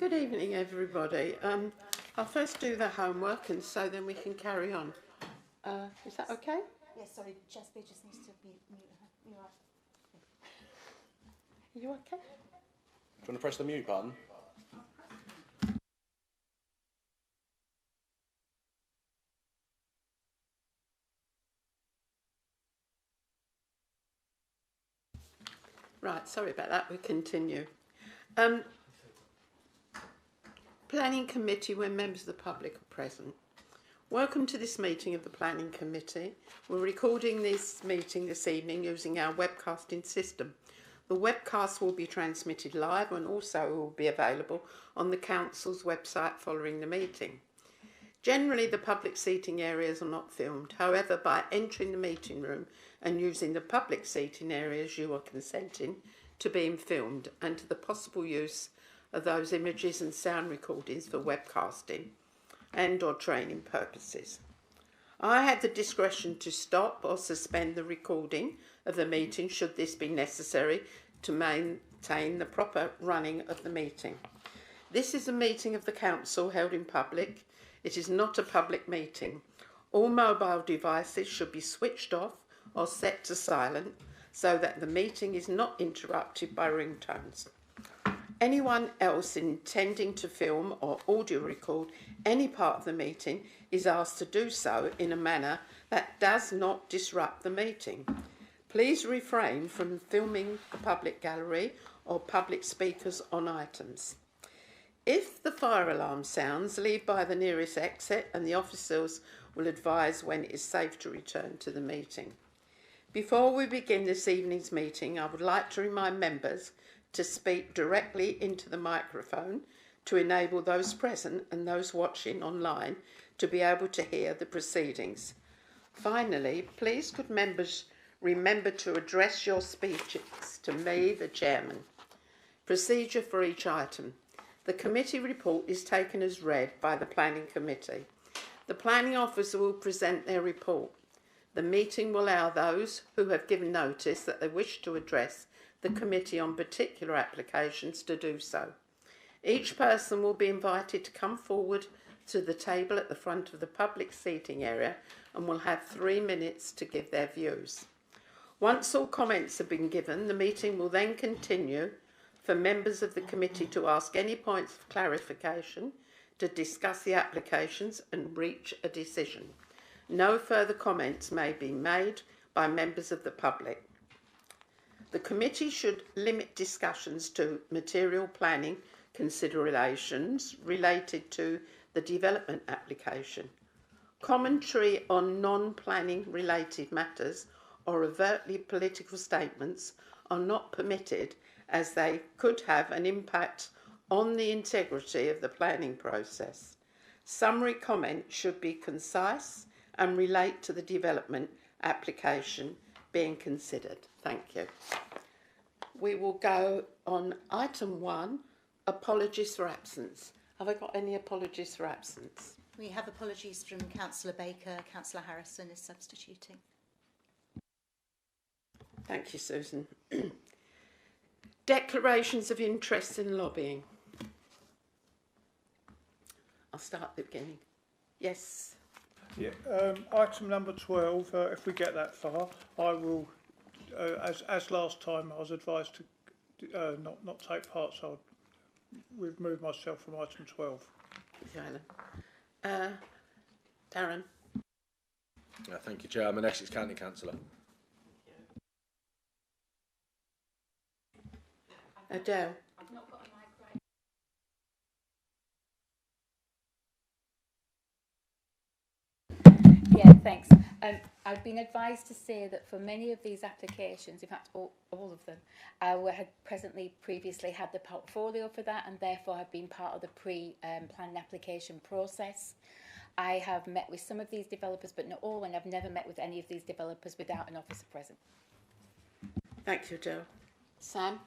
Good evening, everybody. I'll first do the homework and so then we can carry on. Is that okay? Yes, sorry, Jasper just needs to mute her. You are. Are you okay? Do you want to press the mute button? Right, sorry about that. We continue. Planning Committee, when members of the public are present. Welcome to this meeting of the Planning Committee. We're recording this meeting this evening using our webcasting system. The webcast will be transmitted live and also will be available on the Council's website following the meeting. Generally, the public seating areas are not filmed. However, by entering the meeting room and using the public seating areas, you are consenting to being filmed and to the possible use of those images and sound recordings for webcasting and or training purposes. I have the discretion to stop or suspend the recording of the meeting should this be necessary to maintain the proper running of the meeting. This is a meeting of the Council held in public. It is not a public meeting. All mobile devices should be switched off or set to silent so that the meeting is not interrupted by ringtones. Anyone else intending to film or audio record any part of the meeting is asked to do so in a manner that does not disrupt the meeting. Please refrain from filming the public gallery or public speakers on items. If the fire alarm sounds, leave by the nearest exit and the officers will advise when it is safe to return to the meeting. Before we begin this evening's meeting, I would like to remind members to speak directly into the microphone to enable those present and those watching online to be able to hear the proceedings. Finally, please could members remember to address your speeches to me, the chairman. Procedure for each item. The committee report is taken as read by the Planning Committee. The Planning Officer will present their report. The meeting will allow those who have given notice that they wish to address the committee on particular applications to do so. Each person will be invited to come forward to the table at the front of the public seating area and will have 3 minutes to give their views. Once all comments have been given, the meeting will then continue for members of the committee to ask any points of clarification, to discuss the applications and reach a decision. No further comments may be made by members of the public. The committee should limit discussions to material planning considerations related to the development application. Commentary on non-planning related matters or overtly political statements are not permitted as they could have an impact on the integrity of the planning process. Summary comments should be concise and relate to the development application being considered. Thank you. We will go on item 1, apologies for absence. Have I got any apologies for absence? We have apologies from Councillor Baker. Councillor Harrison is substituting. Thank you, Susan. Declarations of interest in lobbying. I'll start at the beginning. Yes. Yeah, item number 12, if we get that far, I will, as last time, I was advised to not take part, so I'll remove myself from item 12. Darren. Thank you, Chair. I'm an Essex County Councillor. Adele. Yeah, thanks. I've been advised to say that for many of these applications, in fact all of them, I had previously had the portfolio for that and therefore have been part of the pre-planned application process. I have met with some of these developers but not all, and I've never met with any of these developers without an officer present. Thank you, Adele. Sam?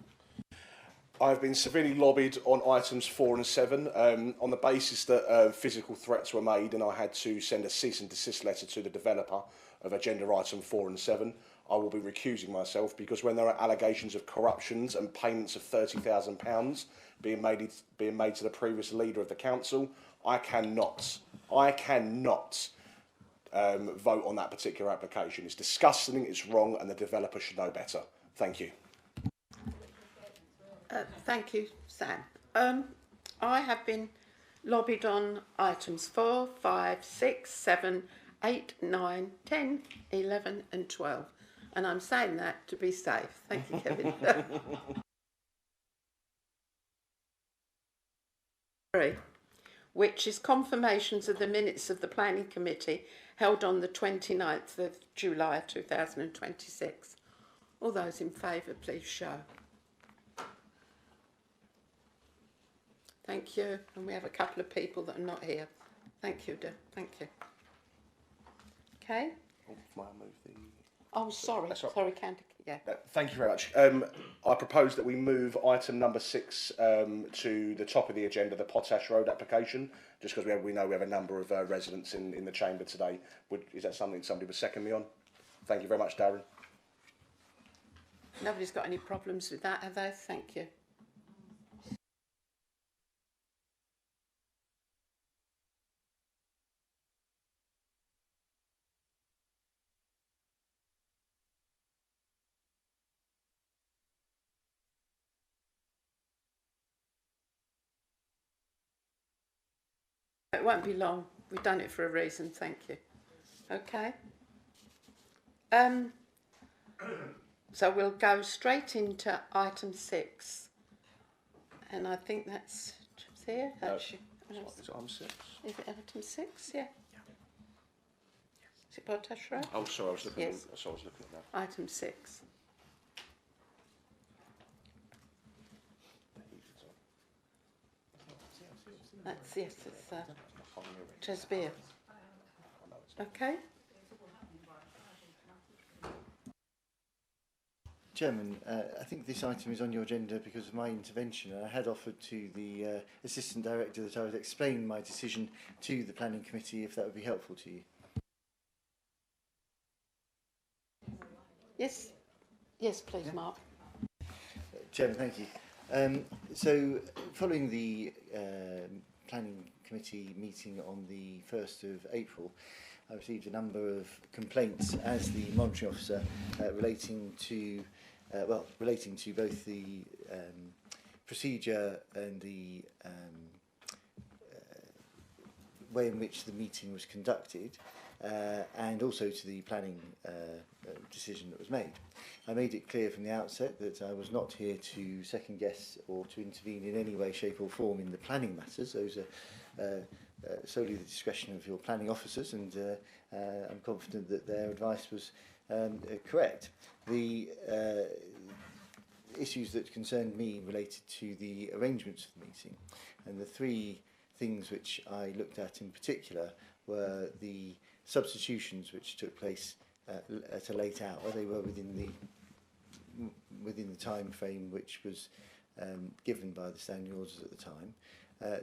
I've been severely lobbied on items 4 and 7 on the basis that physical threats were made, and I had to send a cease and desist letter to the developer of agenda item 4 and 7. I will be recusing myself, because when there are allegations of corruptions and payments of £30,000 being made to the previous leader of the council, I cannot vote on that particular application. It's disgusting, it's wrong, and the developer should know better. Thank you. Thank you, Sam. I have been lobbied on items 4, 5, 6, 7, 8, 9, 10, 11 and 12. And I'm saying that to be safe. Thank you, Kevin. 3, which is confirmations of the minutes of the Planning Committee held on the 29th of July 2026. All those in favour, please show. Thank you. And we have a couple of people that are not here. Thank you, dear. Thank you. Okay. Oh, might I move the... Oh, sorry. That's all right. Sorry, Candy. Yeah. Thank you very much. I propose that we move item number 6 to the top of the agenda, the Potash Road application, just because we know we have a number of residents in the chamber today. Is that something somebody would second me on? Thank you very much, Darren. Nobody's got any problems with that, have they? Thank you. It won't be long. We've done it for a reason. Thank you. Okay. So we'll go straight into item 6, and I think that's here. Actually, Is it item 6? is it item 6? Yeah. Is it Potash Road? Oh, sorry, I was looking. Yes. I was looking at that. Item 6. That's yes. It's Chesbeer. Okay. Chairman, I think this item is on your agenda because of my intervention. I had offered to the Assistant Director that I would explain my decision to the Planning Committee if that would be helpful to you. Yes. Yes, please, Mark. Chairman, thank you. So, following the Planning Committee meeting on the 1st of April, I received a number of complaints as the monitoring officer relating to both the procedure and the way in which the meeting was conducted, and also to the planning decision that was made. I made it clear from the outset that I was not here to second guess or to intervene in any way, shape or form in the planning matters. Those are solely the discretion of your planning officers, and I'm confident that their advice was correct. The issues that concerned me related to the arrangements for the meeting, and the 3 things which I looked at in particular were the substitutions which took place at a late hour. They were within the time frame which was given by the standing orders at the time.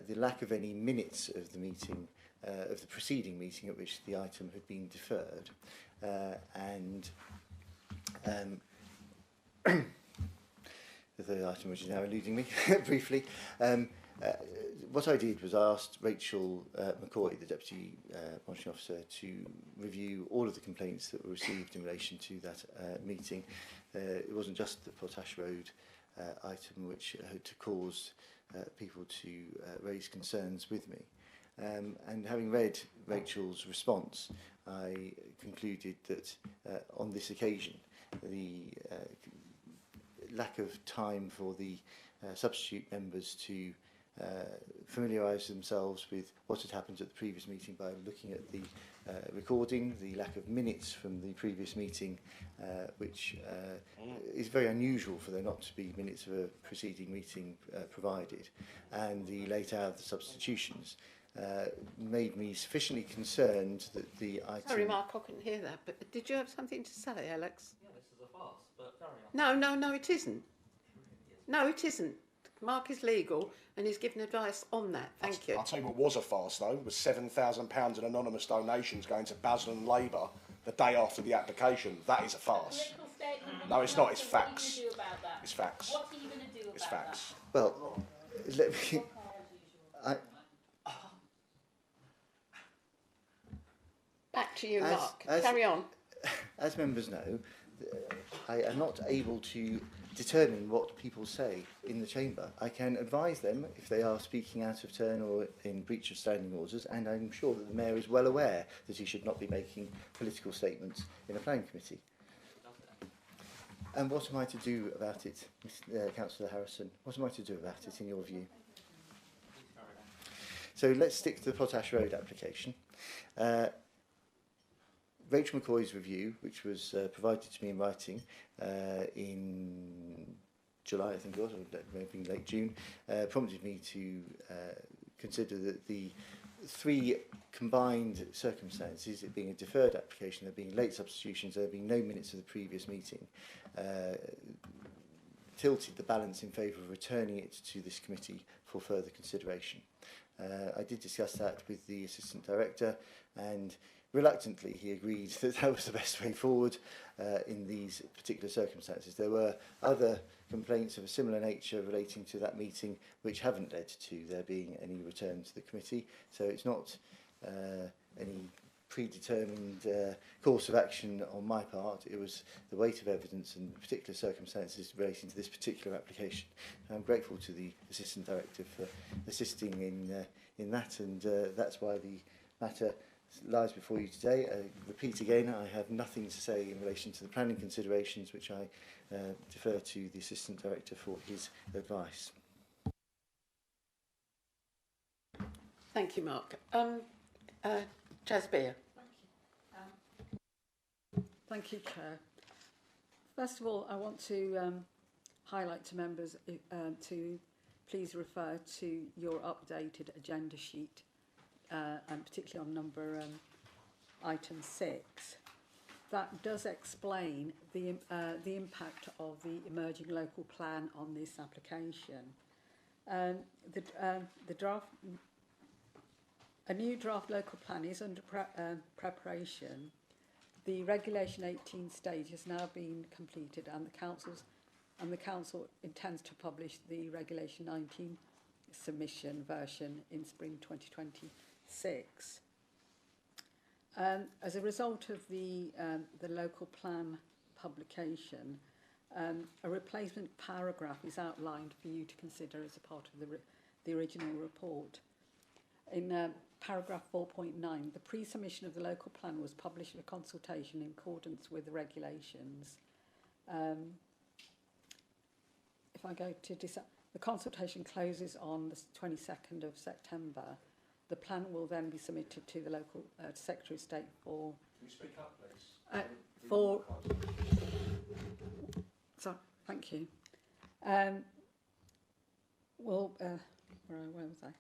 The lack of any minutes of the meeting, of the preceding meeting at which the item had been deferred, and the third item, which is now eluding me briefly. What I did was I asked Rachel McCoy, the Deputy Monitoring Officer, to review all of the complaints that were received in relation to that meeting. It wasn't just the Potash Road item which had caused people to raise concerns with me. And having read Rachel's response, I concluded that on this occasion, the lack of time for the substitute members to familiarise themselves with what had happened at the previous meeting by looking at the recording, the lack of minutes from the previous meeting, which is very unusual for there not to be minutes of a preceding meeting provided, and the late hour of the substitutions, made me sufficiently concerned that the item... Sorry, Mark, I couldn't hear that, but did you have something to say, Alex? Yeah, this is a farce, but carry on. No, it isn't. No, it isn't. Mark is legal and he's given advice on that. Thank you. I'll tell you what was a farce, though, was £7,000 in anonymous donations going to Basel and Labour the day after the application. That is a farce. No, it's not. It's facts. It's facts. What are you going to do about It's facts. Well, let me. Back to you, As- Mark. as- Carry on. As members know, I am not able to determine what people say in the chamber. I can advise them if they are speaking out of turn or in breach of standing orders, and I'm sure that the Mayor is well aware that he should not be making political statements in a planning committee. And what am I to do about it, Councillor Harrison? What am I to do about it, in your view? So let's stick to the Potash Road application. Rachel McCoy's review, which was provided to me in writing in July, I think it was, or maybe late June, prompted me to consider that the three combined circumstances, it being a deferred application, there being late substitutions, there being no minutes of the previous meeting, tilted the balance in favour of returning it to this committee for further consideration. I did discuss that with the Assistant Director, and reluctantly he agreed that that was the best way forward in these particular circumstances. There were other complaints of a similar nature relating to that meeting which haven't led to there being any return to the committee, so it's not any predetermined course of action on my part. It was the weight of evidence and particular circumstances relating to this particular application. I'm grateful to the Assistant Director for assisting in that, and that's why the matter lies before you today. I repeat again, I have nothing to say in relation to the planning considerations, which I defer to the Assistant Director for his advice. Thank you, Mark. Jasbir. Thank you, Chair. First of all, I want to highlight to members to please refer to your updated agenda sheet, and particularly on number item 6. That does explain the impact of the emerging local plan on this application. The draft. A new draft local plan is under preparation. The Regulation 18 stage has now been completed, and the council intends to publish the Regulation 19 submission version in spring 2026. As a result of the local plan publication, a replacement paragraph is outlined for you to consider as a part of the original report. In paragraph 4.9, the pre-submission of the local plan was published for consultation in accordance with the regulations. If I go to the consultation closes on the 22nd of September. The plan will then be submitted to the local Secretary of State for... Can you speak up, please? Sorry, thank you. Where was I?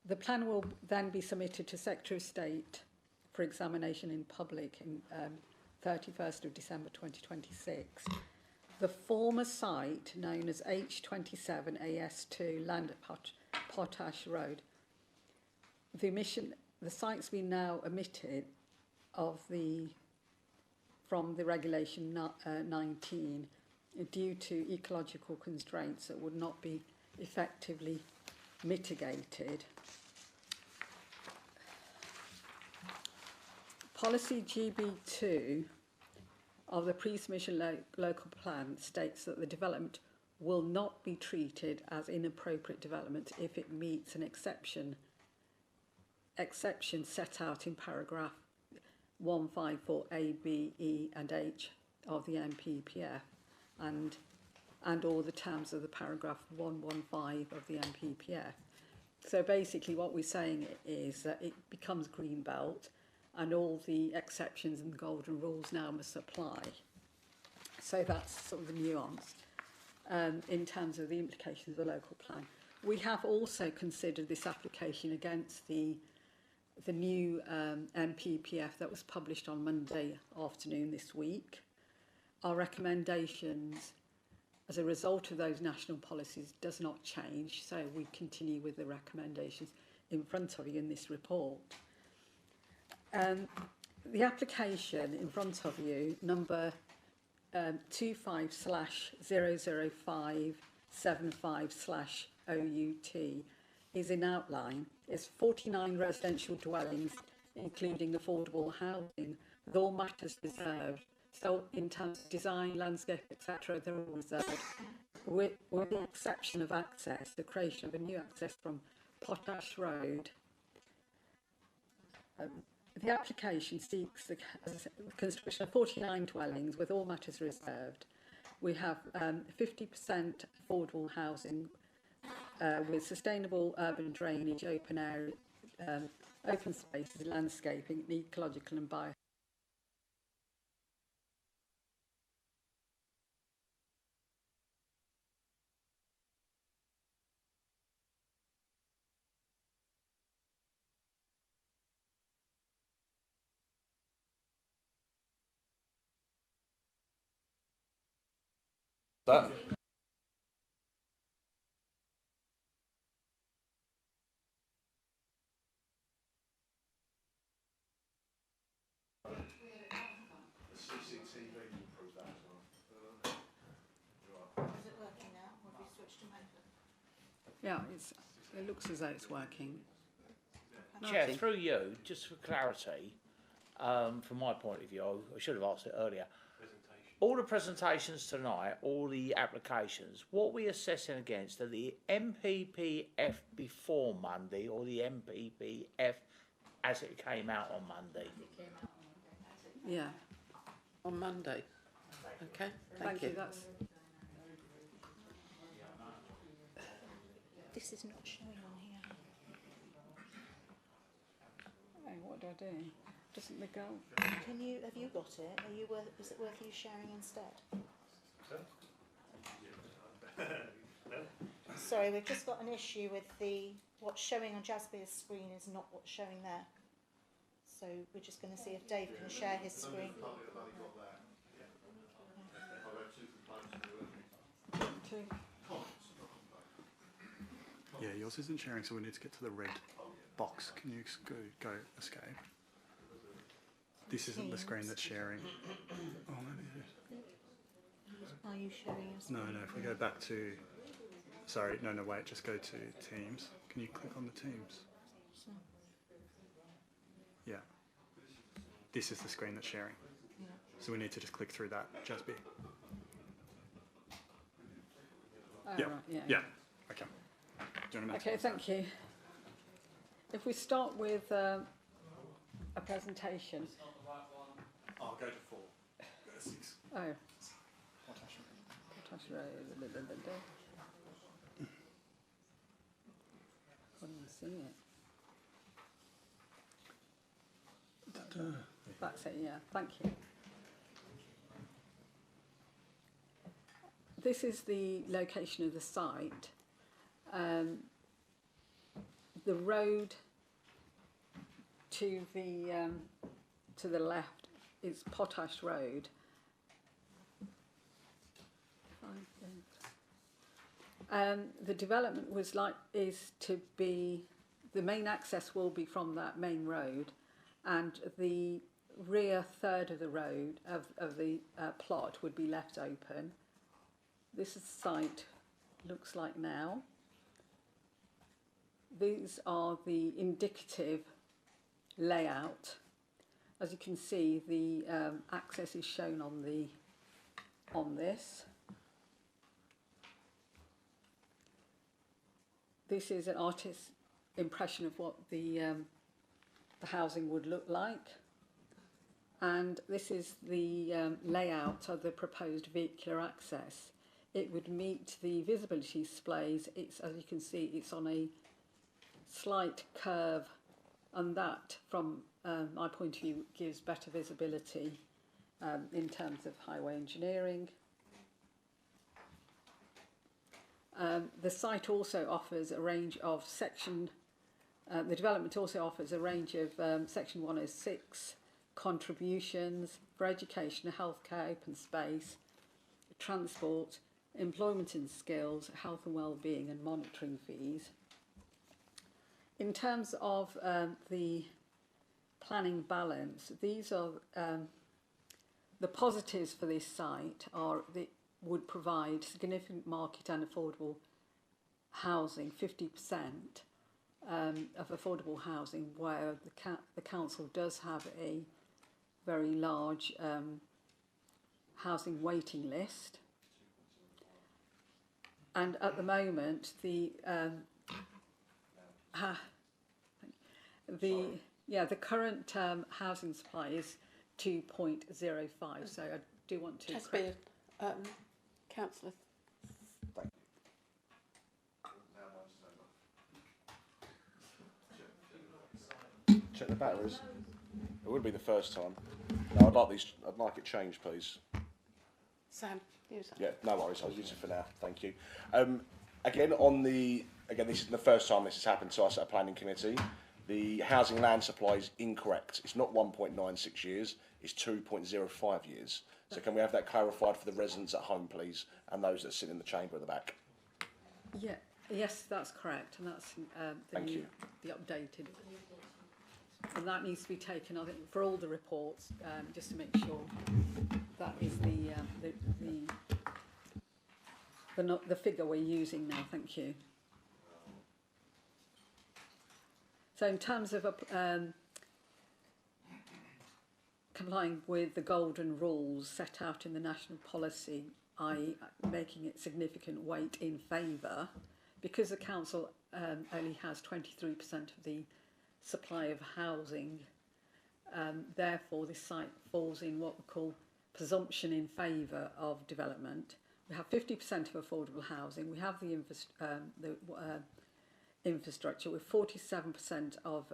The plan will then be submitted to Secretary of State for examination in public in 31st of December 2026. The former site, known as H27 AS2 Land at Potash Road, the site's been now omitted from the Regulation 19 due to ecological constraints that would not be effectively mitigated. Policy GB2 of the pre-submission local plan states that the development will not be treated as inappropriate development if it meets an exception set out in paragraph 154A, B, E and H of the NPPF and all the terms of the paragraph 115 of the NPPF. So basically what we're saying is that it becomes green belt and all the exceptions and golden rules now must apply. So that's sort of the nuance in terms of the implications of the local plan. We have also considered this application against the new NPPF that was published on Monday afternoon this week. Our recommendations as a result of those national policies does not change, so we continue with the recommendations in front of you in this report. the application in front of you, number 25/00575/OUT, is in outline. It's 49 residential dwellings, including affordable housing, with all matters reserved. So in terms of design, landscape, etc., they're all reserved. With the exception of access, the creation of a new access from Potash Road. The application seeks the construction of 49 dwellings with all matters reserved. We have 50% affordable housing with sustainable urban drainage, open air, open spaces, landscaping, and ecological and bio. That. Is it working now? Or have you switched them over? Yeah, it looks as though it's working. Chair, Martin. through you, just for clarity, from my point of view, I should have asked it earlier. All the presentations tonight, all the applications, what we assessing against are the MPPF before Monday or the MPPF as it came out on Monday? Yeah. On Monday. Okay, Thank you. That's This is not showing on here. oh, what do I do? Doesn't the girl? Have you got it? Is it worth you sharing instead? Sorry, we've just got an issue with what's showing on Jasper's screen is not what's showing there. So we're just going to see if Dave can share his screen. Yeah, yours isn't sharing, so we need to get to the red box. Can you go escape? This isn't the screen that's sharing. Oh, maybe it is. Are you sharing your screen? No, if we go back to... Sorry, no, wait, just go to Teams. Can you click on the Teams? Yeah. This is the screen that's sharing. Yeah. So we need to just click through that, Jasby. Oh, Yeah. right, yeah. Yeah. Okay. Do you want to Okay, thank you. If we start with a presentation. I'll go to 4. Go to 6. Oh, Potash Potash Road. Couldn't see it. That's it, yeah. Thank you. This is the location of the site. The road to the left is Potash Road. The development is to be, the main access will be from that main road, and the rear third of the road of the plot would be left open. This site looks like now. These are the indicative layout. As you can see, the access is shown on this. This is an artist's impression of what the housing would look like, and this is the layout of the proposed vehicular access. It would meet the visibility displays. It's, as you can see, it's on a slight curve, and that, from my point of view, gives better visibility in terms of highway engineering. The site also offers a range of the development also offers a range of Section 106 contributions for education, healthcare, open space, transport, employment and skills, health and well-being, and monitoring fees. In terms of the planning balance, these are the positives for this site are that it would provide significant market and affordable housing, 50% of affordable housing, where the council does have a very large housing waiting list. And at the moment, the current housing supply is 2.05. So I do want to. Jasper, councillor. Check the batteries. It would be the first time. No, I'd like it changed, please. Sam, use that. Yeah, no worries. I'll use it for now. Thank you. Again, this is the first time this has happened to us at a planning committee. The housing land supply is incorrect. It's not 1.96 years. It's 2.05 years. So can we have that clarified for the residents at home, please, and those that sit in the chamber at the back? Yeah. Yes, that's correct, and that's Thank you. the updated. And that needs to be taken, I think, for all the reports, just to make sure that is the figure we're using now. Thank you. So, in terms of complying with the golden rules set out in the national policy, i.e., making it significant weight in favour, because the council only has 23% of the supply of housing, therefore this site falls in what we call presumption in favour of development. We have 50% of affordable housing. We have the infrastructure with 47% of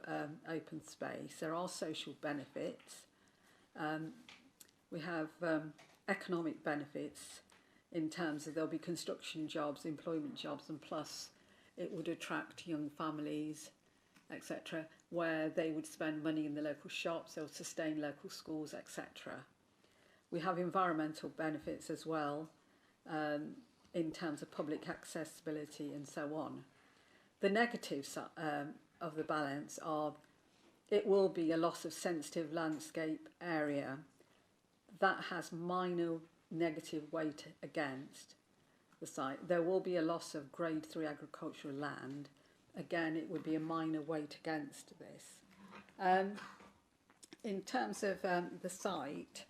open space. There are social benefits. We have economic benefits in terms of there'll be construction jobs, employment jobs, and plus it would attract young families, etc., where they would spend money in the local shops, they'll sustain local schools, etc. We have environmental benefits as well, in terms of public accessibility and so on. The negatives of the balance are it will be a loss of sensitive landscape area. That has minor negative weight against the site. There will be a loss of grade 3 agricultural land. Again, it would be a minor weight against this. In terms of the site,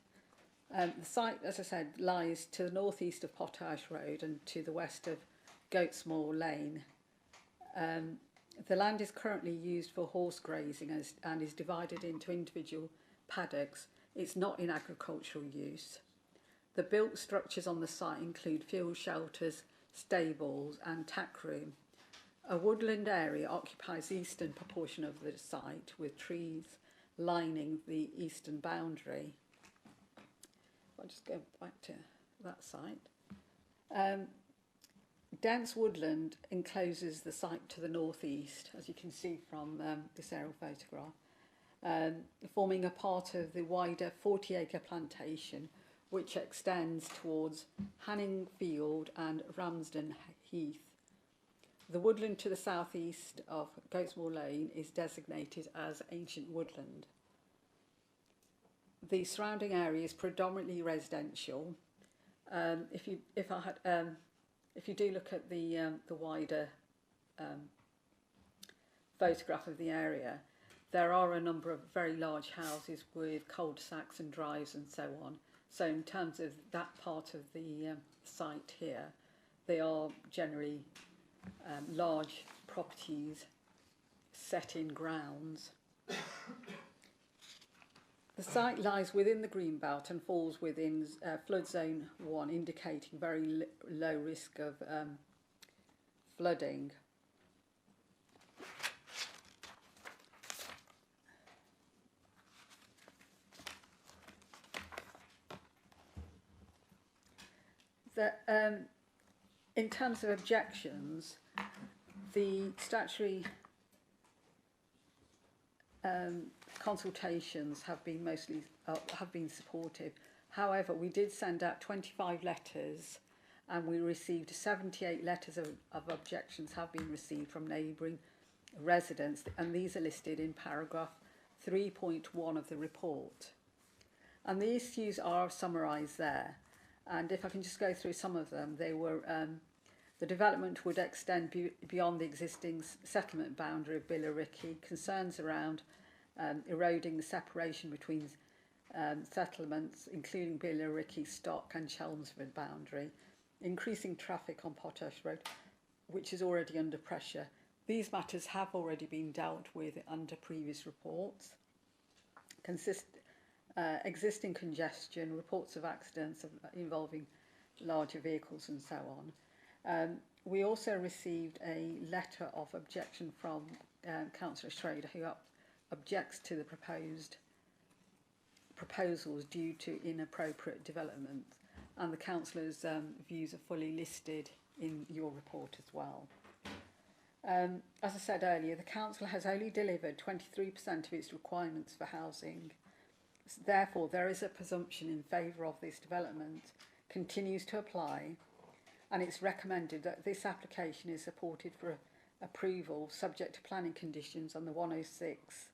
as I said, lies to the northeast of Potash Road and to the west of Goatsmoor Lane. The land is currently used for horse grazing and is divided into individual paddocks. It's not in agricultural use. The built structures on the site include field shelters, stables and tack room. A woodland area occupies the eastern proportion of the site with trees lining the eastern boundary. I'll just go back to that site. Dense woodland encloses the site to the northeast, as you can see from this aerial photograph, forming a part of the wider 40-acre plantation which extends towards Hanning Field and Ramsden Heath. The woodland to the southeast of Goatsmoor Lane is designated as ancient woodland. The surrounding area is predominantly residential. If you do look at the wider photograph of the area, there are a number of very large houses with cul-de-sacs and drives and so on. So in terms of that part of the site here, they are generally large properties set in grounds. The site lies within the Greenbelt and falls within flood zone 1, indicating very low risk of flooding. In terms of objections, the statutory consultations have been supportive. However, we did send out 25 letters and we received 78 letters of objections have been received from neighbouring residents, and these are listed in paragraph 3.1 of the report. And the issues are summarised there. And if I can just go through some of them, they were the development would extend beyond the existing settlement boundary of Billericay, concerns around eroding the separation between settlements, including Billericay, Stock and Chelmsford boundary, increasing traffic on Potash Road, which is already under pressure. These matters have already been dealt with under previous reports. Existing congestion, reports of accidents involving larger vehicles and so on. We also received a letter of objection from Councillor Schrader, who objects to the proposals due to inappropriate development, and the councillor's views are fully listed in your report as well. As I said earlier, the council has only delivered 23% of its requirements for housing. Therefore, there is a presumption in favour of this development, continues to apply, and it's recommended that this application is supported for approval subject to planning conditions on the 106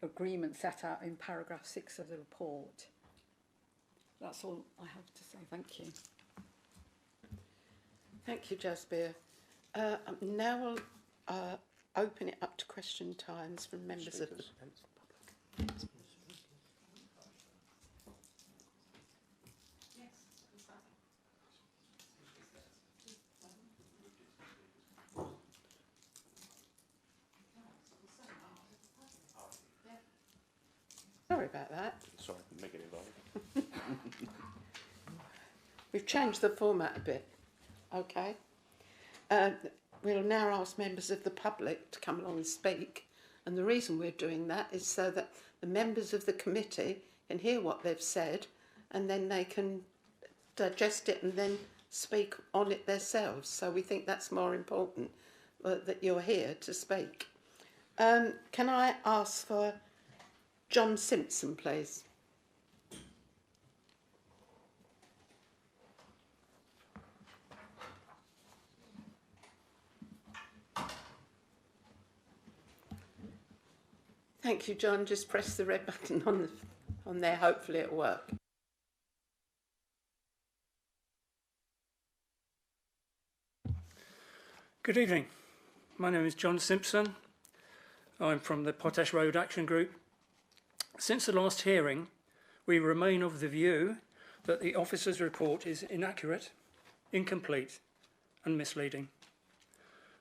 agreement set out in paragraph 6 of the report. That's all I have to say. Thank you. Thank you, Jasbir. Now I'll open it up to question times from members of the public. Sorry about that. Sorry, make it involved. We've changed the format a bit. Okay. We'll now ask members of the public to come along and speak. And the reason we're doing that is so that the members of the committee can hear what they've said and then they can digest it and then speak on it themselves. So we think that's more important, that you're here to speak. Can I ask for John Simpson, please? Thank you, John. Just press the red button on there. Hopefully it'll work. Good evening. My name is John Simpson. I'm from the Potash Road Action Group. Since the last hearing, we remain of the view that the officer's report is inaccurate, incomplete and misleading.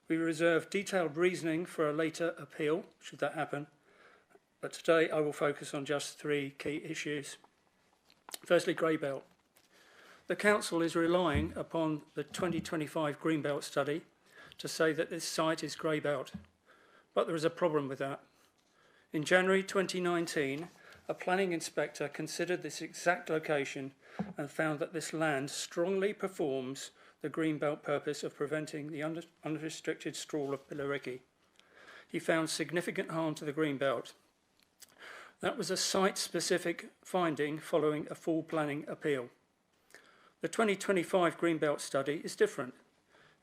We reserve detailed reasoning for a later appeal, should that happen, but today I will focus on just 3 key issues. Firstly, Greybelt. The Council is relying upon the 2025 Greenbelt study to say that this site is Greybelt, but there is a problem with that. In January 2019, a planning inspector considered this exact location and found that this land strongly performs the Greenbelt purpose of preventing the unrestricted strawl of Billericay. He found significant harm to the Greenbelt. That was a site-specific finding following a full planning appeal. The 2025 Greenbelt study is different.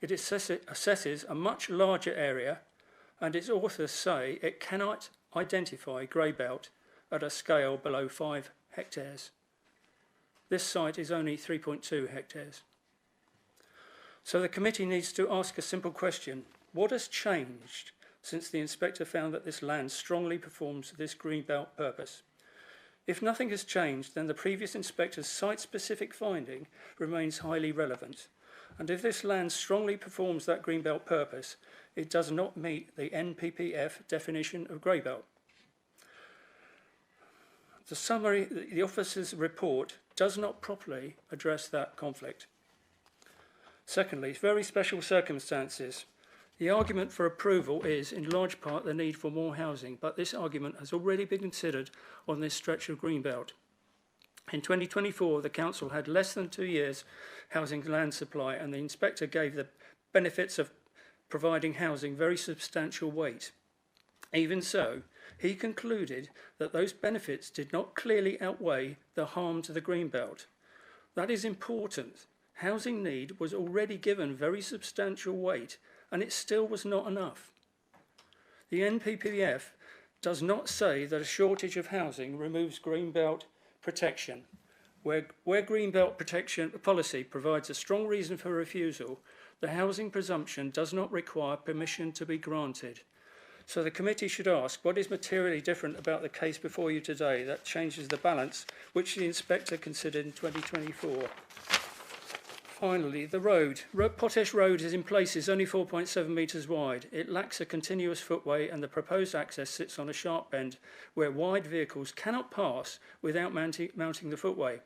It assesses a much larger area, and its authors say it cannot identify Greybelt at a scale below 5 hectares. This site is only 3.2 hectares. So the committee needs to ask a simple question. What has changed since the inspector found that this land strongly performs this Greenbelt purpose? If nothing has changed, then the previous inspector's site-specific finding remains highly relevant. And if this land strongly performs that Greenbelt purpose, it does not meet the NPPF definition of Greybelt. The summary, the officer's report does not properly address that conflict. Secondly, very special circumstances. The argument for approval is, in large part, the need for more housing, but this argument has already been considered on this stretch of Greenbelt. In 2024, the council had less than 2 years housing land supply, and the inspector gave the benefits of providing housing very substantial weight. Even so, he concluded that those benefits did not clearly outweigh the harm to the Greenbelt. That is important. Housing need was already given very substantial weight, and it still was not enough. The NPPF does not say that a shortage of housing removes greenbelt protection. Where greenbelt protection policy provides a strong reason for refusal, the housing presumption does not require permission to be granted. So the committee should ask, what is materially different about the case before you today that changes the balance which the inspector considered in 2024? Finally, the road. Potash Road is in places only 4.7 metres wide. It lacks a continuous footway and the proposed access sits on a sharp bend where wide vehicles cannot pass without mounting the footway.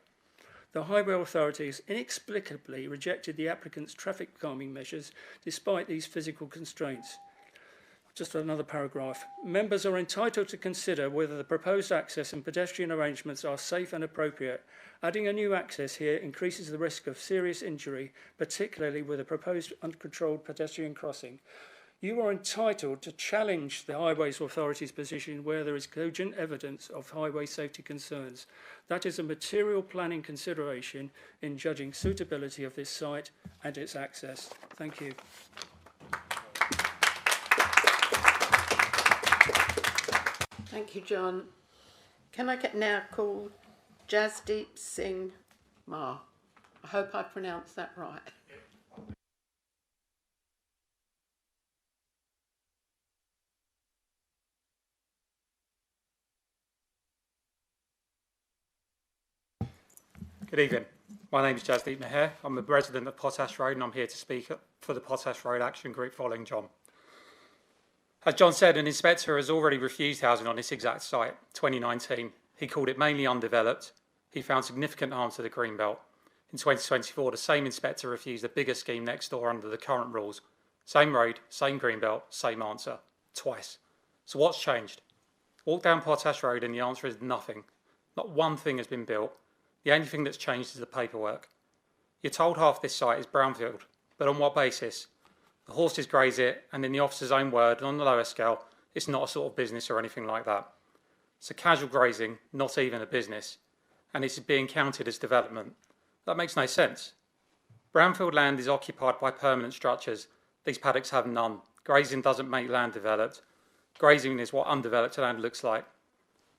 The Highway Authorities inexplicably rejected the applicant's traffic calming measures despite these physical constraints. Just another paragraph. Members are entitled to consider whether the proposed access and pedestrian arrangements are safe and appropriate. Adding a new access here increases the risk of serious injury, particularly with a proposed uncontrolled pedestrian crossing. You are entitled to challenge the Highways Authority's position where there is cogent evidence of highway safety concerns. That is a material planning consideration in judging suitability of this site and its access. Thank you. Thank you, John. Can I now call Jasdeep Singh Ma? I hope I pronounced that right. Good evening. My name is Jasdeep Meher. I'm a resident of Potash Road and I'm here to speak for the Potash Road Action Group following John. As John said, an inspector has already refused housing on this exact site, 2019. He called it mainly undeveloped. He found significant harm to the Greenbelt. In 2024, the same inspector refused a bigger scheme next door under the current rules. Same road, same Greenbelt, same answer. Twice. So what's changed? Walk down Potash Road and the answer is nothing. Not one thing has been built. The only thing that's changed is the paperwork. You're told half this site is brownfield, but on what basis? The horses graze it, and in the officer's own word, and on the lower scale, it's not a sort of business or anything like that. So casual grazing, not even a business, and it's being counted as development. That makes no sense. Brownfield land is occupied by permanent structures. These paddocks have none. Grazing doesn't make land developed. Grazing is what undeveloped land looks like.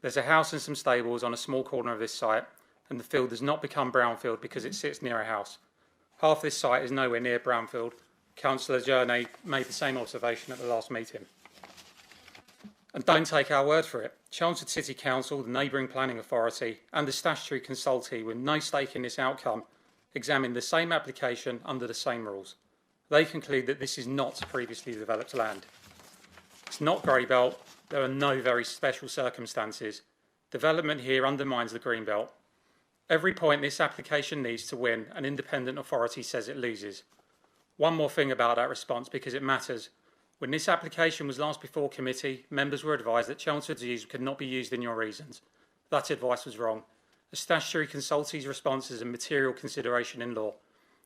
There's a house and some stables on a small corner of this site, and the field does not become brownfield because it sits near a house. Half this site is nowhere near brownfield. Councillor Journey made the same observation at the last meeting. And don't take our word for it. Chelmsford City Council, the neighbouring planning authority and the statutory consultee with no stake in this outcome examined the same application under the same rules. They conclude that this is not previously developed land. It's not Greybelt. There are no very special circumstances. Development here undermines the Greenbelt. Every point this application needs to win, an independent authority says it loses. One more thing about that response, because it matters. When this application was last before committee, members were advised that Chelmsford's views could not be used in your reasons. That advice was wrong. The statutory consultee's response is a material consideration in law.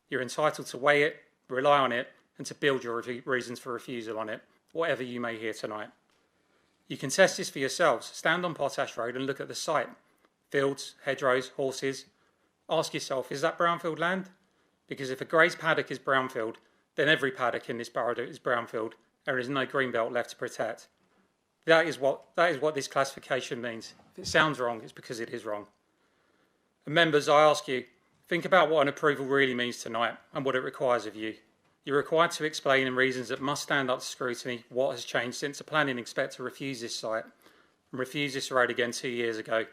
You're entitled to weigh it, rely on it, and to build your reasons for refusal on it, whatever you may hear tonight. You can test this for yourselves. Stand on Potash Road and look at the site. Fields, hedgerows, horses. Ask yourself, is that brownfield land? Because if a grazed paddock is brownfield, then every paddock in this borough is brownfield, and there is no greenbelt left to protect. That is what this classification means. If it sounds wrong, it's because it is wrong. And members, I ask you, think about what an approval really means tonight and what it requires of you. You're required to explain in reasons that must stand up to scrutiny what has changed since the planning inspector refused this site and refused this road again 2 years ago.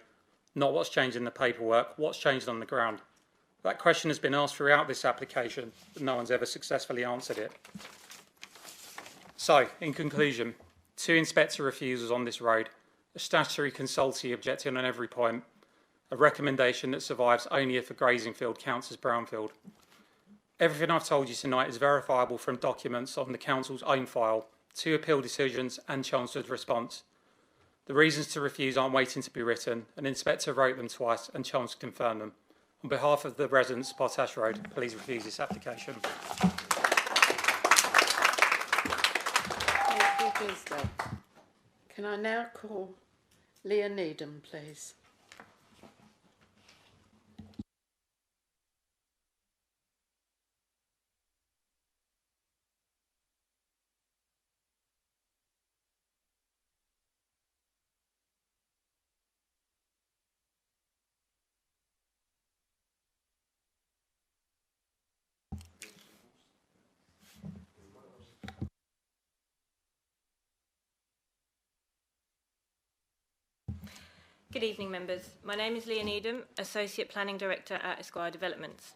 Not what's changed in the paperwork, what's changed on the ground. That question has been asked throughout this application, but no one's ever successfully answered it. So, in conclusion, 2 inspector refusals on this road, a statutory consultee objecting on every point, a recommendation that survives only if a grazing field counts as brownfield. Everything I've told you tonight is verifiable from documents on the council's own file, 2 appeal decisions and Chelmsford's response. The reasons to refuse aren't waiting to be written. An inspector wrote them twice and Chelmsford confirmed them. On behalf of the residents of Potash Road, please refuse this application. Thank you, Gisdale. Can I now call Leah Needham, please? Good evening, members. My name is Leah Needham, Associate Planning Director at Esquire Developments.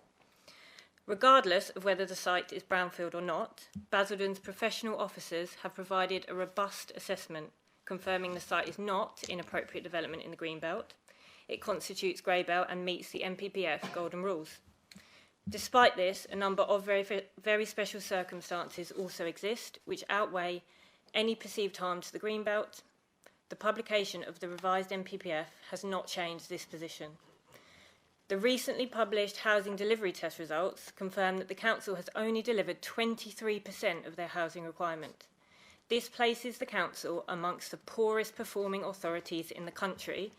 Regardless of whether the site is brownfield or not, Basildon's professional officers have provided a robust assessment confirming the site is not inappropriate development in the Greenbelt. It constitutes Greybelt and meets the NPPF Golden Rules. Despite this, a number of very special circumstances also exist which outweigh any perceived harm to the Greenbelt. The publication of the revised NPPF has not changed this position. The recently published housing delivery test results confirm that the council has only delivered 23% of their housing requirement. This places the council amongst the poorest performing authorities in the country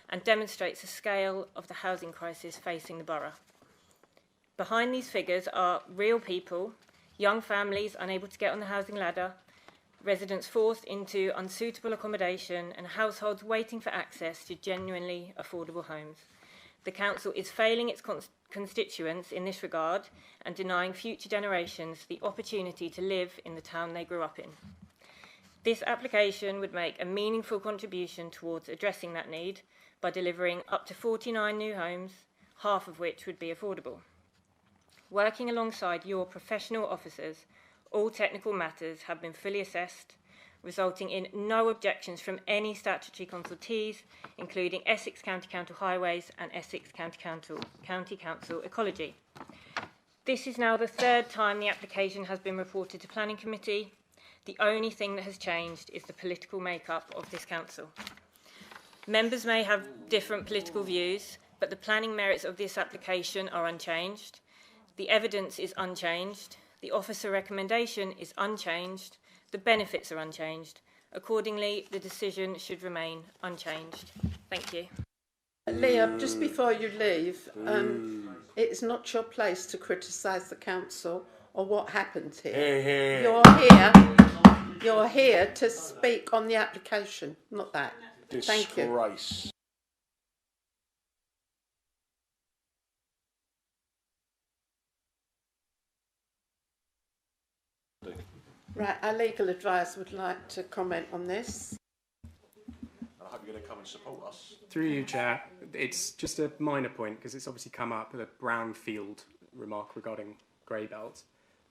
and demonstrates the scale of the housing crisis facing the borough. Behind these figures are real people, young families unable to get on the housing ladder, residents forced into unsuitable accommodation, and households waiting for access to genuinely affordable homes. The council is failing its constituents in this regard and denying future generations the opportunity to live in the town they grew up in. This application would make a meaningful contribution towards addressing that need by delivering up to 49 new homes, half of which would be affordable. Working alongside your professional officers, all technical matters have been fully assessed, resulting in no objections from any statutory consultees, including Essex County Council Highways and Essex County Council Ecology. This is now the third time the application has been reported to Planning Committee. The only thing that has changed is the political makeup of this council. Members may have different political views, but the planning merits of this application are unchanged. The evidence is unchanged. The officer recommendation is unchanged. The benefits are unchanged. Accordingly, the decision should remain unchanged. Thank you. Leah, just before you leave, it's not your place to criticise the council or what happened here. You're here to speak on the application, not that. Thank you. Disgrace. Right, our legal advisor would like to comment on this. I hope you're going to come and support us. Through you, Chair, it's just a minor point because it's obviously come up with a brownfield remark regarding Greybelt.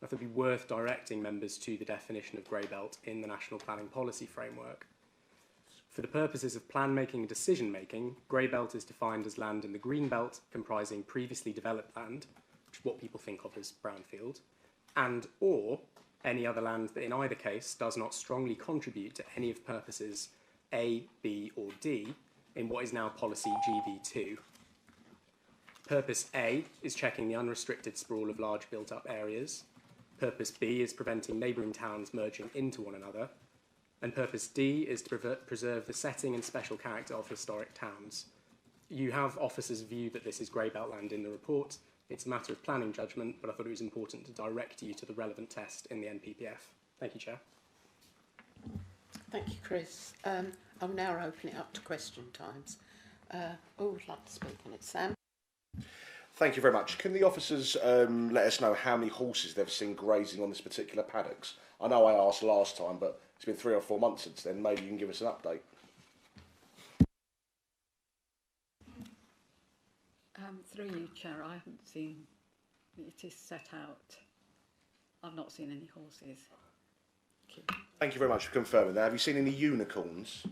I thought it would be worth directing members to the definition of Greybelt in the National Planning Policy Framework. For the purposes of plan making and decision making, Greybelt is defined as land in the Greenbelt comprising previously developed land, which is what people think of as brownfield, and or any other land that in either case does not strongly contribute to any of purposes A, B or D in what is now policy GV2. Purpose A is checking the unrestricted sprawl of large built-up areas. Purpose B is preventing neighbouring towns merging into one another. And Purpose D is to preserve the setting and special character of historic towns. You have officers' view that this is Greybelt land in the report. It's a matter of planning judgment, but I thought it was important to direct you to the relevant test in the NPPF. Thank you, Chair. Thank you, Chris. I'll now open it up to question times. Who would like to speak on it? Sam? Thank you very much. Can the officers let us know how many horses they've seen grazing on this particular paddocks? I know I asked last time, but it's been 3 or 4 months since then. Maybe you can give us an update. Through you, Chair, I haven't seen, it is set out. I've not seen any horses. Thank you. Thank you very much for confirming that. Have you seen any unicorns?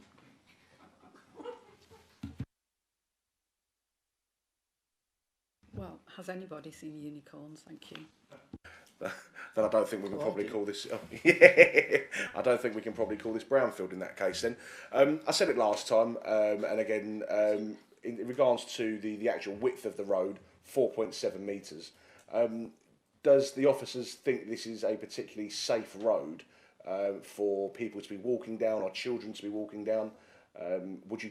Well, has anybody seen unicorns? Thank you. Then I don't think we can probably call this. Oh, yeah, I don't think we can probably call this brownfield in that case. Then I said it last time, and again in regards to the actual width of the road, 4.7 metres. Does the officers think this is a particularly safe road for people to be walking down or children to be walking down? Would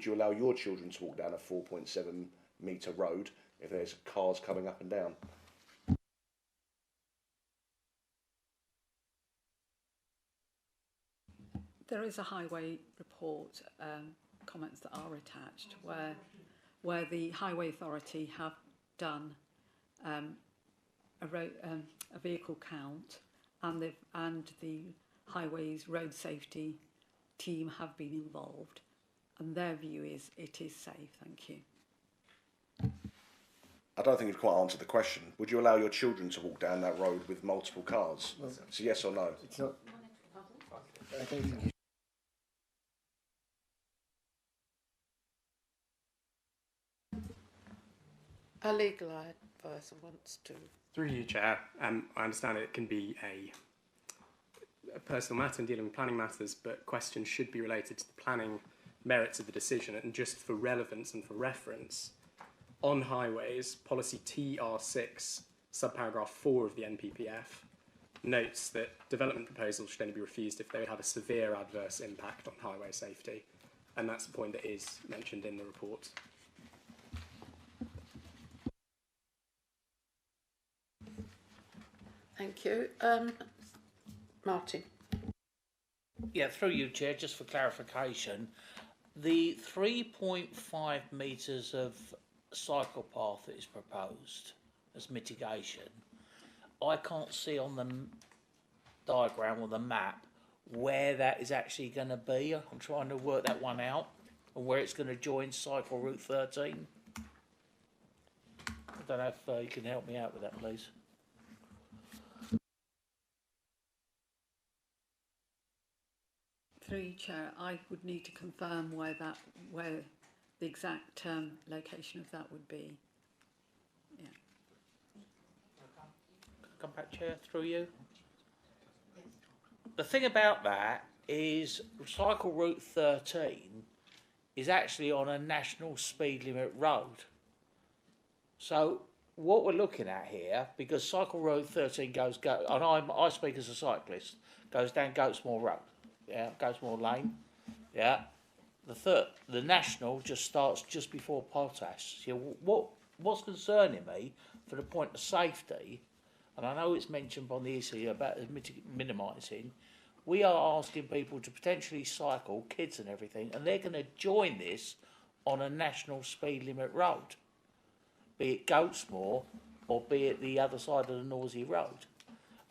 you allow your children to walk down a 4.7 metre road if there's cars coming up and down? There is a highway report, comments that are attached, where the Highway Authority have done a vehicle count, and the Highways Road Safety team have been involved, and their view is it is safe. Thank you. I don't think you've quite answered the question. Would you allow your children to walk down that road with multiple cars? Well, so yes or no? It's not. I don't think you A legal advisor wants to. Through you, Chair, I understand it can be a personal matter in dealing with planning matters, but questions should be related to the planning merits of the decision. And just for relevance and for reference, on highways, policy TR6, subparagraph 4 of the NPPF, notes that development proposals should only be refused if they would have a severe adverse impact on highway safety. And that's the point that is mentioned in the report. Thank you. Martin. Yeah, through you, Chair, just for clarification, the 3.5 metres of cycle path that is proposed as mitigation, I can't see on the diagram or the map where that is actually going to be. I'm trying to work that one out, and where it's going to join Cycle Route 13. I don't know if you can help me out with that, please. Through you, Chair, I would need to confirm where the exact location of that would be. Yeah. Come back, Chair, through you. The thing about that is Cycle Route 13 is actually on a national speed limit road. So what we're looking at here, because Cycle Road 13 and I speak as a cyclist, goes down Goatsmore Road, yeah, Goatsmore Lane, yeah. The national just starts just before Potash. So what's concerning me, for the point of safety, and I know it's mentioned on the issue about minimising, we are asking people to potentially cycle, kids and everything, and they're going to join this on a national speed limit road, be it Goatsmore or be it the other side of the Norsey Road.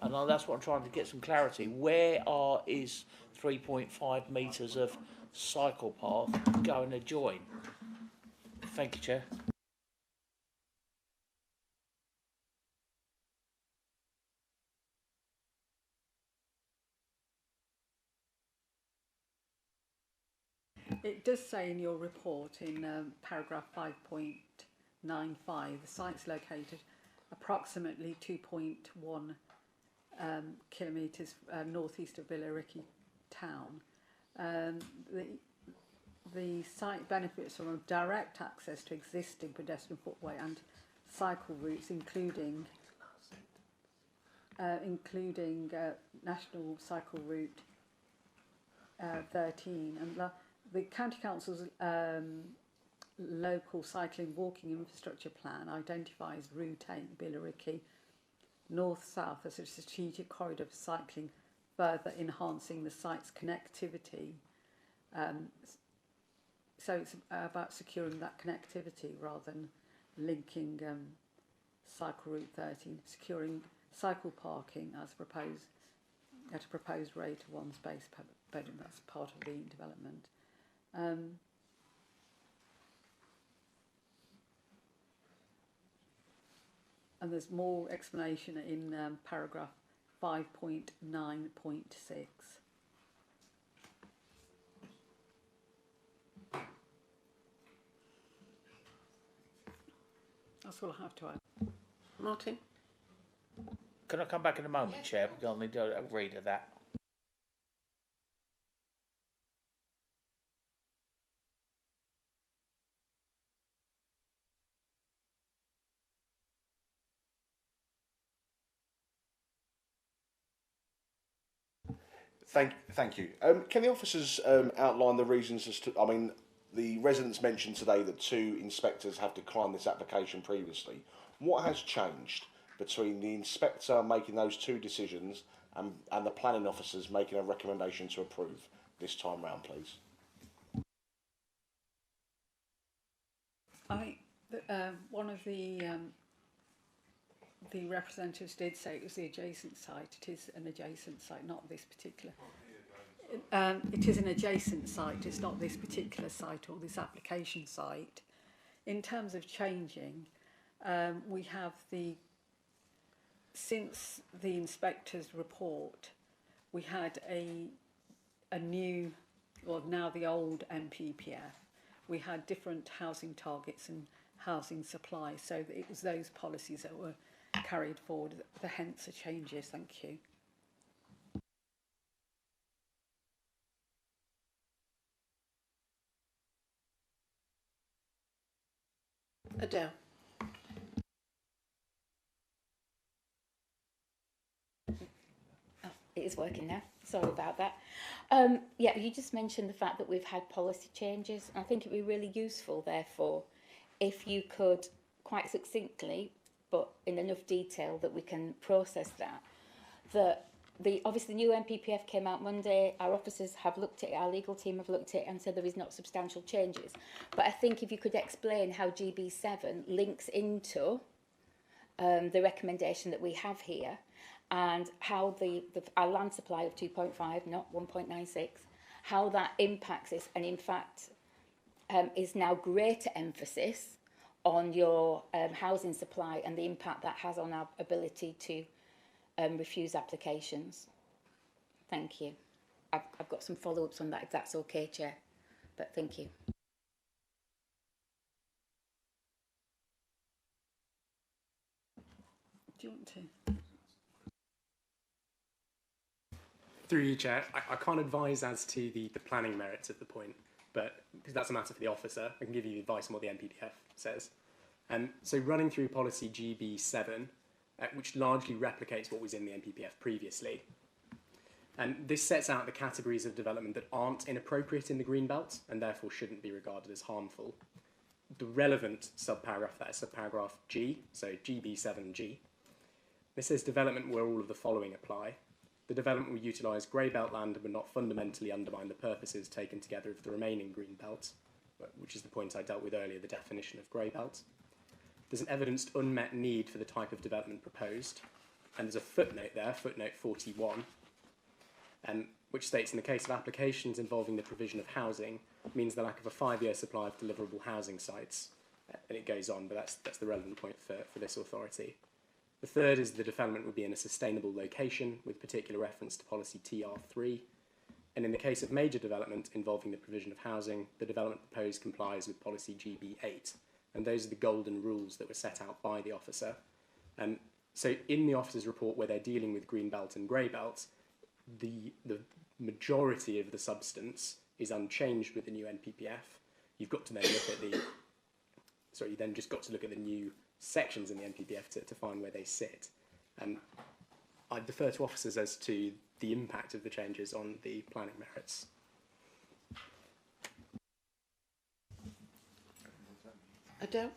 And that's what I'm trying to get some clarity. Where is 3.5 metres of cycle path going to join? Thank you, Chair. It does say in your report in paragraph 5.95, the site's located approximately 2.1 kilometres northeast of Billericay town. The site benefits from direct access to existing pedestrian footway and cycle routes, including National Cycle Route 13, and the County Council's local cycling walking infrastructure plan identifies Route 8 Billericay north-south as a strategic corridor for cycling, further enhancing the site's connectivity. So it's about securing that connectivity rather than linking Cycle Route 13, securing cycle parking as proposed at a proposed rate of one space per bedroom. That's part of the development. And there's more explanation in paragraph 5.9.6. That's all I have to add. Martin? Can I come back in a moment, Chair? Because I'll need to read of that. Thank you. Can the officers outline the reasons as to? I mean, the residents mentioned today that 2 inspectors have declined this application previously. What has changed between the inspector making those 2 decisions and the planning officers making a recommendation to approve this time round, please? One of the representatives did say it was the adjacent site. It is an adjacent site, not this particular. It is an adjacent site, it's not this particular site or this application site. In terms of changing, we have since the inspector's report, we had a new, well now the old MPPF. We had different housing targets and housing supply, so it was those policies that were carried forward, hence the changes. Thank you. Adele. It is working now. Sorry about that. Yeah, you just mentioned the fact that we've had policy changes. I think it would be really useful, therefore, if you could quite succinctly, but in enough detail that we can process that, obviously the new MPPF came out Monday. Our officers have looked at it, our legal team have looked at it and said there is not substantial changes. But I think if you could explain how GB7 links into the recommendation that we have here, and how our land supply of 2.5, not 1.96, how that impacts this, and in fact is now greater emphasis on your housing supply and the impact that has on our ability to refuse applications. Thank you. I've got some follow-ups on that, if that's okay, Chair, but thank you. Do you want to? Through you, Chair, I can't advise as to the planning merits of the point, but because that's a matter for the officer, I can give you advice on what the MPPF says. So running through policy GB7, which largely replicates what was in the MPPF previously, and this sets out the categories of development that aren't inappropriate in the green belt and therefore shouldn't be regarded as harmful. The relevant subparagraph, that is subparagraph G, so GB7G. This says development where all of the following apply. The development will utilise grey belt land and would not fundamentally undermine the purposes taken together of the remaining green belt, which is the point I dealt with earlier, the definition of grey belt. There's an evidenced unmet need for the type of development proposed, and there's a footnote there, footnote 41, which states in the case of applications involving the provision of housing, means the lack of a 5-year supply of deliverable housing sites. And it goes on, but that's the relevant point for this authority. The third is the development would be in a sustainable location with particular reference to policy TR3. And in the case of major development involving the provision of housing, the development proposed complies with policy GB8. And those are the golden rules that were set out by the officer. So in the officer's report where they're dealing with green belt and grey belt, the majority of the substance is unchanged with the new NPPF. You've got to then look at you then just got to look at the new sections in the NPPF to find where they sit. I defer to officers as to the impact of the changes on the planning merits. Adele?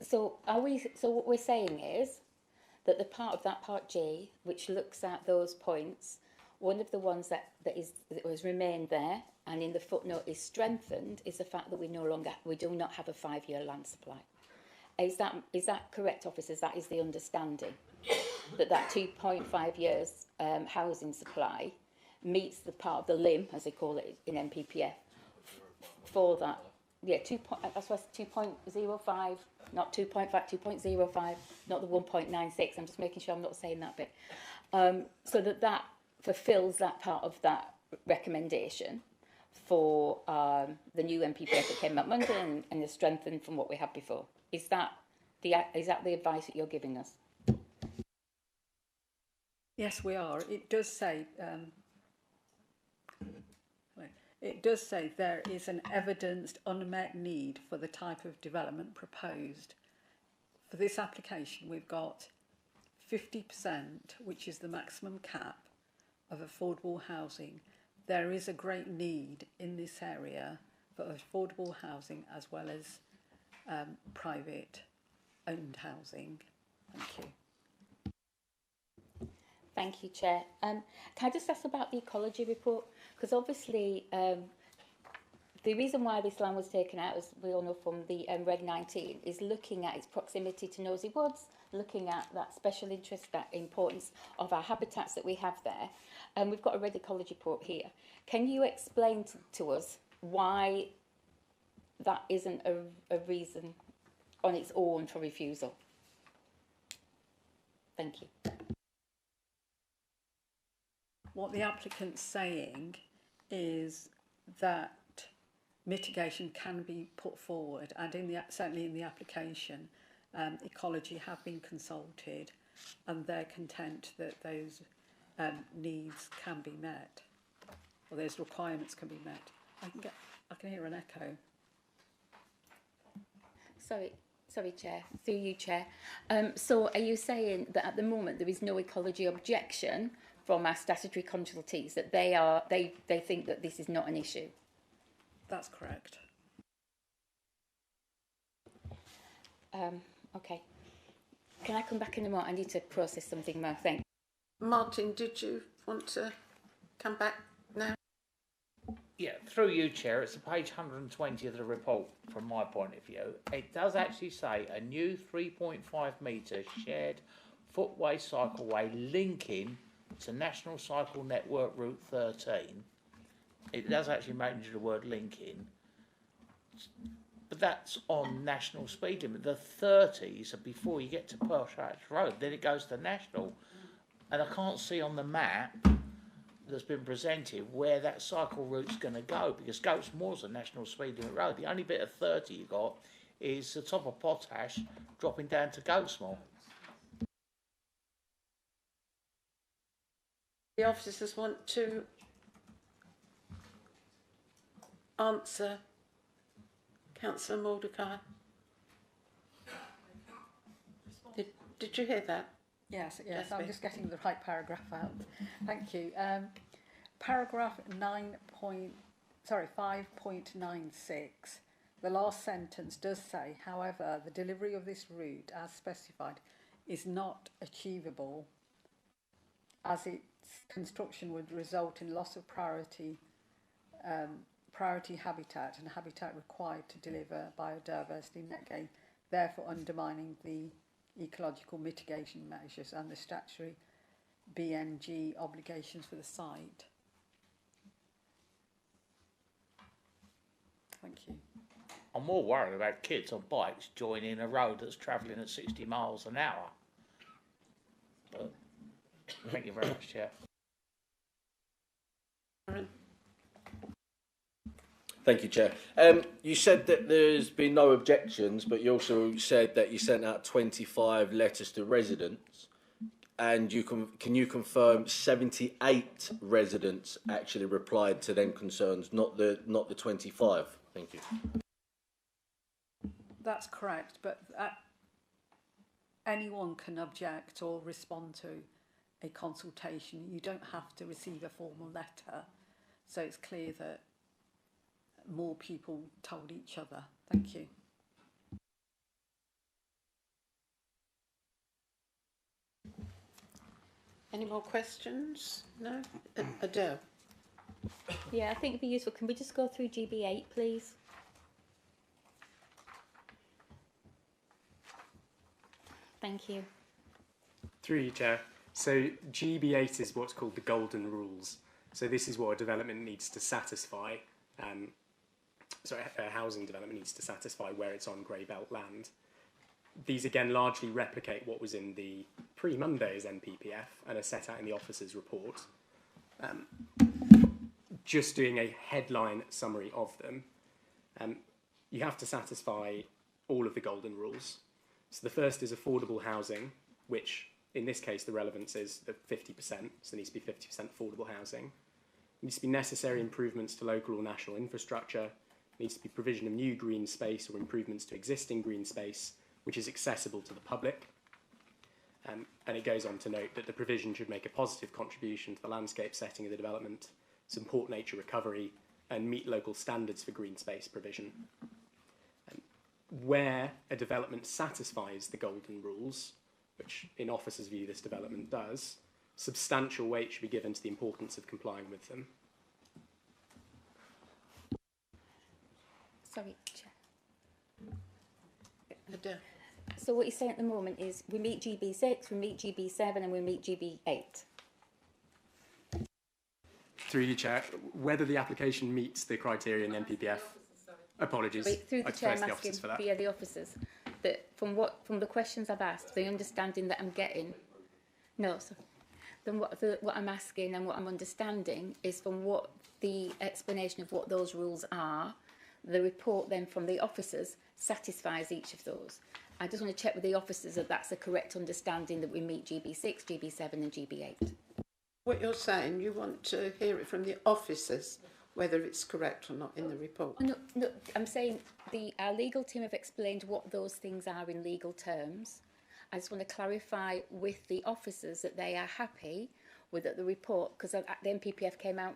So what we're saying is that the part of that part G, which looks at those points, one of the ones that was remained there and in the footnote is strengthened is the fact that we do not have a 5-year land supply. Is that correct, officers? That is the understanding that 2.5 years housing supply meets the part of the limb, as they call it in NPPF, for that. Yeah, that's why 2.05, not 2.5, 2.05, not the 1.96. I'm just making sure I'm not saying that bit. So that fulfills that part of that recommendation for the new MPPF that came out Monday and is strengthened from what we had before. Is that the advice that you're giving us? Yes, we are. It does say there is an evidenced unmet need for the type of development proposed. For this application, we've got 50%, which is the maximum cap of affordable housing. There is a great need in this area for affordable housing as well as private owned housing. Thank you. Thank you, Chair. Can I just ask about the ecology report? Because obviously the reason why this land was taken out, as we all know from the Reg 19, is looking at its proximity to Nosey Woods looking at that special interest, that importance of our habitats that we have there. And we've got a red ecology report here. Can you explain to us why that isn't a reason on its own for refusal? Thank you. What the applicant's saying is that mitigation can be put forward, and certainly in the application, ecology have been consulted, and they're content that those needs can be met, or those requirements can be met. I can hear an echo. Sorry, Chair. Through you, Chair. So are you saying that at the moment there is no ecology objection from our statutory consultees, that they think that this is not an issue? That's correct. Okay. Can I come back in a moment? I need to process something more. Thanks. Martin, did you want to come back now? Yeah, through you, Chair, it's page 120 of the report from my point of view. It does actually say a new 3.5 metre shared footway cycleway linking to National Cycle Network Route 13. It does actually mention the word linking, but that's on national speed limit. The 30s are before you get to Pershratch Road, then it goes to national, and I can't see on the map that's been presented where that cycle route's going to go, because Goats Moor's a national speed limit road. The only bit of 30 you got is the top of Potash dropping down to Goats Moor. The officers want to answer Councillor Mordecai. Did you hear that? Yes, Jasmine. I'm just getting the right paragraph out. Thank you. Paragraph 5.96. The last sentence does say, however, the delivery of this route as specified is not achievable as its construction would result in loss of priority habitat and habitat required to deliver biodiversity net gain, therefore undermining the ecological mitigation measures and the statutory BNG obligations for the site. Thank you. I'm more worried about kids on bikes joining a road that's travelling at 60 miles an hour. But thank you very much, Chair. Thank you, Chair. You said that there's been no objections, but you also said that you sent out 25 letters to residents, and can you confirm 78 residents actually replied to them concerns, not the 25? Thank you. That's correct, but anyone can object or respond to a consultation. You don't have to receive a formal letter, so it's clear that more people told each other. Thank you. Any more questions? No? Adele? Yeah, I think it'd be useful. Can we just go through GB8, please? Thank you. Through you, Chair. So GB8 is what's called the golden rules. So this is what a development needs to satisfy. A housing development needs to satisfy where it's on grey belt land. These again largely replicate what was in the pre-Mondays NPPF and are set out in the officer's report. Just doing a headline summary of them, you have to satisfy all of the golden rules. So the first is affordable housing, which in this case the relevance is the 50%, so there needs to be 50% affordable housing. There needs to be necessary improvements to local or national infrastructure. Needs to be provision of new green space or improvements to existing green space, which is accessible to the public. And it goes on to note that the provision should make a positive contribution to the landscape setting of the development, support nature recovery, and meet local standards for green space provision. Where a development satisfies the golden rules, which in officers' view this development does, substantial weight should be given to the importance of complying with them. Sorry, Chair. Adele? So what you're saying at the moment is we meet GB6, we meet GB7 and we meet GB8. Through you, Chair, whether the application meets the criteria in the NPPF. Apologies. Wait, through the I chair, defer to I'm the asking officers for that. via the officers that from the questions I've asked, the understanding that I'm getting, no, so then what I'm asking and what I'm understanding is from what the explanation of what those rules are, the report then from the officers satisfies each of those. I just want to check with the officers that that's a correct understanding that we meet GB6, GB7 and GB8. What you're saying, you want to hear it from the officers, whether it's correct or not in the report. No, I'm saying our legal team have explained what those things are in legal terms. I just want to clarify with the officers that they are happy with the report, because the NPPF came out,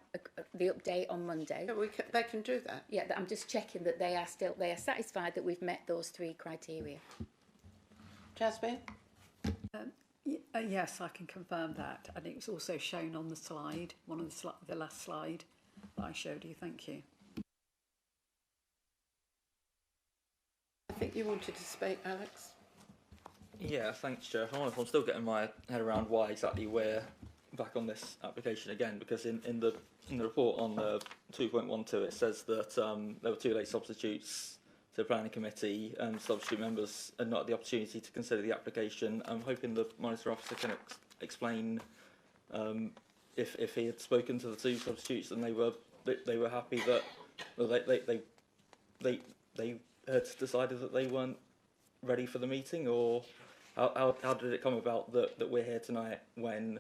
the update on Monday. Yeah, they can do that. Yeah, I'm just checking that they are satisfied that we've met those 3 criteria. Jasmine? Yes, I can confirm that, and it was also shown on the slide, one of the last slide that I showed you. Thank you. I think you wanted to speak, Alex. Yeah, thanks, Chair. I'm still getting my head around why exactly we're back on this application again, because in the report on the 2.12 it says that there were 2 late substitutes to the planning committee, and substitute members had not had the opportunity to consider the application. I'm hoping the monitor officer can explain if he had spoken to the 2 substitutes and they were happy that they had decided that they weren't ready for the meeting, or how did it come about that we're here tonight when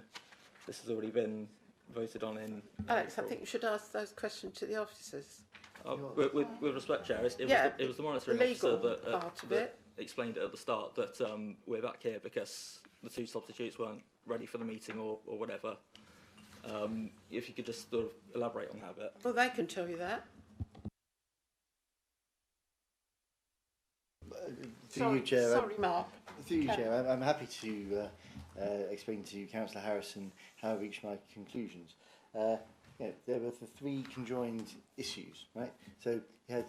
this has already been voted on in Alex, April? I think you should ask those questions to the officers. With respect, Chair, it was the monitoring legal officer part of that it. explained it at the start that we're back here because the 2 substitutes weren't ready for the meeting or whatever. If you could just sort of elaborate on that a bit. Well, they can tell you that. Through you, Chair, sorry, Mark. Through you, Chair, I'm happy to explain to Councillor Harrison how I reached my conclusions. There were the 3 conjoined issues, right? So you had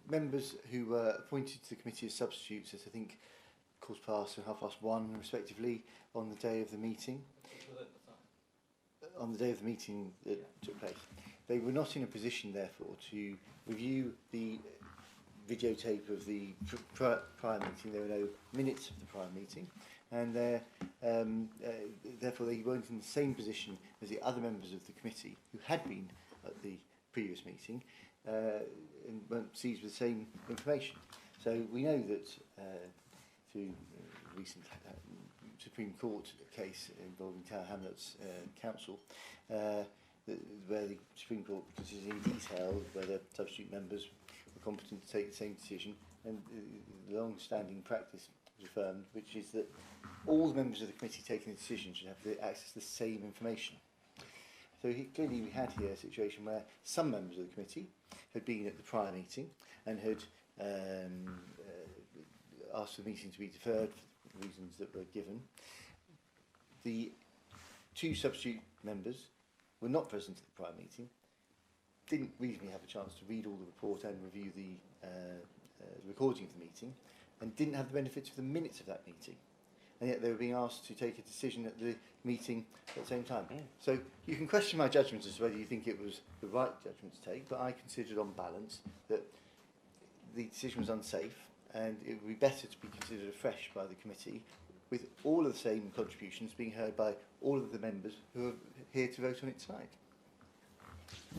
members who were appointed to the committee as substitutes at, I think, 1:15 and 1:30 respectively on the day of the meeting. On the day of the meeting that took place. They were not in a position, therefore, to review the videotape of the prior meeting. There were no minutes of the prior meeting, and therefore they weren't in the same position as the other members of the committee who had been at the previous meeting and weren't seized with the same information. So we know that through recent Supreme Court case involving Tower Hamlets Council, where the Supreme Court considers in detail whether substitute members were competent to take the same decision, and the long-standing practice was affirmed, which is that all the members of the committee taking the decision should have access to the same information. So clearly we had here a situation where some members of the committee had been at the prior meeting and had asked for the meeting to be deferred for the reasons that were given. The 2 substitute members were not present at the prior meeting, didn't reasonably have a chance to read all the report and review the recording of the meeting, and didn't have the benefits of the minutes of that meeting. And yet they were being asked to take a decision at the meeting at the same time. So you can question my judgment as to whether you think it was the right judgment to take, but I considered on balance that the decision was unsafe, and it would be better to be considered afresh by the committee, with all of the same contributions being heard by all of the members who are here to vote on it tonight.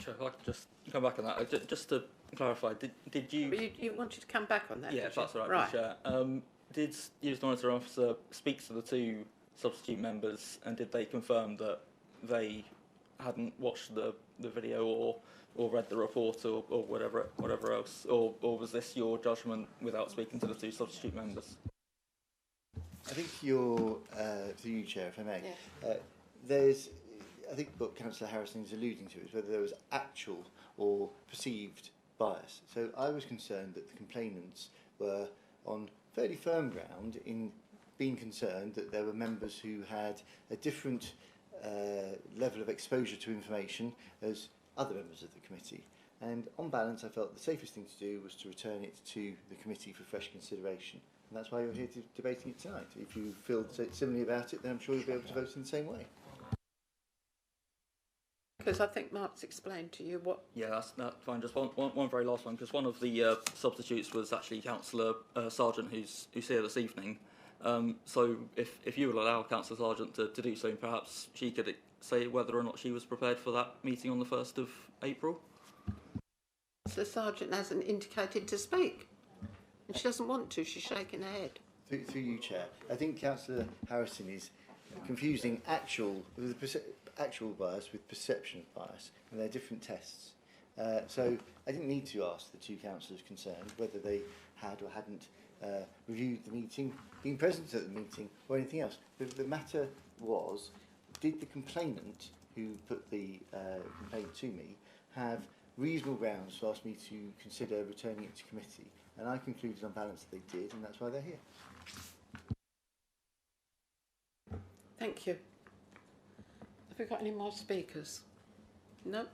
Sure, if I could just come back on that. Just to clarify, did you... But you wanted to come back on that, Yeah, did if that's you? all right, Chair. Did you as the monitor officer speak to the 2 substitute members, and did they confirm that they hadn't watched the video or read the report or whatever else, or was this your judgment without speaking to the 2 substitute members? I think through you, Chair, if I may, there's, I think what Councillor Harrison is alluding to is whether there was actual or perceived bias. So I was concerned that the complainants were on fairly firm ground in being concerned that there were members who had a different level of exposure to information as other members of the committee. And on balance, I felt the safest thing to do was to return it to the committee for fresh consideration. And that's why you're here debating it tonight. If you feel similarly about it, then I'm sure you'll be able to vote in the same way. Because I think Mark's explained to you what... Yeah, that's fine. Just one very last one, because one of the substitutes was actually Councillor Sargent, who's here this evening. So if you will allow Councillor Sargent to do so, perhaps she could say whether or not she was prepared for that meeting on the 1st of April. The Sergeant hasn't indicated to speak. And she doesn't want to. She's shaking her head. Through you, Chair. I think Councillor Harrison is confusing actual bias with perception bias, and they're different tests. So I didn't need to ask the two councillors concerned whether they had or hadn't reviewed the meeting, been present at the meeting, or anything else. The matter was, did the complainant who put the complaint to me have reasonable grounds to ask me to consider returning it to committee? And I concluded on balance that they did, and that's why they're here. Thank you. Have we got any more speakers? No?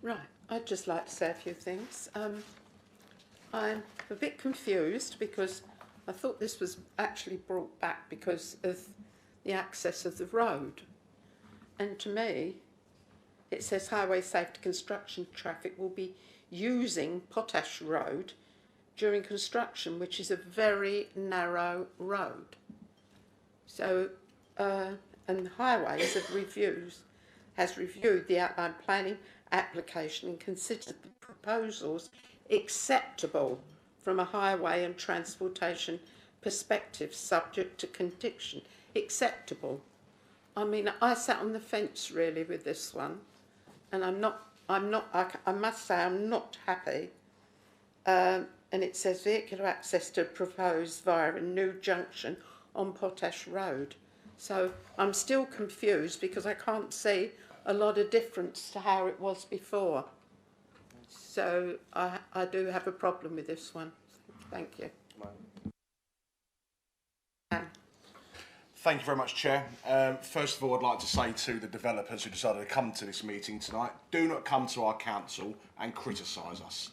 Right, I'd just like to say a few things. I'm a bit confused because I thought this was actually brought back because of the access of the road. And to me, it says highway safety construction traffic will be using Potash Road during construction, which is a very narrow road. So, and the Highways has reviewed the outline planning application and considered the proposals acceptable from a highway and transportation perspective, subject to condition. Acceptable. I mean, I sat on the fence really with this one, and I must say I'm not happy. And it says vehicular access to proposed via a new junction on Potash Road. So I'm still confused because I can't see a lot of difference to how it was before. So I do have a problem with this one. Thank you. Thank you very much, Chair. First of all, I'd like to say to the developers who decided to come to this meeting tonight, do not come to our council and criticise us.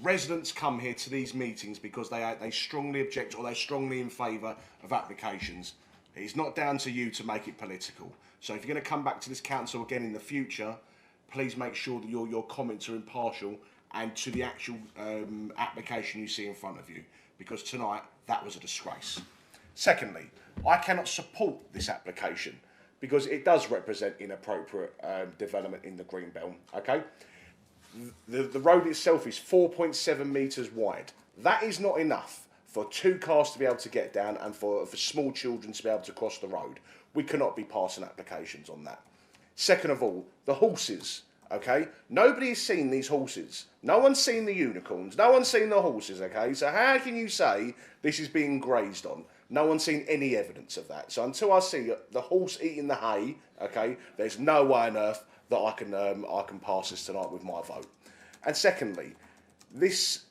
Residents come here to these meetings because they strongly object or they're strongly in favour of applications. It's not down to you to make it political. So if you're going to come back to this council again in the future, please make sure that your comments are impartial and to the actual application you see in front of you, because tonight that was a disgrace. Secondly, I cannot support this application because it does represent inappropriate development in the Greenbelt. Okay, the road itself is 4.7 metres wide. That is not enough for two cars to be able to get down and for small children to be able to cross the road. We cannot be passing applications on that. Second of all, the horses. Okay, nobody has seen these horses. No one's seen the unicorns. No one's seen the horses. Okay, so how can you say this is being grazed on? No one's seen any evidence of that. So until I see the horse eating the hay, okay, there's no way on earth that I can pass this tonight with my vote. And secondly, this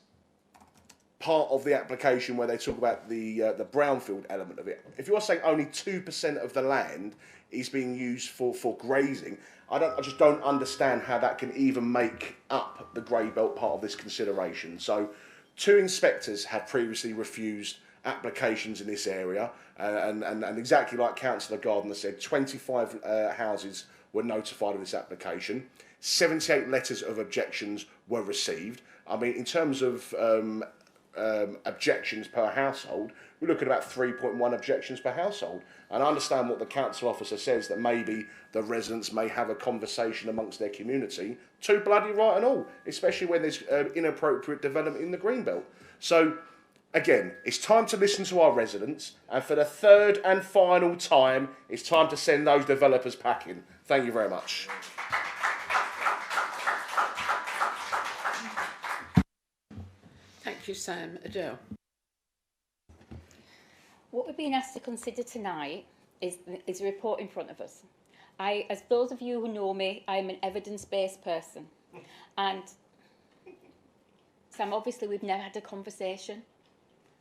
part of the application where they talk about the brownfield element of it, if you're saying only 2% of the land is being used for grazing, I just don't understand how that can even make up the grey belt part of this consideration. So, two inspectors have previously refused applications in this area, and exactly like Councillor Gardner said, 25 houses were notified of this application. 78 letters of objections were received. I mean, in terms of objections per household, we're looking at about 3.1 objections per household. And I understand what the council officer says, that maybe the residents may have a conversation amongst their community. Too bloody right and all, especially when there's inappropriate development in the Greenbelt. So, again, it's time to listen to our residents, and for the third and final time, it's time to send those developers packing. Thank you very much. Thank you, Sam. Adele. What we're being asked to consider tonight is a report in front of us. As those of you who know me, I'm an evidence-based person. And Sam, obviously we've never had a conversation,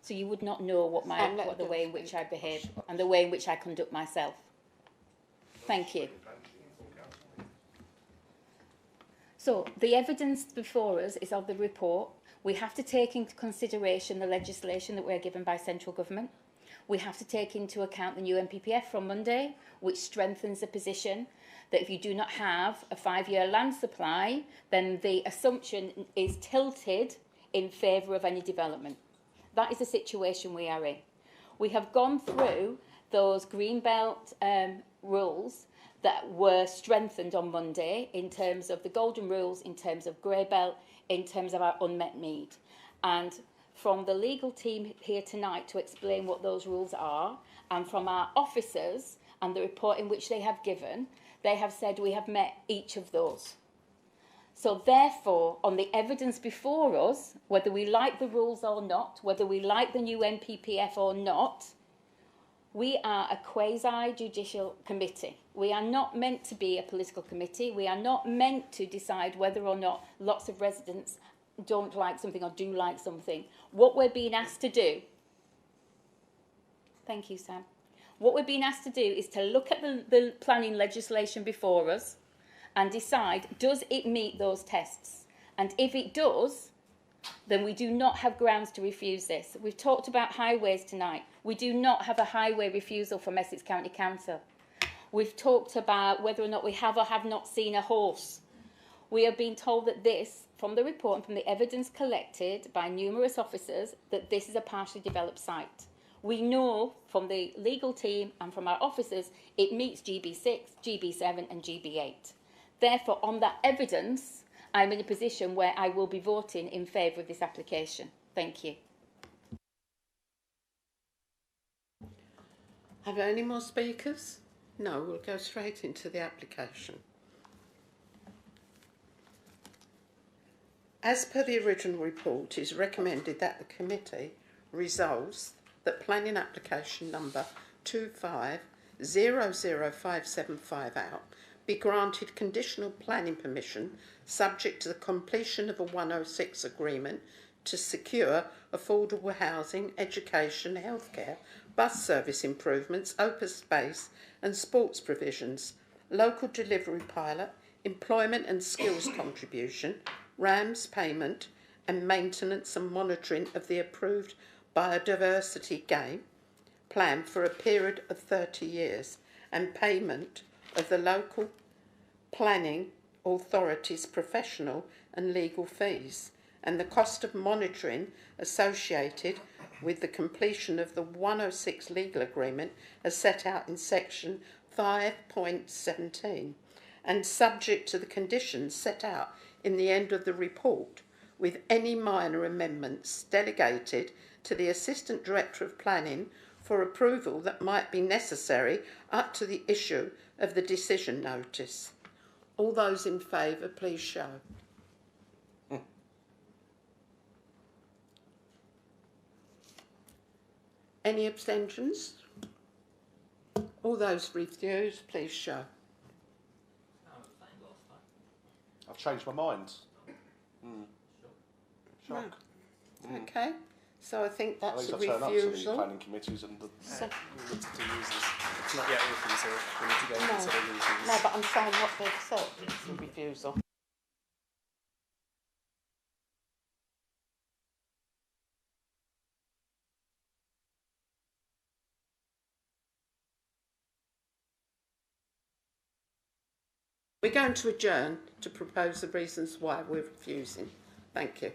so you would not know what the way in which I behave and the way in which I conduct myself. Thank you. So the evidence before us is of the report, We have to take into consideration the legislation that we're given by central government. We have to take into account the new NPPF from Monday, which strengthens the position that if you do not have a 5-year land supply, then the assumption is tilted in favour of any development. That is the situation we are in. We have gone through those Greenbelt rules that were strengthened on Monday in terms of the golden rules, in terms of Greybelt, in terms of our unmet need. And from the legal team here tonight to explain what those rules are, and from our officers and the report in which they have given, they have said we have met each of those. So therefore, on the evidence before us, whether we like the rules or not, whether we like the new NPPF or not, we are a quasi-judicial committee. We are not meant to be a political committee. We are not meant to decide whether or not lots of residents don't like something or do like something. What we're being asked to do, thank you, Sam. What we're being asked to do is to look at the planning legislation before us and decide, does it meet those tests? And if it does, then we do not have grounds to refuse this. We've talked about highways tonight. We do not have a highway refusal from Essex County Council. We've talked about whether or not we have or have not seen a horse. We have been told that this, from the report and from the evidence collected by numerous officers, that this is a partially developed site. We know from the legal team and from our officers it meets GB6, GB7 and GB8. Therefore, on that evidence, I'm in a position where I will be voting in favour of this application. Thank you. Have there any more speakers? No, we'll go straight into the application. As per the original report, it is recommended that the committee resolves that planning application number 2500575 out be granted conditional planning permission subject to the completion of a 106 agreement to secure affordable housing, education, healthcare, bus service improvements, open space and sports provisions, local delivery pilot, employment and skills contribution, RAMS payment and maintenance and monitoring of the approved biodiversity game plan for a period of 30 years and payment of the local planning authorities' professional and legal fees and the cost of monitoring associated with the completion of the 106 legal agreement as set out in section 5.17 and subject to the conditions set out in the end of the report, with any minor amendments delegated to the Assistant Director of Planning for approval that might be necessary up to the issue of the decision notice. All those in favour, please show. Any abstentions? All those refused, please show. I've changed my mind. Shock. Okay, so I think that's a At least I turn up to the refusal. planning committees and the... So- We need to do users. It's not yet a refusal. We need to go and No, consider users. no, but I'm saying what they've said, it's a refusal. We're going to adjourn to propose the reasons why we're refusing. Thank you.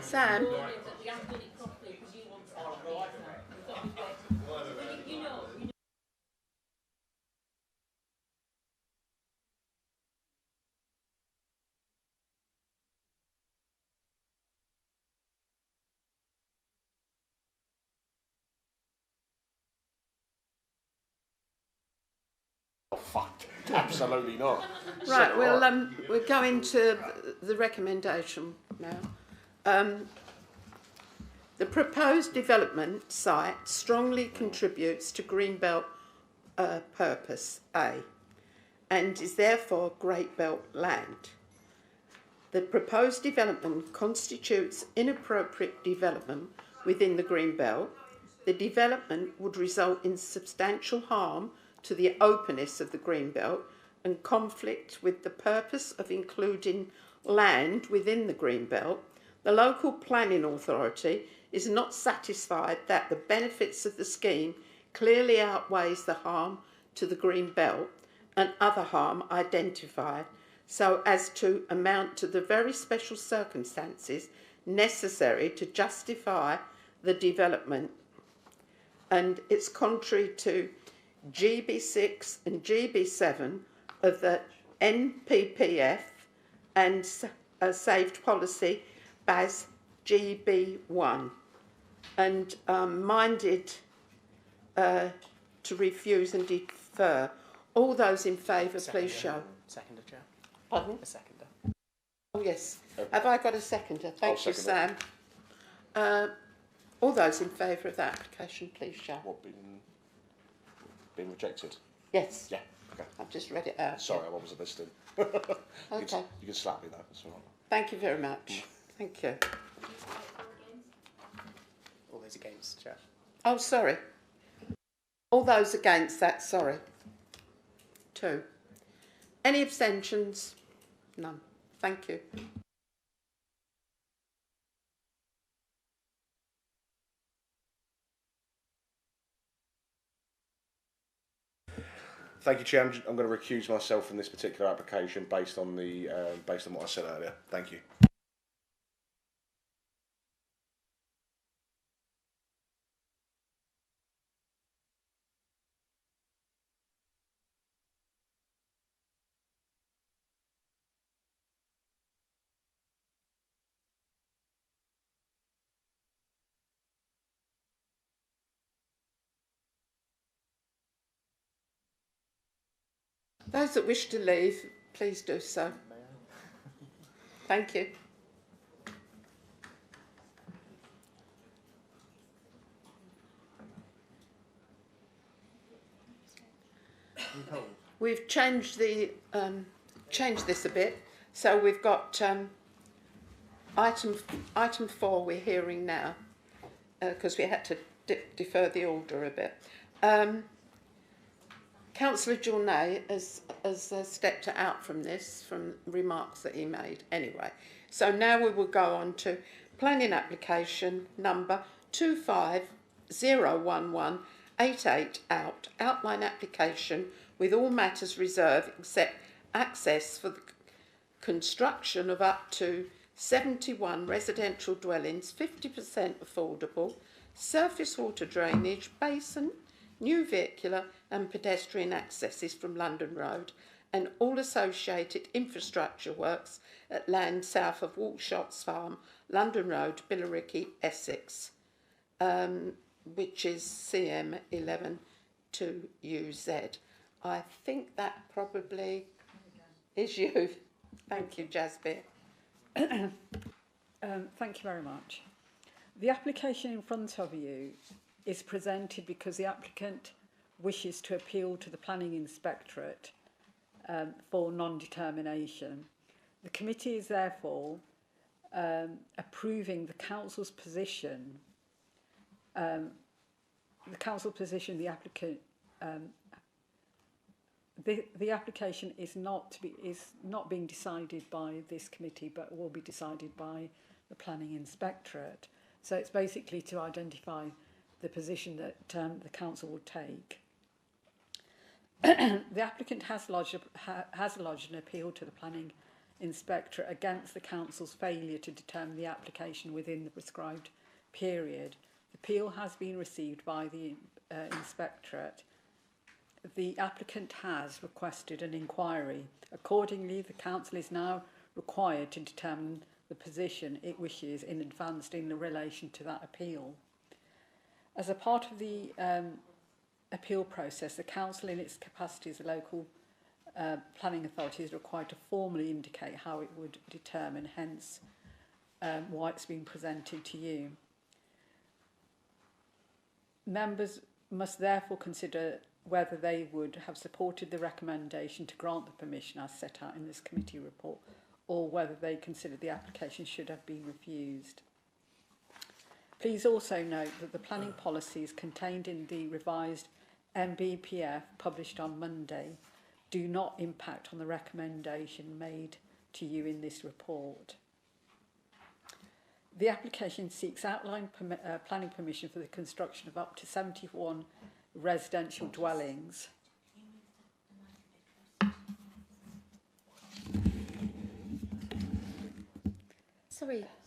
Sam? Oh, fuck. Absolutely not. Right, we'll go into the recommendation now. The proposed development site strongly contributes to Greenbelt purpose A and is therefore Great Belt land. The proposed development constitutes inappropriate development within the Greenbelt. The development would result in substantial harm to the openness of the Greenbelt and conflict with the purpose of including land within the Greenbelt. The local planning authority is not satisfied that the benefits of the scheme clearly outweighs the harm to the Greenbelt and other harm identified, so as to amount to the very special circumstances necessary to justify the development. And it's contrary to GB6 and GB7 of the NPPF and saved policy BAS GB1, and minded to refuse and defer. All those in favour, please show. Seconder, Chair. Pardon? A seconder. Oh, yes. Have I got a seconder? Thank you, second Sam. All those in favour of that application, please show. What, been rejected? Yes. Yeah, okay. I've just read it out. Sorry, I wasn't listening. Okay. You can slap me though, that's all right. Thank you very much. Thank you. All those against, Chair. Oh, sorry. All those against that, sorry. 2. Any abstentions? None. Thank you. Thank you, Chair. I'm going to recuse myself from this particular application based on what I said earlier. Thank you. Those that wish to leave, please do so. Thank you. We've changed this a bit, so we've got item 4 we're hearing now because we had to defer the order a bit. Councillor Journet has stepped out from this, from remarks that he made anyway. So now we will go on to planning application number 25011188 outline application with all matters reserved except access for the construction of up to 71 residential dwellings, 50% affordable, surface water drainage, basin, new vehicular and pedestrian accesses from London Road and all associated infrastructure works at land south of Walshots Farm, London Road, Billericay, Essex, which is CM11 2UZ. I think that probably is you. Thank you, Jasbir. Thank you very much. The application in front of you is presented because the applicant wishes to appeal to the Planning Inspectorate for non-determination. The committee is therefore approving the council's position. The applicant. The application is not being decided by this committee, but will be decided by the Planning Inspectorate. So it's basically to identify the position that the council will take. The applicant has lodged an appeal to the Planning Inspectorate against the Council's failure to determine the application within the prescribed period. The appeal has been received by the Inspectorate. The applicant has requested an inquiry. Accordingly, the Council is now required to determine the position it wishes in advance in relation to that appeal. As a part of the appeal process, the Council, in its capacity as a local planning authority, is required to formally indicate how it would determine, hence why it's been presented to you. Members must therefore consider whether they would have supported the recommendation to grant the permission as set out in this committee report, or whether they consider the application should have been refused. Please also note that the planning policies contained in the revised MBPF published on Monday do not impact on the recommendation made to you in this report. The application seeks outline planning permission for the construction of up to 71 residential dwellings.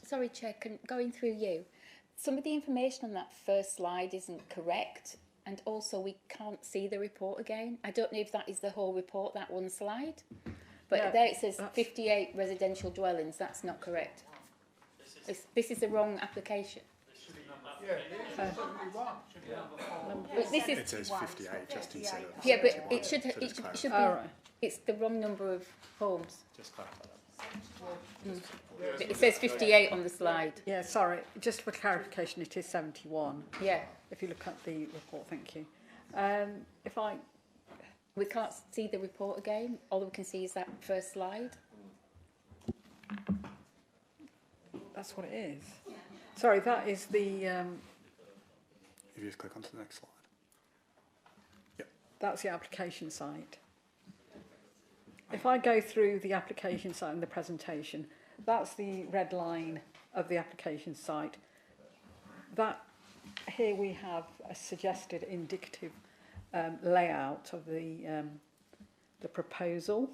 Sorry, Chair, going through you. Some of the information on that first slide isn't correct, and also we can't see the report again. I don't know if that is the whole report, that one slide, but Yeah, there it says 58 residential dwellings. That's not correct. This is the wrong application. But this is, It says 58 just instead of... yeah, but it should be. Right. It's the wrong number of homes. Just clarify that. It says 58 on the slide. Yeah, sorry, just for clarification, it is 71. Yeah. If you look at the report, thank you. We can't see the report again. All we can see is that first slide. That's what it is. Sorry, that is the... If you just click onto the next slide. Yep. That's the application site. If I go through the application site and the presentation, that's the red line of the application site. That here we have a suggested indicative layout of the proposal.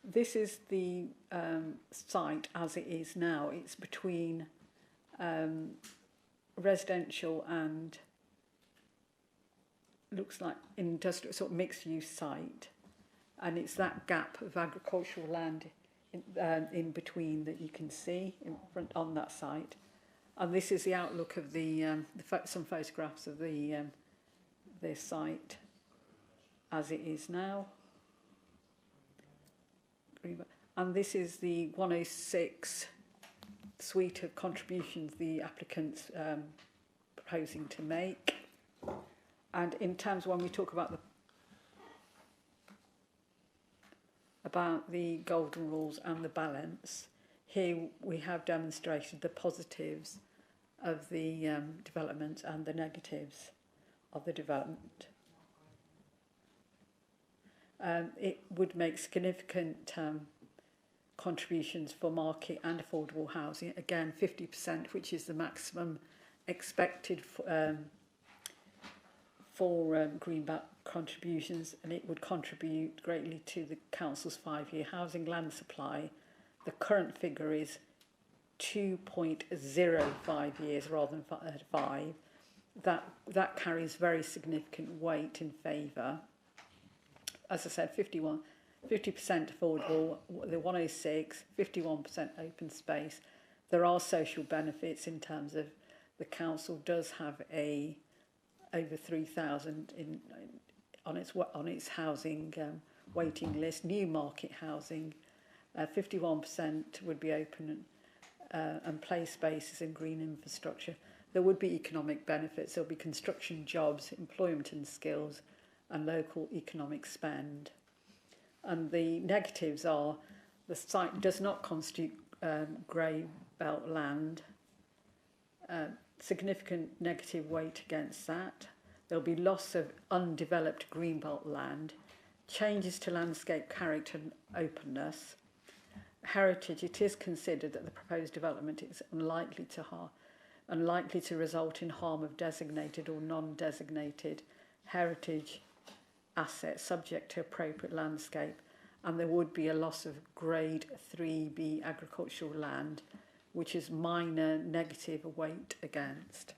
This is the site as it is now. It's between residential and looks like industrial, sort of mixed use site, and it's that gap of agricultural land in between that you can see in front on that site. And this is the outlook of some photographs of the site as it is now. And this is the 106 suite of contributions the applicant's proposing to make. And in terms of when we talk about the golden rules and the balance, here we have demonstrated the positives of the development and the negatives of the development. It would make significant contributions for market and affordable housing. Again, 50%, which is the maximum expected for greenbelt contributions, and it would contribute greatly to the council's 5-year housing land supply. The current figure is 2.05 years rather than 5. That carries very significant weight in favour. As I said, 50% affordable, the 106, 51% open space. There are social benefits in terms of the council does have over 3,000 on its housing waiting list. New market housing, 51% would be open and play spaces and green infrastructure. There would be economic benefits. There will be construction jobs, employment and skills, and local economic spend. And the negatives are the site does not constitute grey belt land. Significant negative weight against that. There'll be loss of undeveloped greenbelt land, changes to landscape character and openness. Heritage, it is considered that the proposed development is unlikely to result in harm of designated or non-designated heritage asset subject to appropriate landscape, and there would be a loss of grade 3B agricultural land, which is minor negative weight against.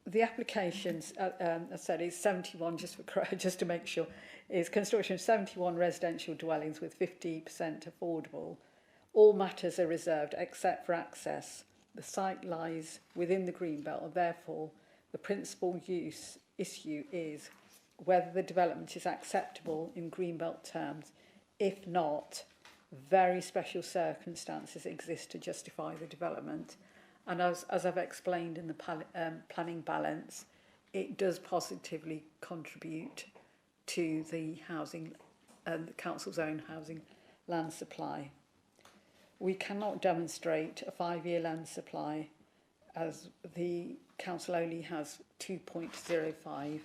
The applications, I said, is 71, just to make sure, is construction of 71 residential dwellings with 50% affordable. All matters are reserved except for access. The site lies within the Greenbelt, and therefore the principal issue is whether the development is acceptable in Greenbelt terms. If not, very special circumstances exist to justify the development. And as I've explained in the planning balance, it does positively contribute to the housing and the council's own housing land supply. We cannot demonstrate a 5-year land supply as the council only has 2.05%.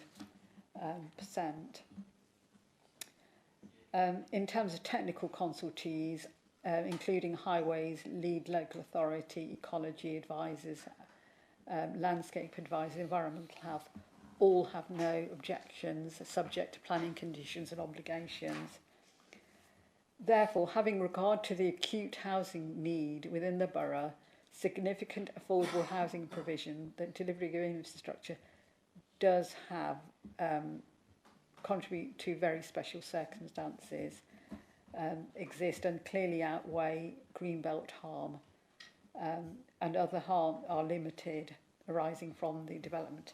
In terms of technical consultees, including highways, lead local authority, ecology advisors, landscape advisors, environmental health, all have no objections subject to planning conditions and obligations. Therefore, having regard to the acute housing need within the borough, significant affordable housing provision, the delivery of infrastructure does have contribute to very special circumstances exist and clearly outweigh Greenbelt harm, and other harm are limited arising from the development.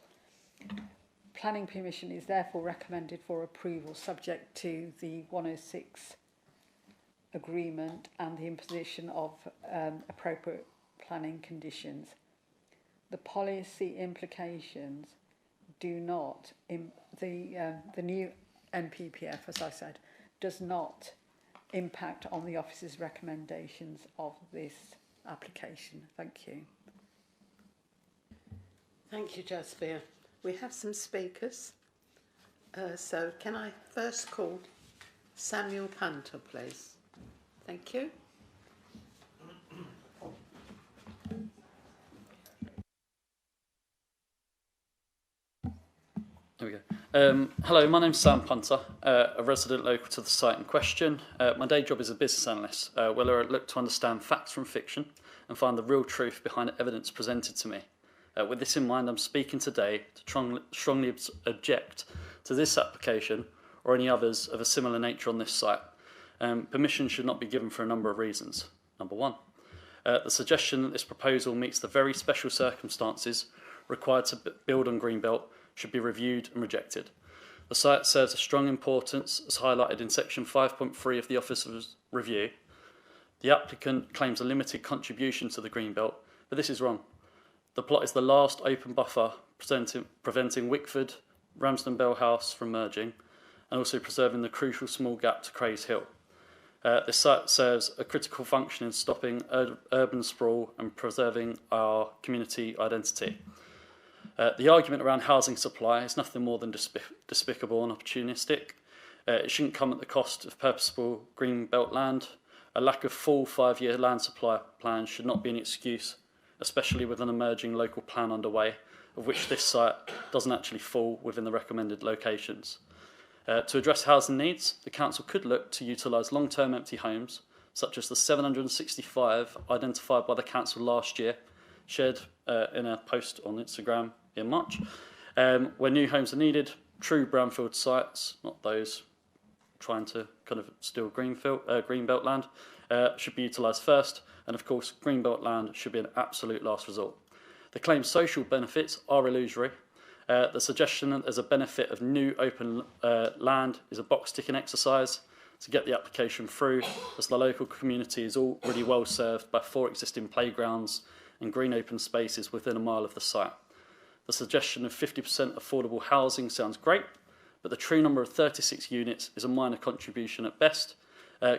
Planning permission is therefore recommended for approval subject to the 106 agreement and the imposition of appropriate planning conditions. The policy implications do not, the new NPPF, as I said, does not impact on the office's recommendations of this application. Thank you. Thank you, Jasbir. We have some speakers. So can I first call Samuel Punter, please? Thank you. There we go. Hello, my name's Sam Punter, a resident local to the site in question. My day job is a business analyst, where I look to understand facts from fiction and find the real truth behind evidence presented to me. With this in mind, I'm speaking today to strongly object to this application or any others of a similar nature on this site. Permission should not be given for a number of reasons. Number one, the suggestion that this proposal meets the very special circumstances required to build on Greenbelt should be reviewed and rejected. The site serves a strong importance as highlighted in section 5.3 of the Officer's Review. The applicant claims a limited contribution to the Greenbelt, but this is wrong. The plot is the last open buffer preventing Wickford, Ramsden Bell House from merging, and also preserving the crucial small gap to Crays Hill. This site serves a critical function in stopping urban sprawl and preserving our community identity. The argument around housing supply is nothing more than despicable and opportunistic. It shouldn't come at the cost of purposeful green belt land. A lack of full 5-year land supply plan should not be an excuse, especially with an emerging local plan underway, of which this site doesn't actually fall within the recommended locations. To address housing needs, the council could look to utilise long-term empty homes, such as the 765 identified by the council last year, shared in a post on Instagram in March, where new homes are needed. True brownfield sites, not those trying to kind of steal greenbelt land, should be utilised first, and of course greenbelt land should be an absolute last resort. The claimed social benefits are illusory. The suggestion that there's a benefit of new open land is a box-ticking exercise to get the application through, as the local community is already well served by 4 existing playgrounds and green open spaces within a mile of the site. The suggestion of 50% affordable housing sounds great, but the true number of 36 units is a minor contribution at best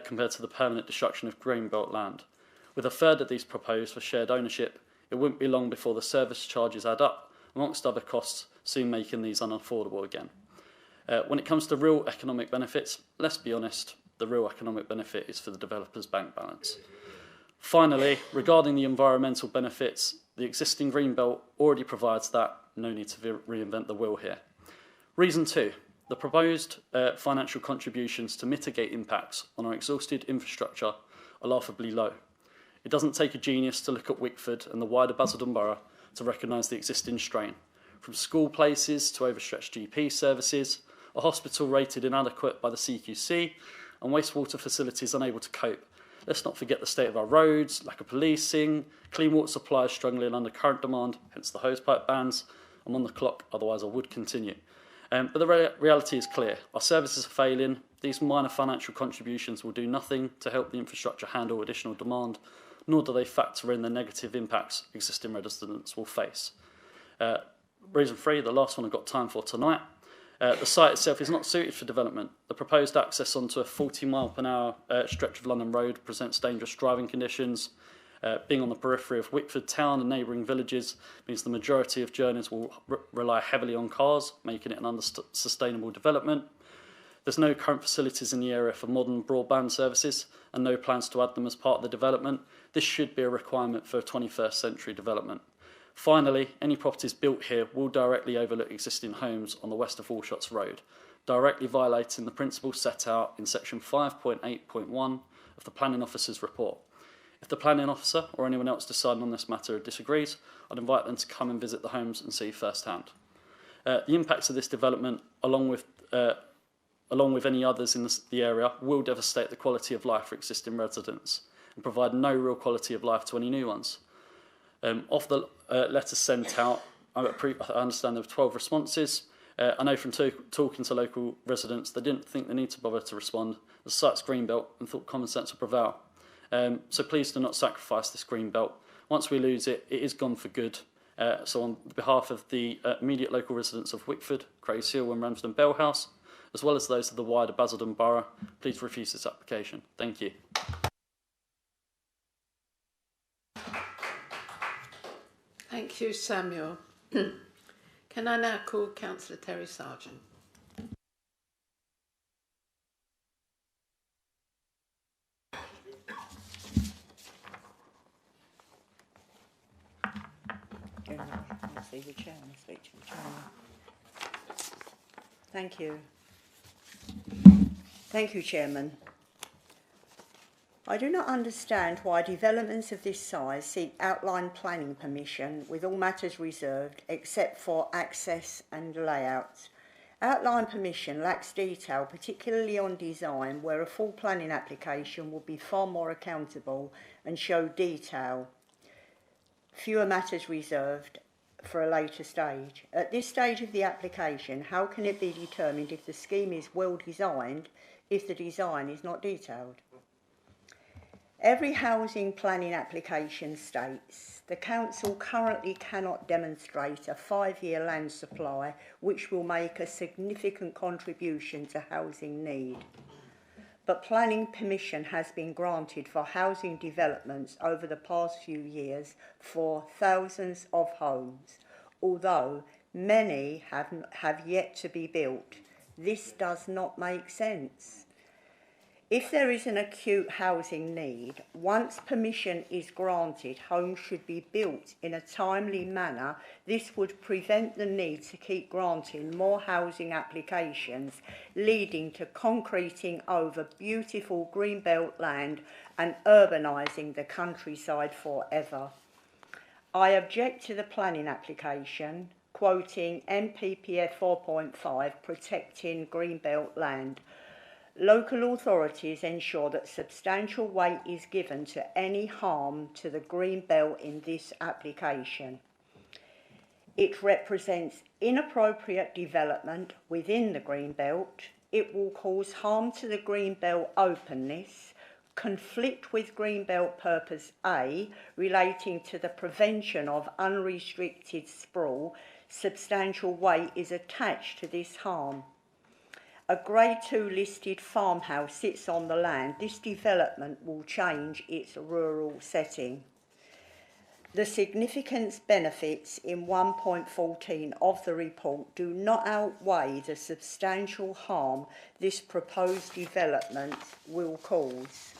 compared to the permanent destruction of greenbelt land. With a third of these proposed for shared ownership, it wouldn't be long before the service charges add up, amongst other costs, soon making these unaffordable again. When it comes to real economic benefits, let's be honest, the real economic benefit is for the developer's bank balance. Finally, regarding the environmental benefits, the existing Greenbelt already provides that. No need to reinvent the wheel here. Reason 2. The proposed financial contributions to mitigate impacts on our exhausted infrastructure are laughably low. It doesn't take a genius to look at Wickford and the wider Basildon Borough to recognise the existing strain. From school places to overstretched GP services, a hospital rated inadequate by the CQC, and wastewater facilities unable to cope. Let's not forget the state of our roads, lack of policing, clean water supplies struggling under current demand, hence the hosepipe bans. I'm on the clock, otherwise I would continue. But the reality is clear. Our services are failing. These minor financial contributions will do nothing to help the infrastructure handle additional demand, nor do they factor in the negative impacts existing residents will face. Reason 3, the last one I've got time for tonight. The site itself is not suited for development. The proposed access onto a 40-mile-per-hour stretch of London Road presents dangerous driving conditions. Being on the periphery of Wickford town and neighbouring villages means the majority of journeys will rely heavily on cars, making it an unsustainable development. There's no current facilities in the area for modern broadband services and no plans to add them as part of the development. This should be a requirement for a 21st century development. Finally, any properties built here will directly overlook existing homes on the west of Alshots Road, directly violating the principles set out in section 5.8.1 of the Planning Officer's report. If the planning officer or anyone else deciding on this matter disagrees, I'd invite them to come and visit the homes and see firsthand. The impacts of this development, along with any others in the area, will devastate the quality of life for existing residents and provide no real quality of life to any new ones. Of the letters sent out, I understand there were 12 responses. I know from talking to local residents, they didn't think they need to bother to respond. The site's Greenbelt and thought common sense would prevail. So please do not sacrifice this Greenbelt. Once we lose it, it is gone for good. So on behalf of the immediate local residents of Wickford, Craig's Hill and Ramsden Bell House, as well as those of the wider Basildon Borough, please refuse this application. Thank you. Thank you, Samuel. Can I now call Councillor Terry Sargent? Thank you. Thank you, Chairman. I do not understand why developments of this size seek outline planning permission with all matters reserved except for access and layouts. Outline permission lacks detail, particularly on design, where a full planning application will be far more accountable and show detail. Fewer matters reserved for a later stage. At this stage of the application, how can it be determined if the scheme is well designed if the design is not detailed? Every housing planning application states the council currently cannot demonstrate a 5-year land supply which will make a significant contribution to housing need. But planning permission has been granted for housing developments over the past few years for thousands of homes, although many have yet to be built. This does not make sense. If there is an acute housing need, once permission is granted, homes should be built in a timely manner. This would prevent the need to keep granting more housing applications, leading to concreting over beautiful greenbelt land and urbanising the countryside forever. I object to the planning application, quoting NPPF 4.5, protecting greenbelt land. Local authorities ensure that substantial weight is given to any harm to the green belt in this application. It represents inappropriate development within the green belt. It will cause harm to the green belt openness, conflict with green belt purpose A, relating to the prevention of unrestricted sprawl. Substantial weight is attached to this harm. A Grade 2 listed farmhouse sits on the land. This development will change its rural setting. The significant benefits in 1.14 of the report do not outweigh the substantial harm this proposed development will cause.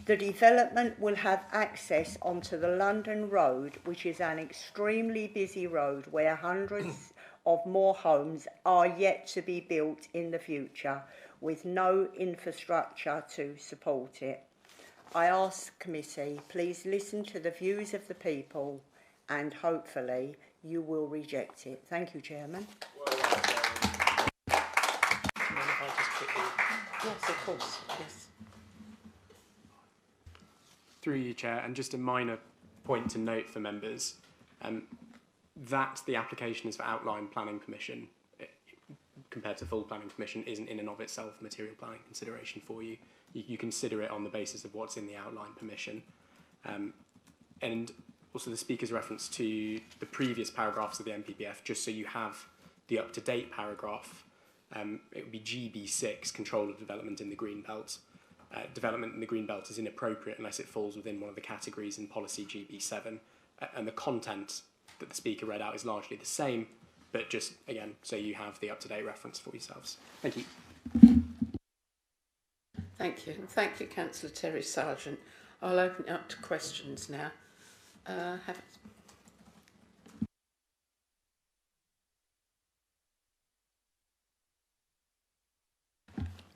The development will have access onto the London Road, which is an extremely busy road where hundreds of more homes are yet to be built in the future, with no infrastructure to support it. I ask committee, please listen to the views of the people and hopefully you will reject it. Thank you, Chairman. Yes, of course. Yes. Through you, Chair, and just a minor point to note for members, that the application is for outline planning permission compared to full planning permission isn't in and of itself material planning consideration for you. You consider it on the basis of what's in the outline permission. And also the Speaker's reference to the previous paragraphs of the MPPF, just so you have the up-to-date paragraph, it would be GB6, control of development in the Green Belt. Development in the Green Belt is inappropriate unless it falls within one of the categories in policy GB7. And the content that the Speaker read out is largely the same, but just, again, so you have the up-to-date reference for yourselves. Thank you. Thank you. And thank you, Councillor Terry Sargent. I'll open it up to questions now.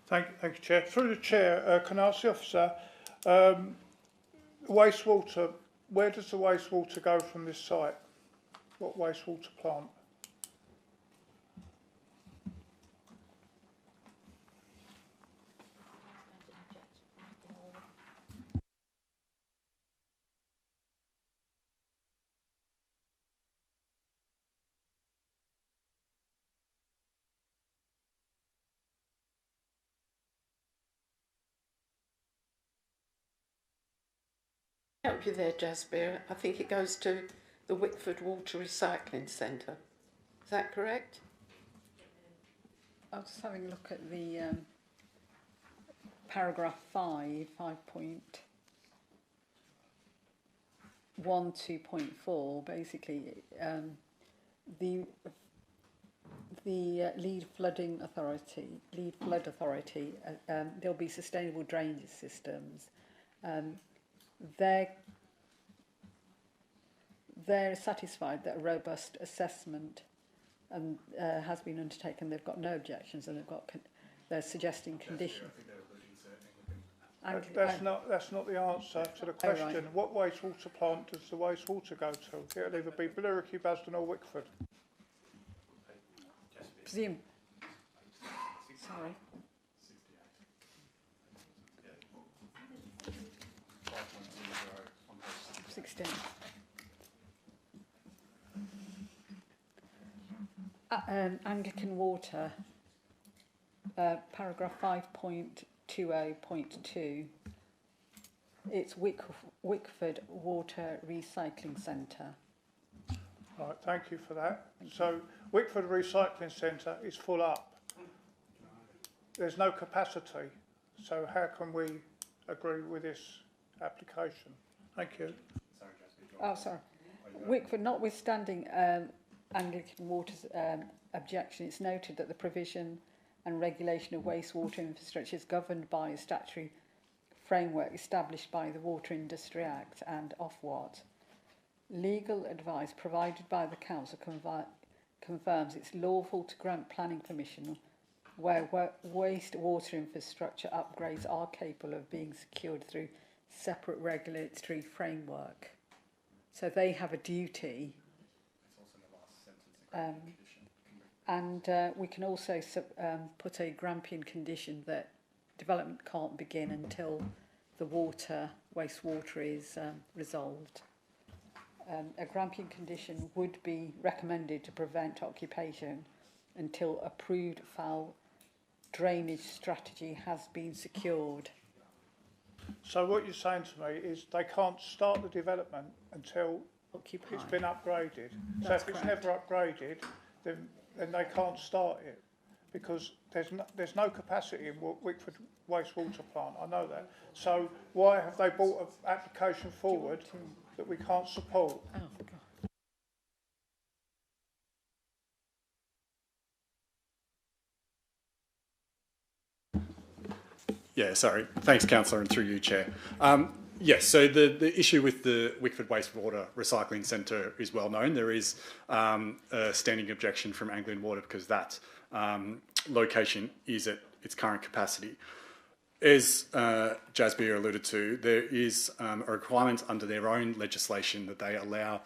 Thank you, Chair. Through the Chair, can I ask the officer, wastewater, where does the wastewater go from this site? What wastewater plant? Help you there, Jasbir. I think it goes to the Wickford Water Recycling Centre. Is that correct? I was just having a look at the paragraph 5.12.4. Basically, the lead flood authority, there'll be sustainable drainage systems. They're satisfied that a robust assessment has been undertaken. They've got no objections, and they're suggesting conditions. That's not the answer to the question. Right. What wastewater plant does the wastewater go to? It'll either be Billericay, Basden or Wickford. Presume. Sorry. Anglican Water, paragraph 5.20.2. It's Wickford Water Recycling Centre. Right, thank you for that. So Wickford Recycling Centre is full up. There's no capacity. So how can we agree with this application? Thank you. Oh, sorry. Wickford, notwithstanding Anglican Water's objection, it's noted that the provision and regulation of wastewater infrastructure is governed by a statutory framework established by the Water Industry Act and Ofwat. Legal advice provided by the Council confirms it's lawful to grant planning permission where wastewater infrastructure upgrades are capable of being secured through separate regulatory framework. So they have a duty. And we can also put a Grampian condition that development can't begin until the wastewater is resolved. A Grampian condition would be recommended to prevent occupation until approved foul drainage strategy has been secured. So what you're saying to me is they can't start the development until it's been upgraded. That's so if correct. it's never upgraded, then they can't start it because there's no capacity in Wickford wastewater plant. I know that. So why have they brought an application forward that we can't support? Oh, God. Yeah, sorry. Thanks, Councillor, and through you, Chair. Yes, so the issue with the Wickford Wastewater Recycling Centre is well known. There is a standing objection from Anglian Water because that location is at its current capacity. As Jasbir alluded to, there is a requirement under their own legislation that they allow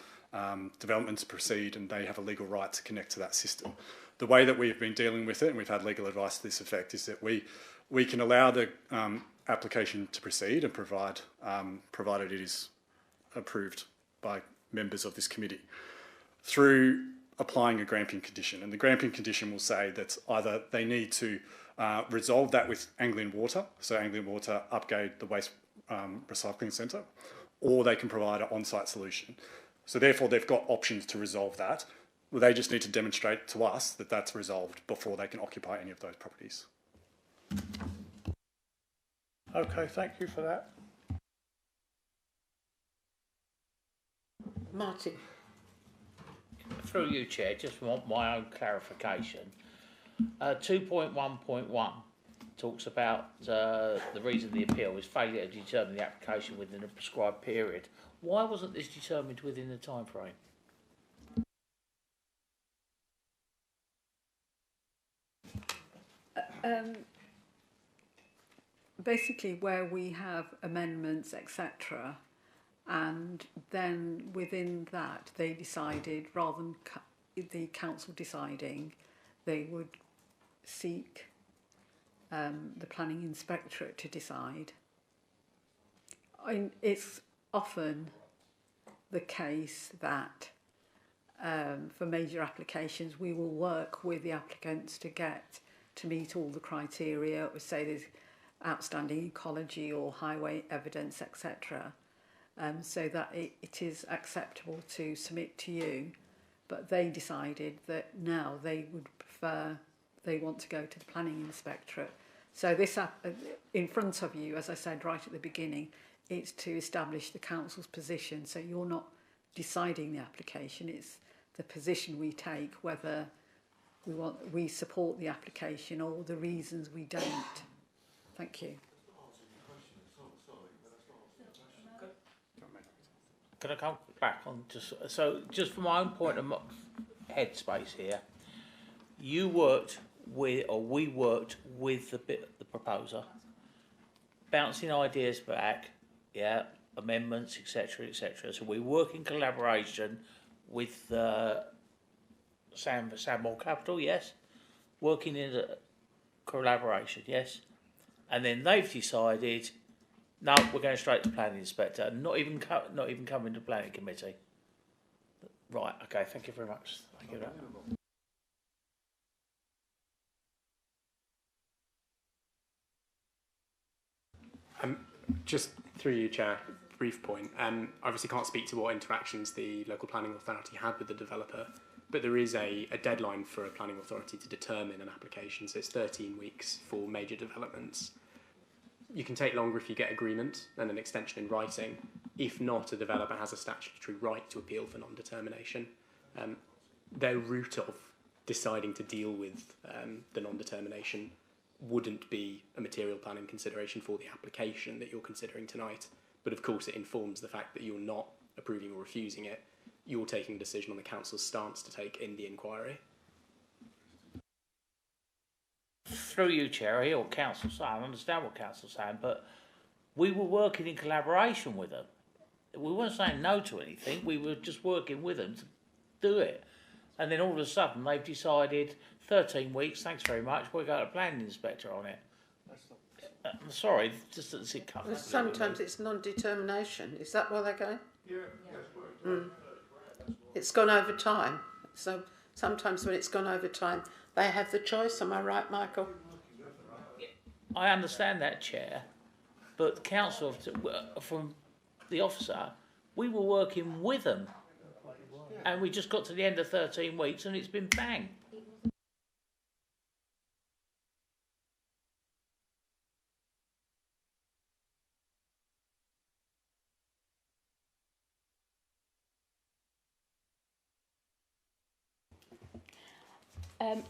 development to proceed and they have a legal right to connect to that system. The way that we've been dealing with it, and we've had legal advice to this effect, is that we can allow the application to proceed and provided it is approved by members of this committee through applying a gramping condition. And the gramping condition will say that either they need to resolve that with Anglian Water, so Anglian Water upgrade the waste recycling centre, or they can provide an on-site solution. So therefore they've got options to resolve that. Well, they just need to demonstrate to us that that's resolved before they can occupy any of those properties. Okay, thank you for that. Martin. Through you, Chair, just for my own clarification. 2.1.1 talks about the reason the appeal is failure to determine the application within a prescribed period. Why wasn't this determined within the time frame? Basically, where we have amendments, etc., and then within that they decided, rather than the council deciding, they would seek the planning inspectorate to decide. It's often the case that for major applications we will work with the applicants to meet all the criteria, or say there's outstanding ecology or highway evidence, etc., so that it is acceptable to submit to you. But they decided that now they would prefer, they want to go to the planning inspectorate. So this, in front of you, as I said right at the beginning, it's to establish the council's position. So you're not deciding the application, it's the position we take, whether we support the application or the reasons we don't. Thank you. Can I come back on just from my own point of headspace here? You worked with, or we worked with the proposer, bouncing ideas back, yeah, amendments, etc., etc. So we work in collaboration with Sandmore Capital, yes, working in a collaboration, yes, and then they've decided, no, we're going straight to planning inspector, not even coming to planning committee. Right. Okay. Thank you very much. Thank you. Just through you, Chair, brief point. Obviously can't speak to what interactions the local planning authority had with the developer, but there is a deadline for a planning authority to determine an application, so it's 13 weeks for major developments. You can take longer if you get agreement and an extension in writing. If not, a developer has a statutory right to appeal for non-determination. Their route of deciding to deal with the non-determination wouldn't be a material planning consideration for the application that you're considering tonight, but of course it informs the fact that you're not approving or refusing it. You're taking a decision on the council's stance to take in the inquiry. Through you, Chair, I hear what Council's saying, I understand what Council's saying, but we were working in collaboration with them. We weren't saying no to anything, we were just working with them to do it. And then all of a sudden they've decided 13 weeks, thanks very much, we're going to planning inspector on it. I'm sorry, it just doesn't see cut. Sometimes it's non-determination. Is that where they're going? Yeah. It's gone over time. So sometimes when it's gone over time, they have the choice. Am I right, Michael? I understand that, Chair, but the council, from the officer, we were working with them, and we just got to the end of 13 weeks, and it's been bang.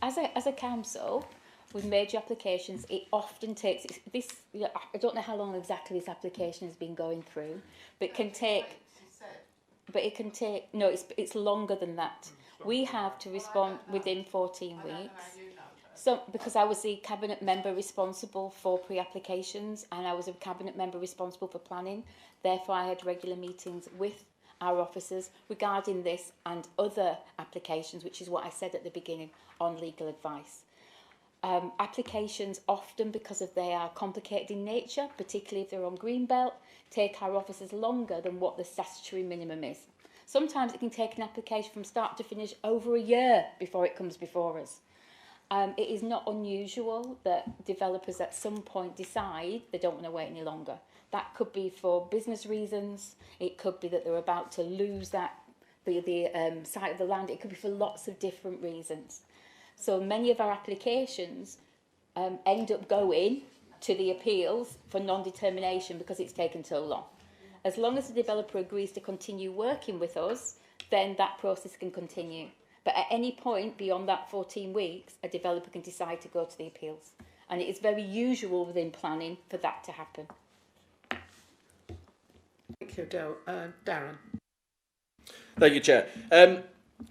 As a council, with major applications, it often takes I don't know how long exactly this application has been going through, but it can take. No, it's longer than that. We have to respond within 14 weeks. So, because I was the cabinet member responsible for pre-applications and I was a cabinet member responsible for planning, therefore I had regular meetings with our officers regarding this and other applications, which is what I said at the beginning on legal advice. Applications often, because of they are complicated in nature, particularly if they're on Greenbelt, take our officers longer than what the statutory minimum is. Sometimes it can take an application from start to finish over a year before it comes before us. It is not unusual that developers at some point decide they don't want to wait any longer. That could be for business reasons. It could be that they're about to lose the site of the land. It could be for lots of different reasons. So many of our applications end up going to the appeals for non-determination because it's taken so long. As long as the developer agrees to continue working with us, then that process can continue. But at any point beyond that 14 weeks, a developer can decide to go to the appeals. And it is very usual within planning for that to happen. Thank you, Darren. Thank you, Chair.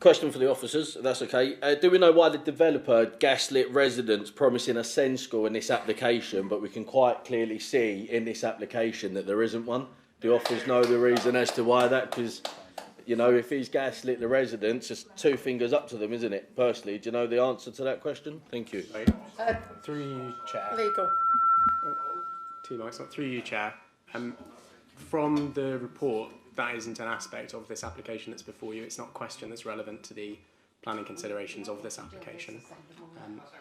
Question for the officers, if that's okay. Do we know why the developer gaslit residents promising a SEND score in this application, but we can quite clearly see in this application that there isn't one? Do officers know the reason as to why that? Because, you know, if he's gaslit the residents, it's two fingers up to them, isn't it? Personally, do you know the answer to that question? Thank you. Through you, Chair. Legal. Two mics, not through you, Chair. From the report, that isn't an aspect of this application that's before you. It's not a question that's relevant to the planning considerations of this application.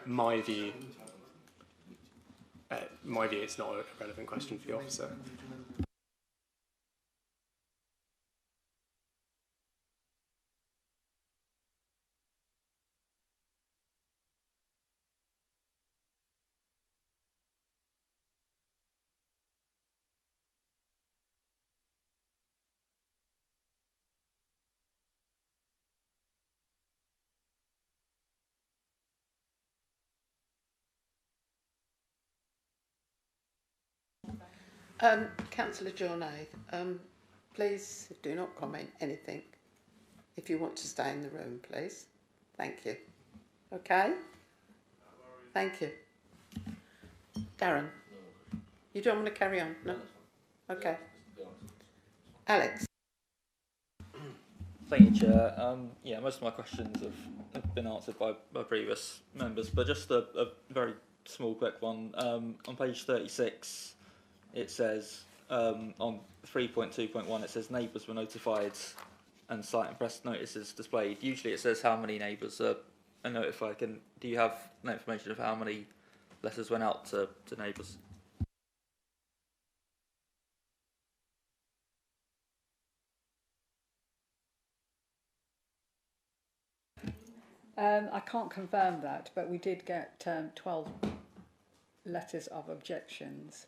My view, it's not a relevant question for the officer. Councillor Journay, please do not comment anything. If you want to stay in the room, please. Thank you. Okay? Thank you. Darren, you don't want to carry on? No? Okay. Alex. Thank you, Chair. Yeah, most of my questions have been answered by previous members, but just a very small, quick one. On page 36, it says, on 3.2.1, it says neighbours were notified and site and press notices displayed. Usually it says how many neighbours are notified. Do you have no information of how many letters went out to neighbours? I can't confirm that, but we did get 12 letters of objections.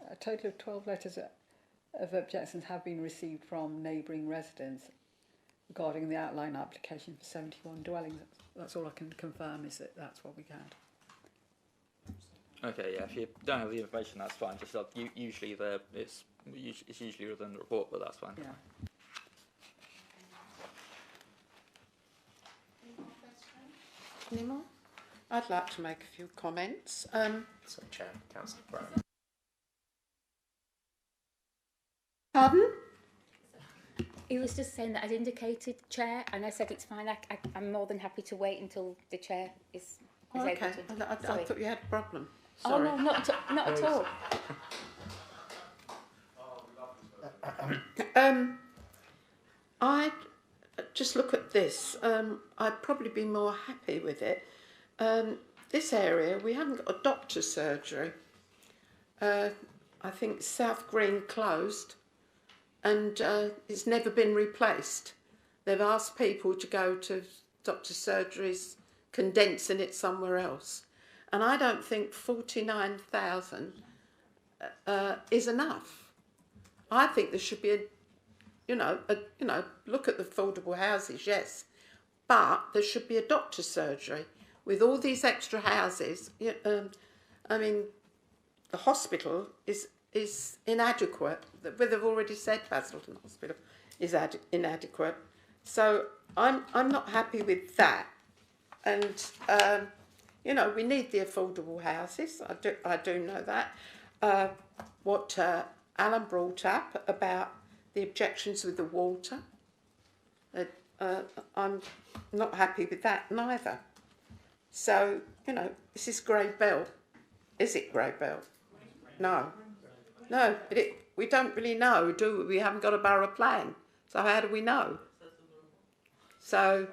A total of 12 letters of objections have been received from neighbouring residents regarding the outline application for 71 dwellings. That's all I can confirm, is that that's what we had. Okay, yeah. If you don't have the information, that's fine. Just usually it's usually within the report, but that's fine. Yeah. Any more? I'd like to make a few comments. So, Chair, Councillor Brown. Pardon? He was just saying that I'd indicated, Chair, and I said it's fine. I'm more than happy to wait until the Chair is able Okay, to. I thought you had a problem. Oh Sorry. no, not at all. I'd just look at this. I'd probably be more happy with it. This area, we haven't got a doctor's surgery. I think South Green closed and it's never been replaced. They've asked people to go to doctor's surgeries, condensing it somewhere else. And I don't think 49,000 is enough. I think there should be look at the affordable houses, yes. but there should be a doctor's surgery with all these extra houses. I mean, the hospital is inadequate. They've already said Basildon Hospital is inadequate. So I'm not happy with that. And you know, we need the affordable houses. I do know that. What Alan brought up about the objections with the water, I'm not happy with that neither. So, you know, this is grey belt. Is it grey belt? No. No, we don't really know, do we? We haven't got a borough plan. So how do we know? So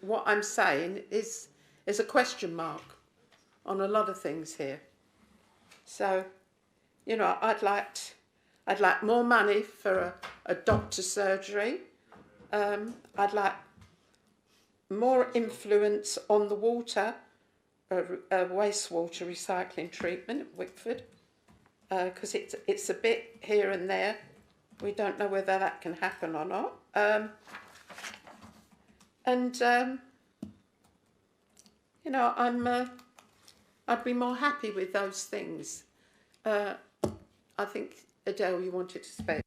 what I'm saying is a question mark on a lot of things here. So, you know, I'd like more money for a doctor's surgery. I'd like more influence on the water, wastewater recycling treatment at Wickford, because it's a bit here and there. We don't know whether that can happen or not. You know, I'd be more happy with those things. I think, Adele, you wanted to speak.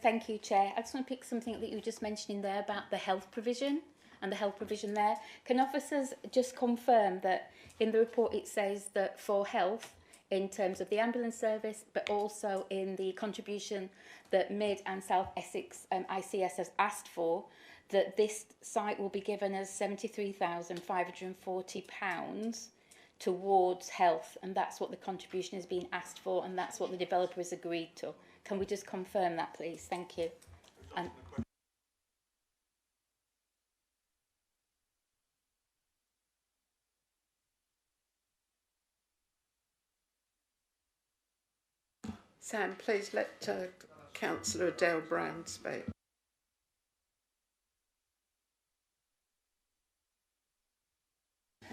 Thank you, Chair. I just want to pick something that you were just mentioning there about the health provision and the health provision there. Can officers just confirm that in the report it says that for health, in terms of the ambulance service, but also in the contribution that Mid and South Essex ICS has asked for, that this site will be given as £73,540 towards health, and that's what the contribution is being asked for, and that's what the developer has agreed to. Can we just confirm that, please? Thank you. And Sam, please let Councillor Adele Brown speak.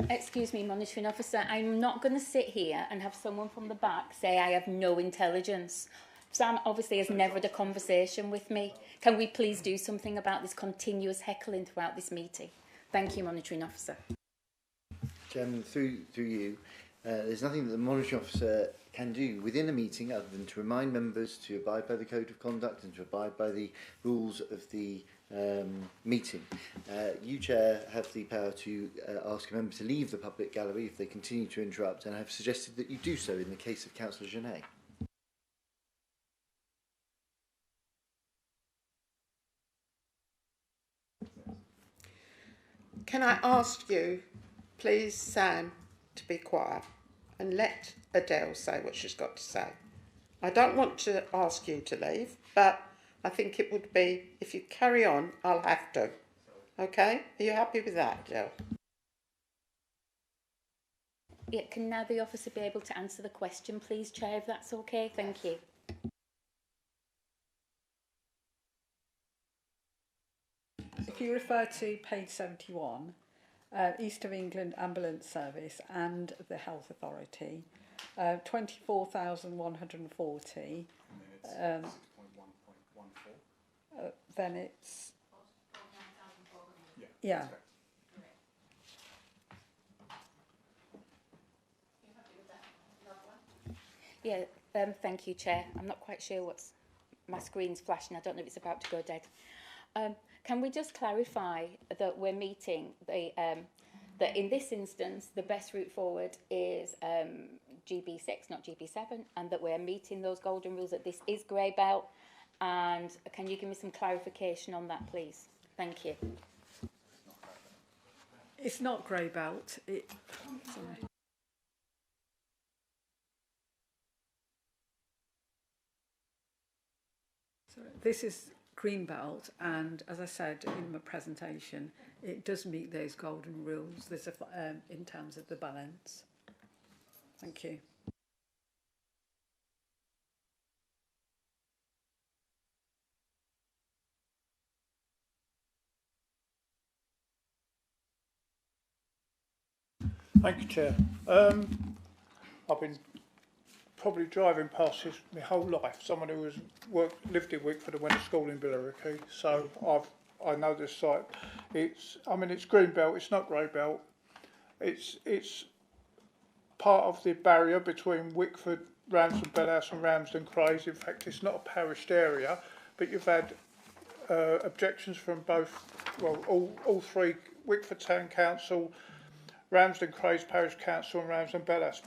excuse me, monitoring officer, I'm not going to sit here and have someone from the back say I have no intelligence. Sam obviously has never had a conversation with me. Can we please do something about this continuous heckling throughout this meeting? Thank you, monitoring officer. Chairman, through you, there's nothing that the monitoring officer can do within a meeting other than to remind members to abide by the code of conduct and to abide by the rules of the meeting. You, Chair, have the power to ask a member to leave the public gallery if they continue to interrupt, and I have suggested that you do so in the case of Councillor Genet. Can I ask you, please, Sam, to be quiet and let Adele say what she's got to say? I don't want to ask you to leave, but I think it would be, if you carry on, I'll have to. Okay? Are you happy with that, Adele? Yeah, can now the officer be able to answer the question, please, Chair, if that's okay? Thank you. If you refer to page 71, East of England Ambulance Service and the Health Authority, 24,140. Then it's yeah. Yeah, thank you, Chair. I'm not quite sure what's my screen's flashing. I don't know if it's about to go dead. Can we just clarify that we're meeting the that in this instance the best route forward is GB6, not GB7, and that we're meeting those golden rules, that this is grey belt? And can you give me some clarification on that, please? Thank you. It's not grey belt. Sorry. So this is green belt, and as I said in my presentation, it does meet those golden rules. There's a in terms of the balance. Thank you. Thank you, Chair. I've been probably driving past this my whole life. Someone who has lived in Wickford and went to school in Billericay. So I've I know this site. It's green belt. It's not grey belt. It's part of the barrier between Wickford, Ramsden Bellhouse and Ramsden Crays. In fact, it's not a parished area, but you've had objections from all three: Wickford Town Council, Ramsden Crays Parish Council and Ramsden Bellhouse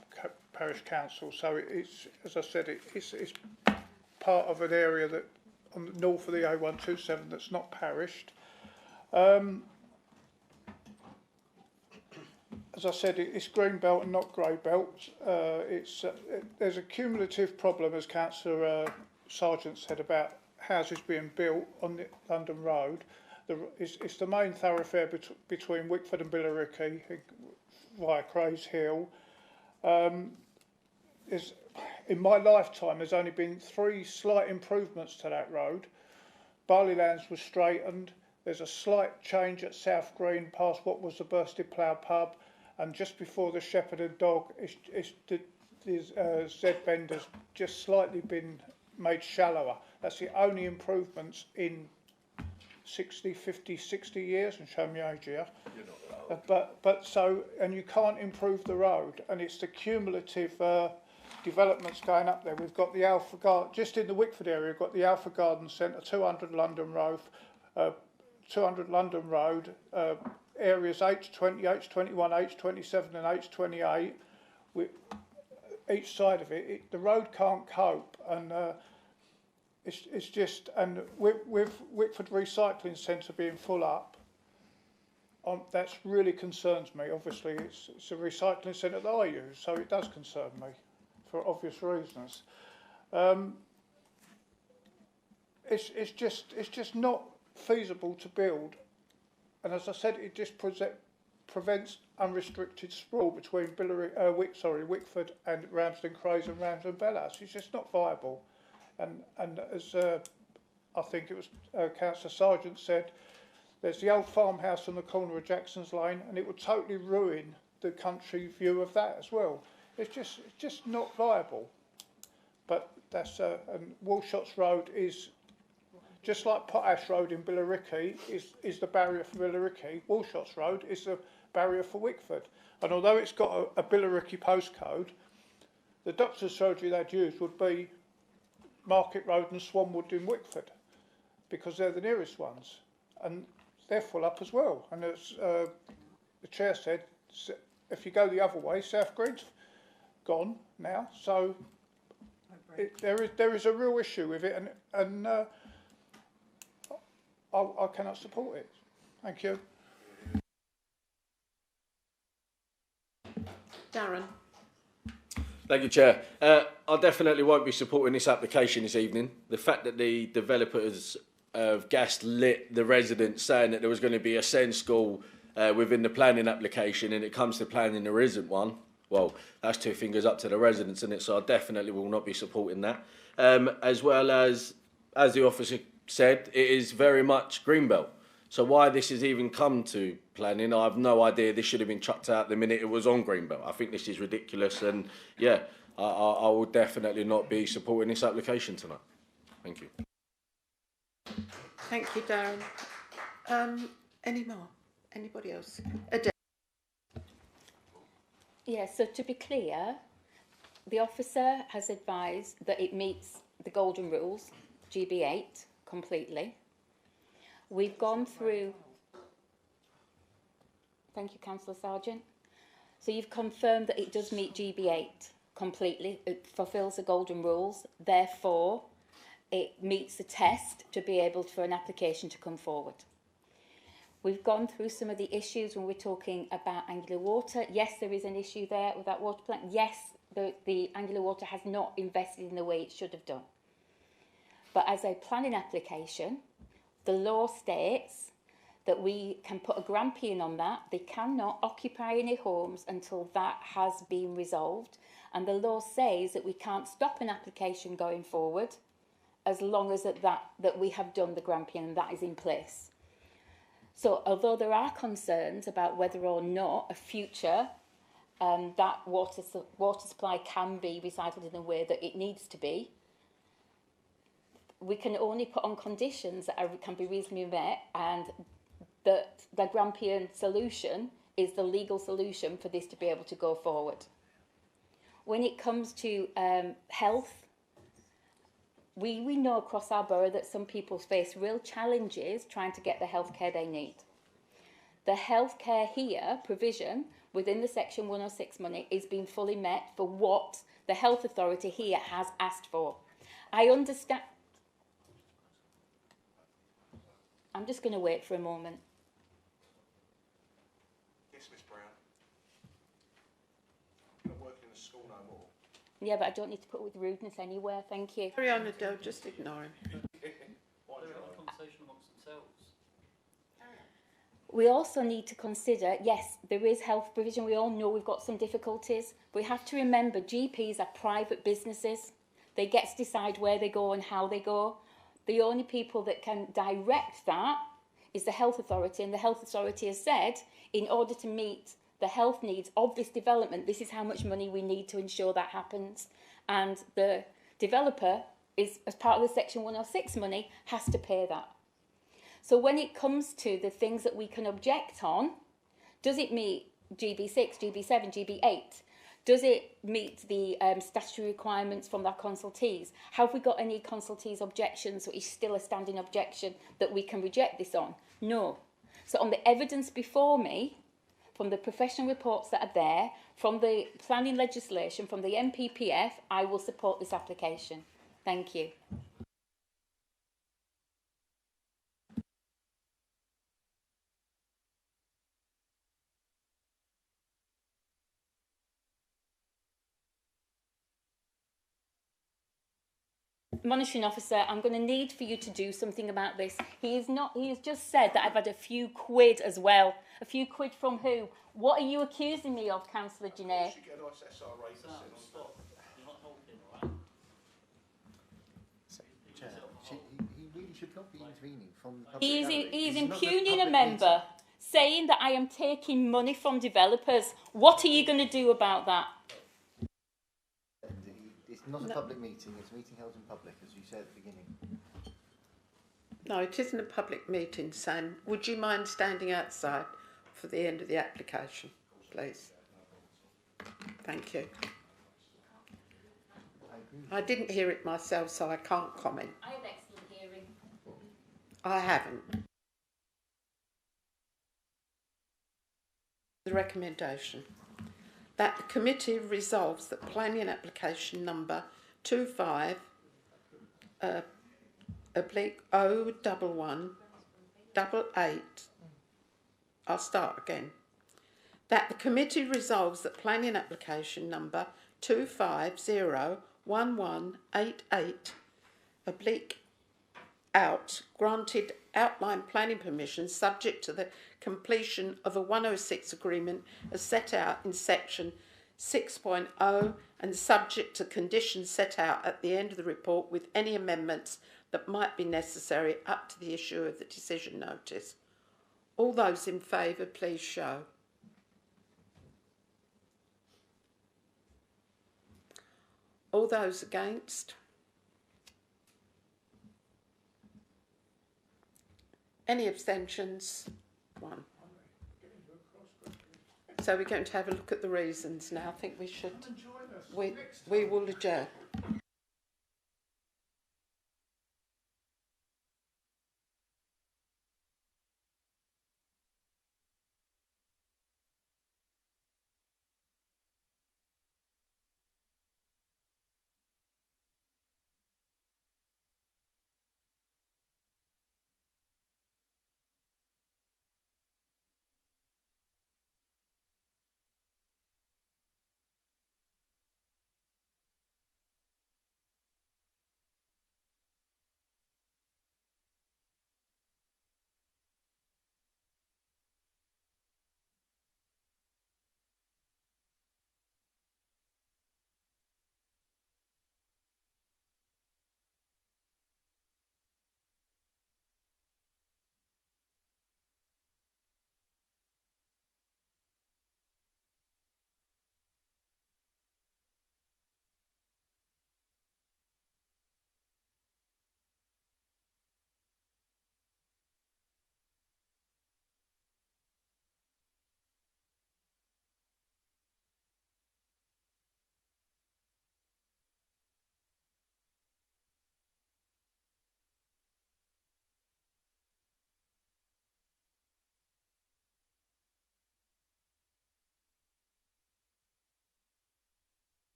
Parish Council. So it's, as I said, it's part of an area that on the north of the A127 that's not parished. As I said, it's green belt and not grey belt. There's a cumulative problem, as Councillor Sargent said, about houses being built on the London Road. It's the main thoroughfare between Wickford and Billericay via Crays Hill. In my lifetime, there's only been 3 slight improvements to that road. Barleylands was straightened. There's a slight change at South Green past what was the Bursted Plough pub, and just before the Shepherd and Dog, Z Bend has just slightly been made shallower. That's the only improvements in 60 years, and show me age here. And you can't improve the road, and it's the cumulative developments going up there. We've got the Alpha Garden, just in the Wickford area, we've got the Alpha Garden Centre, 200 London Road, areas H20, H21, H27 and H28. Each side of it, the road can't cope, and it's just, and with Wickford Recycling Centre being full up, that's really concerns me. Obviously, it's a recycling centre that I use, so it does concern me for obvious reasons. It's just not feasible to build, and as I said, it just prevents unrestricted sprawl between Wickford and Ramsden Crays and Ramsden Bellhouse. It's just not viable, and as I think it was Councillor Sargent said, there's the old farmhouse on the corner of Jackson's Lane, and it would totally ruin the country view of that as well. It's just not viable. But that's and Walshots Road is just like Potash Road in Billericay is the barrier for Billericay. Walshots Road is the barrier for Wickford. And although it's got a Billericay postcode, the doctor's surgery they'd use would be Market Road and Swanwood in Wickford, because they're the nearest ones, and they're full up as well. And as the chair said, if you go the other way, South Green's gone now, so there is a real issue with it, and I cannot support it. Thank you. Darren. Thank you, Chair. I definitely won't be supporting this application this evening. The fact that the developers of gaslit the residents saying that there was going to be a SEND school within the planning application, and it comes to planning there isn't one, well, that's 2 fingers up to the residents, isn't it? So I definitely will not be supporting that. As well as the officer said, it is very much Greenbelt. So why this has even come to planning, I have no idea. This should have been chucked out the minute it was on Greenbelt. I think this is ridiculous, and yeah, I will definitely not be supporting this application tonight. Thank you. Thank you, Darren. Any more? Anybody else? Yeah, so to be clear, the officer has advised that it meets the golden rules, GB8, completely. We've gone through... Thank you, Councillor Sargent. So you've confirmed that it does meet GB8 completely. It fulfills the golden rules. Therefore, it meets the test to be able for an application to come forward. We've gone through some of the issues when we're talking about Angular Water. Yes, there is an issue there with that water plant. Yes, the Angular Water has not invested in the way it should have done. But as a planning application, the law states that we can put a grampian on that. They cannot occupy any homes until that has been resolved. And the law says that we can't stop an application going forward as long as that we have done the grampian and that is in place. So although there are concerns about whether or not a future that water supply can be recycled in the way that it needs to be, we can only put on conditions that can be reasonably met, and that the Grampian solution is the legal solution for this to be able to go forward. When it comes to health, we know across our borough that some people face real challenges trying to get the healthcare they need. The healthcare here provision within the Section 106 money is being fully met for what the health authority here has asked for. I understand. I'm just going to wait for a moment. Yes, Miss Brown. You're not working in the school no more. Yeah, but I don't need to put up with rudeness anywhere, thank you. Carry on, Adele, just ignore him. We also need to consider, yes, there is health provision. We all know we've got some difficulties. But we have to remember GPs are private businesses. They get to decide where they go and how they go. The only people that can direct that is the health authority. And the health authority has said, in order to meet the health needs of this development, this is how much money we need to ensure that happens. And the developer is, as part of the Section 106 money, has to pay that. So when it comes to the things that we can object on, does it meet GB6, GB7, GB8? Does it meet the statutory requirements from our consultees? Have we got any consultees objections, or is still a standing objection that we can reject this on? No. So on the evidence before me, from the professional reports that are there, from the planning legislation, from the MPPF, I will support this application. Thank you. Monitoring officer, I'm going to need for you to do something about this. He has just said that I've had a few quid as well. A few quid from who? What are you accusing me of, Councillor Janae? He really should not be intervening from the public He gallery. is This is not the impugning a public member, saying that I am taking money from developers. What are you going to do about that? It's not a public meeting, it's a meeting held in public, as you said at the beginning. No, it isn't a public meeting, Sam. Would you mind standing outside for the end of the application, please? Thank you. I didn't hear it myself, so I can't comment. I have excellent hearing. I haven't. The recommendation that the committee resolves that planning application number 25/01188. I'll start again. That the committee resolves that planning application number 25/01188 out granted outline planning permission subject to the completion of a 106 agreement as set out in section 6.0 and subject to conditions set out at the end of the report with any amendments that might be necessary up to the issue of the decision notice. All those in favour, please show. All those against? Any abstentions? One. So we're going to have a look at the reasons now. I think we should. We will adjourn.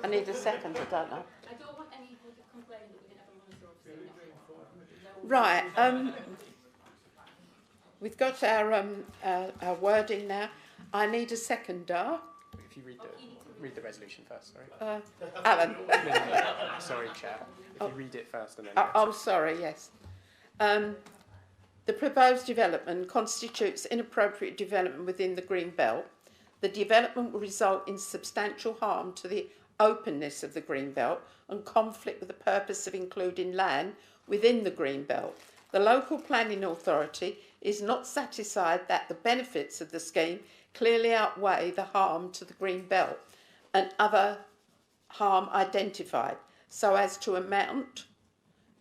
I need a second, I don't know. I don't want anybody to complain that we didn't have a monitor officer. Right, we've got our wording now. I need a seconder. If you read the resolution first, sorry. Alan. Sorry, Chair. If you read it first and then. Oh, sorry, yes. The proposed development constitutes inappropriate development within the green belt. The development will result in substantial harm to the openness of the green belt and conflict with the purpose of including land within the green belt. The local planning authority is not satisfied that the benefits of the scheme clearly outweigh the harm to the green belt and other harm identified, so as to amount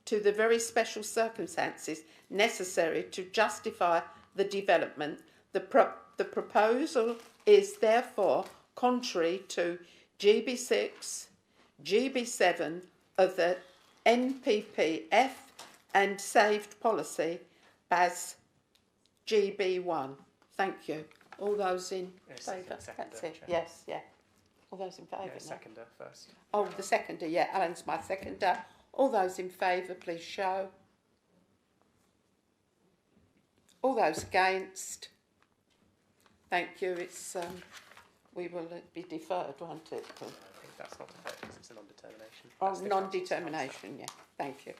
to the very special circumstances necessary to justify the development. The proposal is therefore contrary to GB6, GB7 of the NPPF and saved policy BAS GB1. Thank you. All those in favour? That's it. Yes, yeah. All those in favour? Yeah, seconder first. Oh, the seconder, yeah. Alan's my seconder. All those in favour, please show. All those against? Thank you. It's we will be deferred, won't it? I think that's not deferred because it's a non-determination. Oh, non-determination, yeah. Thank you.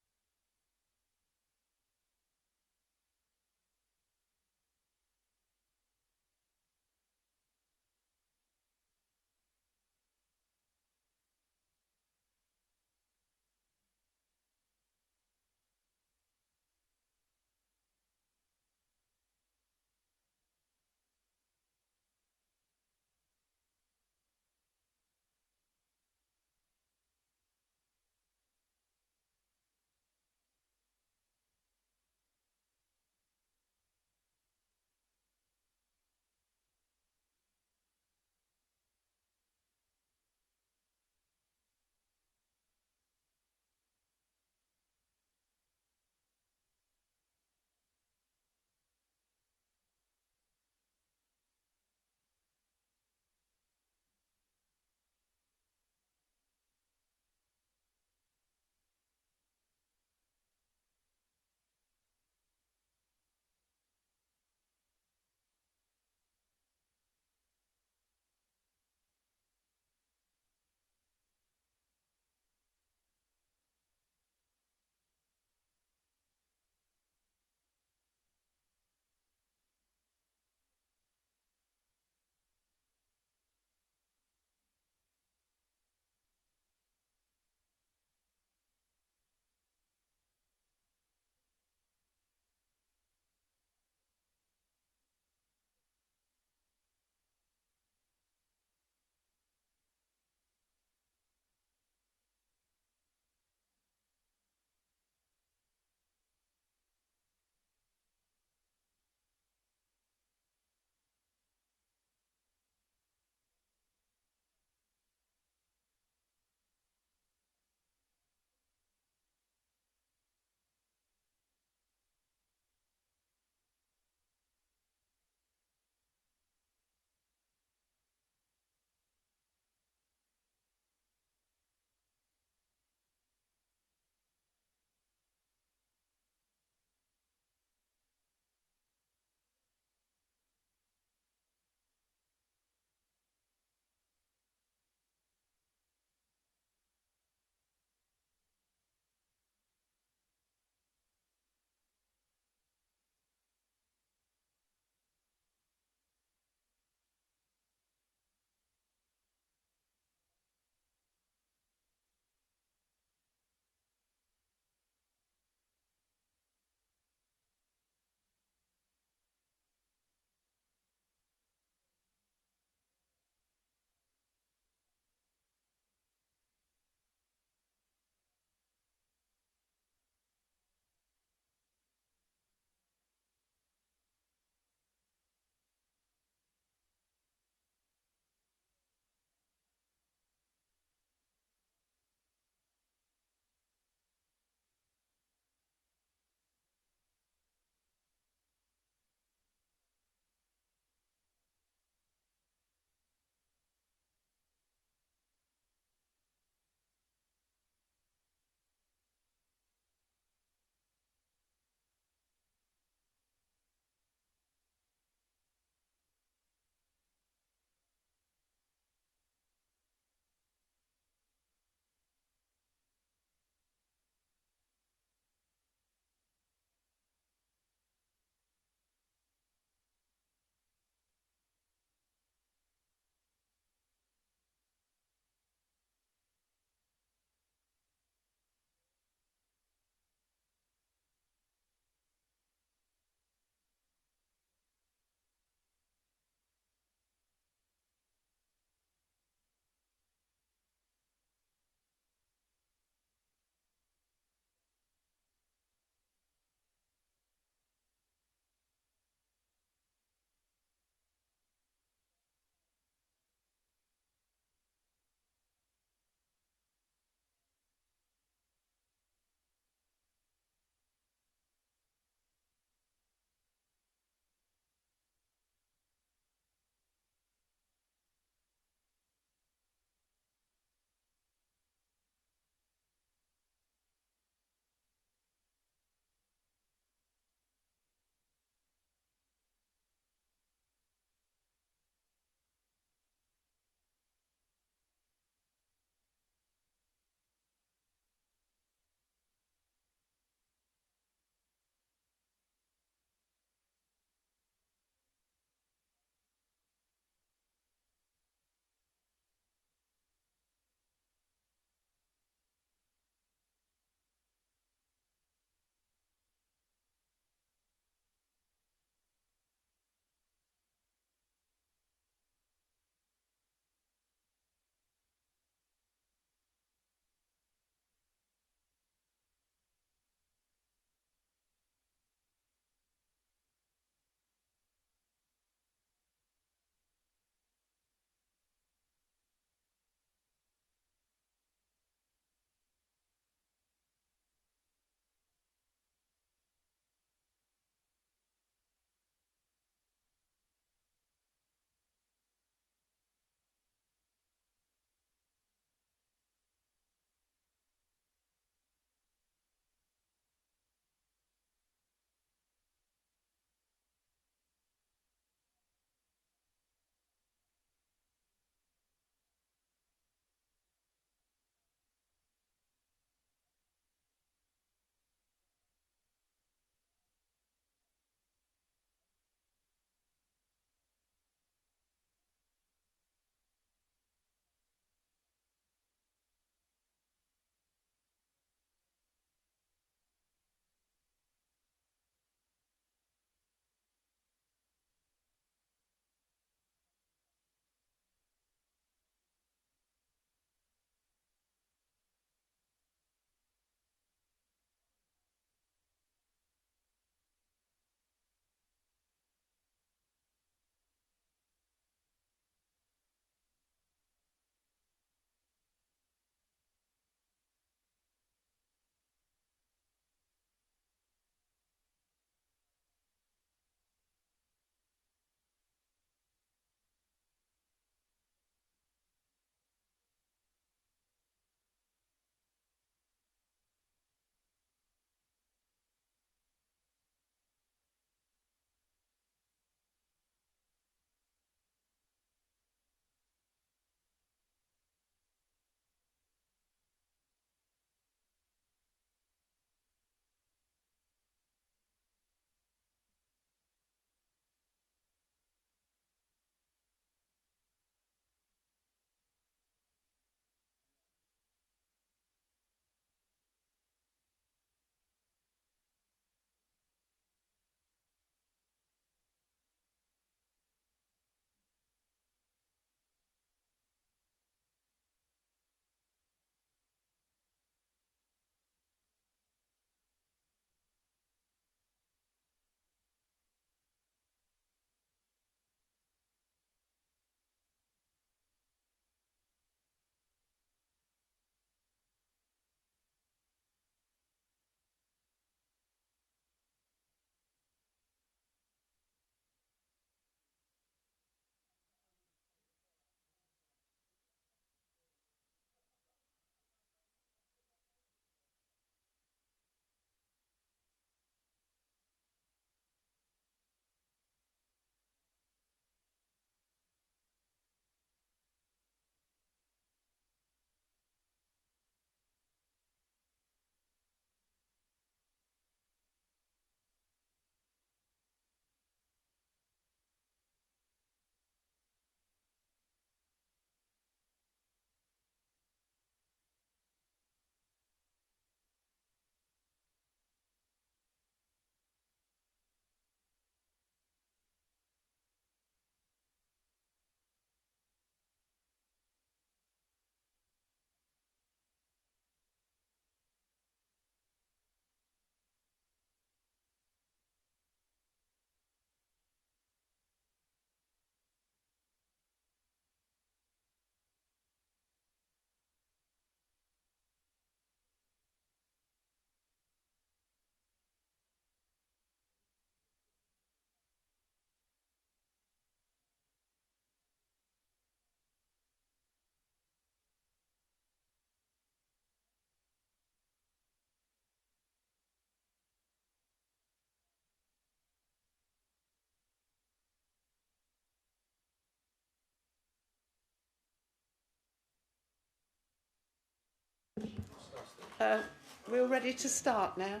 We're all ready to start now.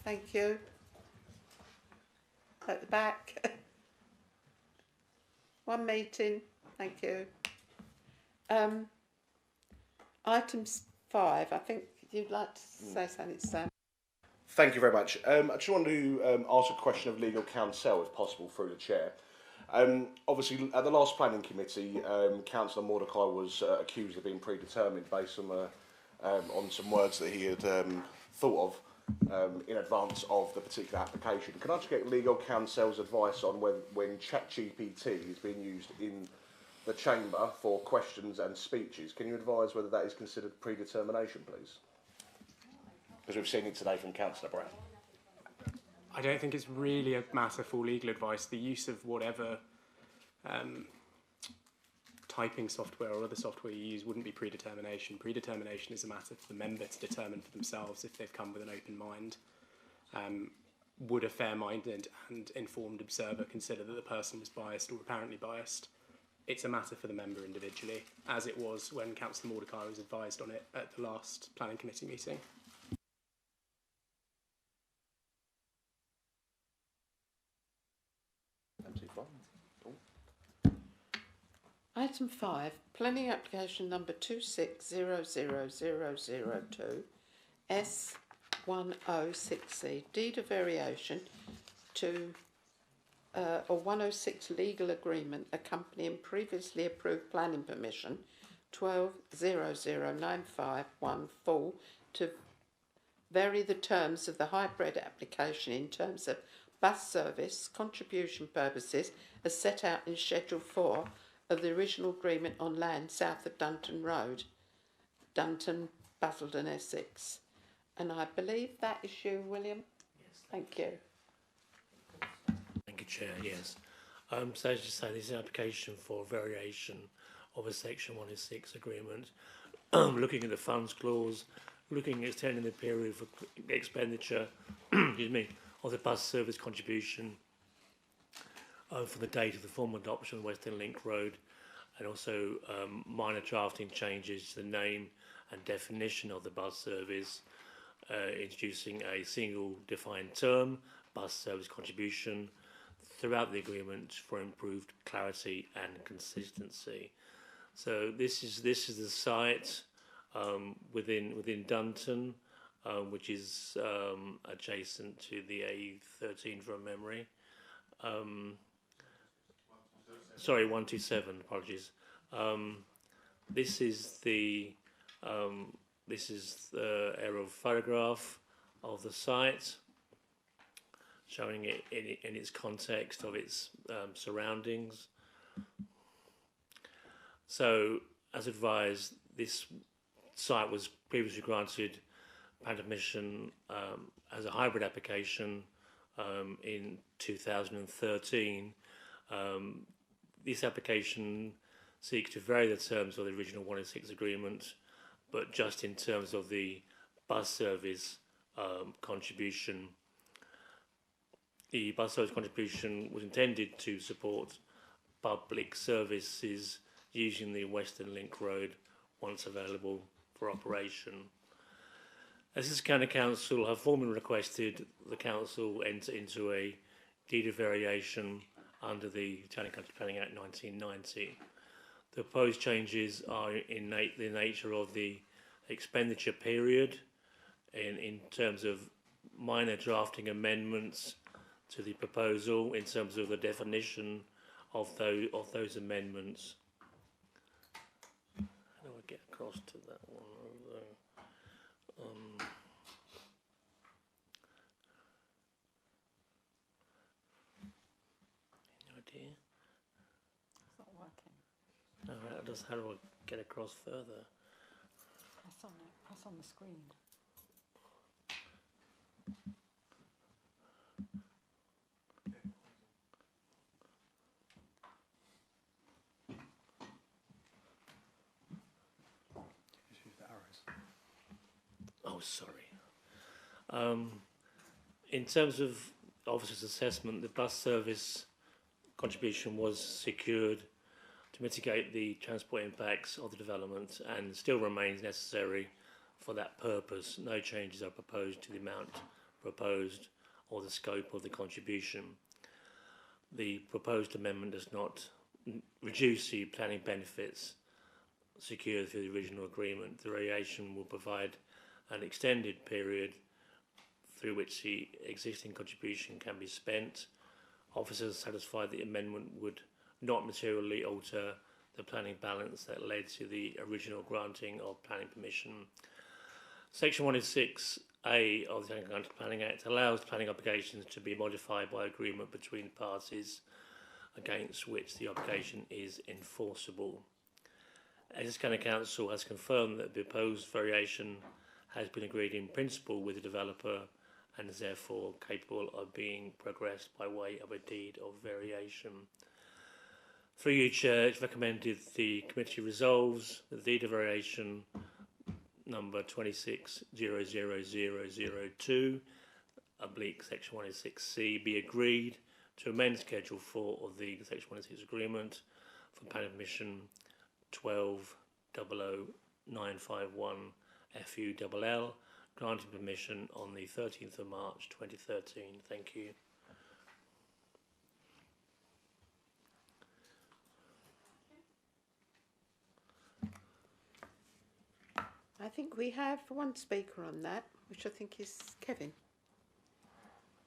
Thank you. At the back. One meeting. Thank you. Item 5. I think you'd like to say something, Sam. Thank you very much. I just wanted to ask a question of legal counsel, if possible, through the chair. Obviously, at the last planning committee, Councillor Mordecai was accused of being predetermined based on some words that he had thought of in advance of the particular application. Can I just get legal counsel's advice on when ChatGPT is being used in the chamber for questions and speeches? Can you advise whether that is considered predetermination, please? Because we've seen it today from Councillor Brown. I don't think it's really a matter for legal advice. The use of whatever typing software or other software you use wouldn't be predetermination. Predetermination is a matter for the member to determine for themselves if they've come with an open mind. Would a fair-minded and informed observer consider that the person was biased or apparently biased? It's a matter for the member individually, as it was when Councillor Mordecai was advised on it at the last planning committee meeting. Item 5, planning application number 2600002 S106C, deed of variation to or 106 legal agreement accompanying previously approved planning permission 12009514 to vary the terms of the hybrid application in terms of bus service contribution purposes as set out in Schedule 4 of the original agreement on land south of Dunton Road, Dunton, Basildon, Essex. And I believe that is you, William? Yes. Thank you. Thank you, Chair, yes. So as you say, this is an application for variation of a Section 106 agreement, looking at the funds clause, looking at extending the period for expenditure excuse me, of the bus service contribution from the date of the formal adoption of Western Link Road, and also minor drafting changes to the name and definition of the bus service, introducing a single defined term, bus service contribution, throughout the agreement for improved clarity and consistency. So this is the site within Dunton, which is adjacent to the A13 from memory. Sorry, 127. Apologies. This is the aerial photograph of the site, showing it in its context of its surroundings. So, as advised, this site was previously granted planning permission as a hybrid application in 2013. This application seeks to vary the terms of the original 106 agreement, but just in terms of the bus service contribution. The bus service contribution was intended to support public services using the Western Link Road once available for operation. Essex County Council have formally requested the Council enter into a deed of variation under the Italian Country Planning Act 1990. The proposed changes are in the nature of the expenditure period in terms of minor drafting amendments to the proposal in terms of the definition of those amendments. How do I get across to that one? Any idea? It's not working. No, how do I get across further? Press on it. Press on the screen. Oh, sorry. In terms of officer's assessment, the bus service contribution was secured to mitigate the transport impacts of the development and still remains necessary for that purpose, no changes are proposed to the amount proposed or the scope of the contribution. The proposed amendment does not reduce the planning benefits secured through the original agreement. The variation will provide an extended period through which the existing contribution can be spent. Officers satisfied the amendment would not materially alter the planning balance that led to the original granting of planning permission. Section 106A of the County Planning Act allows planning obligations to be modified by agreement between parties against which the obligation is enforceable. Essex County Council has confirmed that the proposed variation has been agreed in principle with the developer and is therefore capable of being progressed by way of a deed of variation. Through you, Chair, it's recommended the committee resolves the deed of variation number 26-00002, oblique section 106C, be agreed to amend Schedule 4 of the section 106 agreement for planning permission 12-00951 FULL, granting permission on the 13th of March 2013. Thank you. I think we have one speaker on that, which I think is Kevin.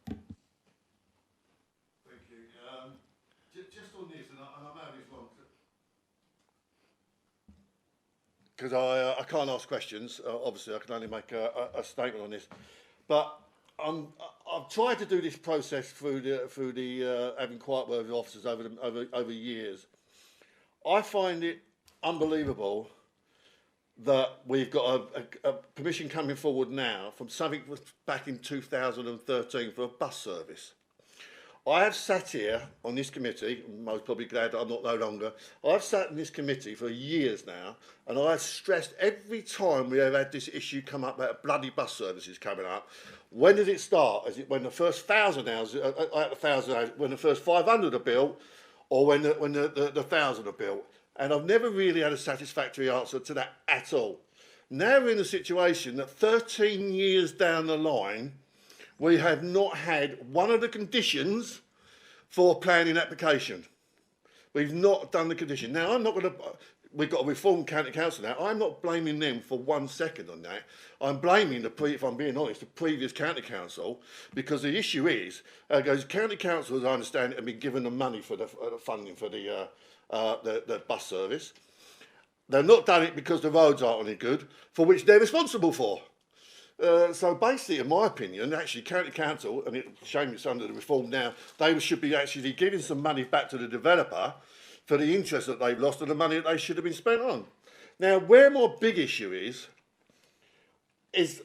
Thank you. Just on this, and I know this one, because I can't ask questions. Obviously, I can only make a statement on this. But I've tried to do this process through the having quiet word with officers over years. I find it unbelievable that we've got a permission coming forward now from something back in 2013 for a bus service. I have sat here on this committee, I'm most probably glad that I'm not no longer, I've sat in this committee for years now, and I've stressed every time we have had this issue come up about bloody bus services coming up, when did it start? Is it when the first 1,000 houses, when the first 500 are built, or when the 1,000 are built? And I've never really had a satisfactory answer to that at all. Now we're in a situation that 13 years down the line, we have not had one of the conditions for planning application. We've not done the condition. Now, I'm not going to... We've got a reformed county council now. I'm not blaming them for 1 second on that. I'm blaming, if I'm being honest, the previous county council, because the issue is, county council, as I understand it, have been given the money for the funding for the bus service. They've not done it because the roads aren't any good, for which they're responsible for. So basically, in my opinion, actually county council, and it's a shame it's under the reform now, they should be actually giving some money back to the developer for the interest that they've lost and the money that they should have been spent on. Now, where my big issue is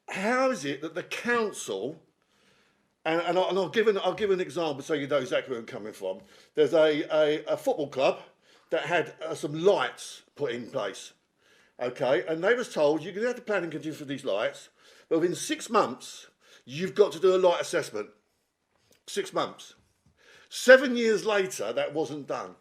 how is it that the council, and I'll give an example so you know exactly where I'm coming from. There's a football club that had some lights put in place, okay, and they was told you can have the planning condition for these lights, but within 6 months you've got to do a light assessment. 6 months. 7 years later, that wasn't done.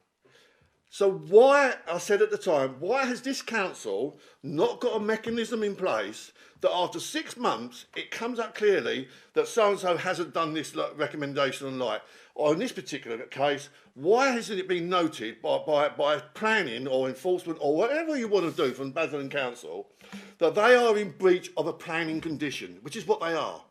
So why, I said at the time, why has this council not got a mechanism in place that after 6 months, it comes up clearly that so-and-so hasn't done this recommendation on light? Or in this particular case, why hasn't it been noted by planning or enforcement or whatever you want to do from Basildon Council that they are in breach of a planning condition, which is what they are.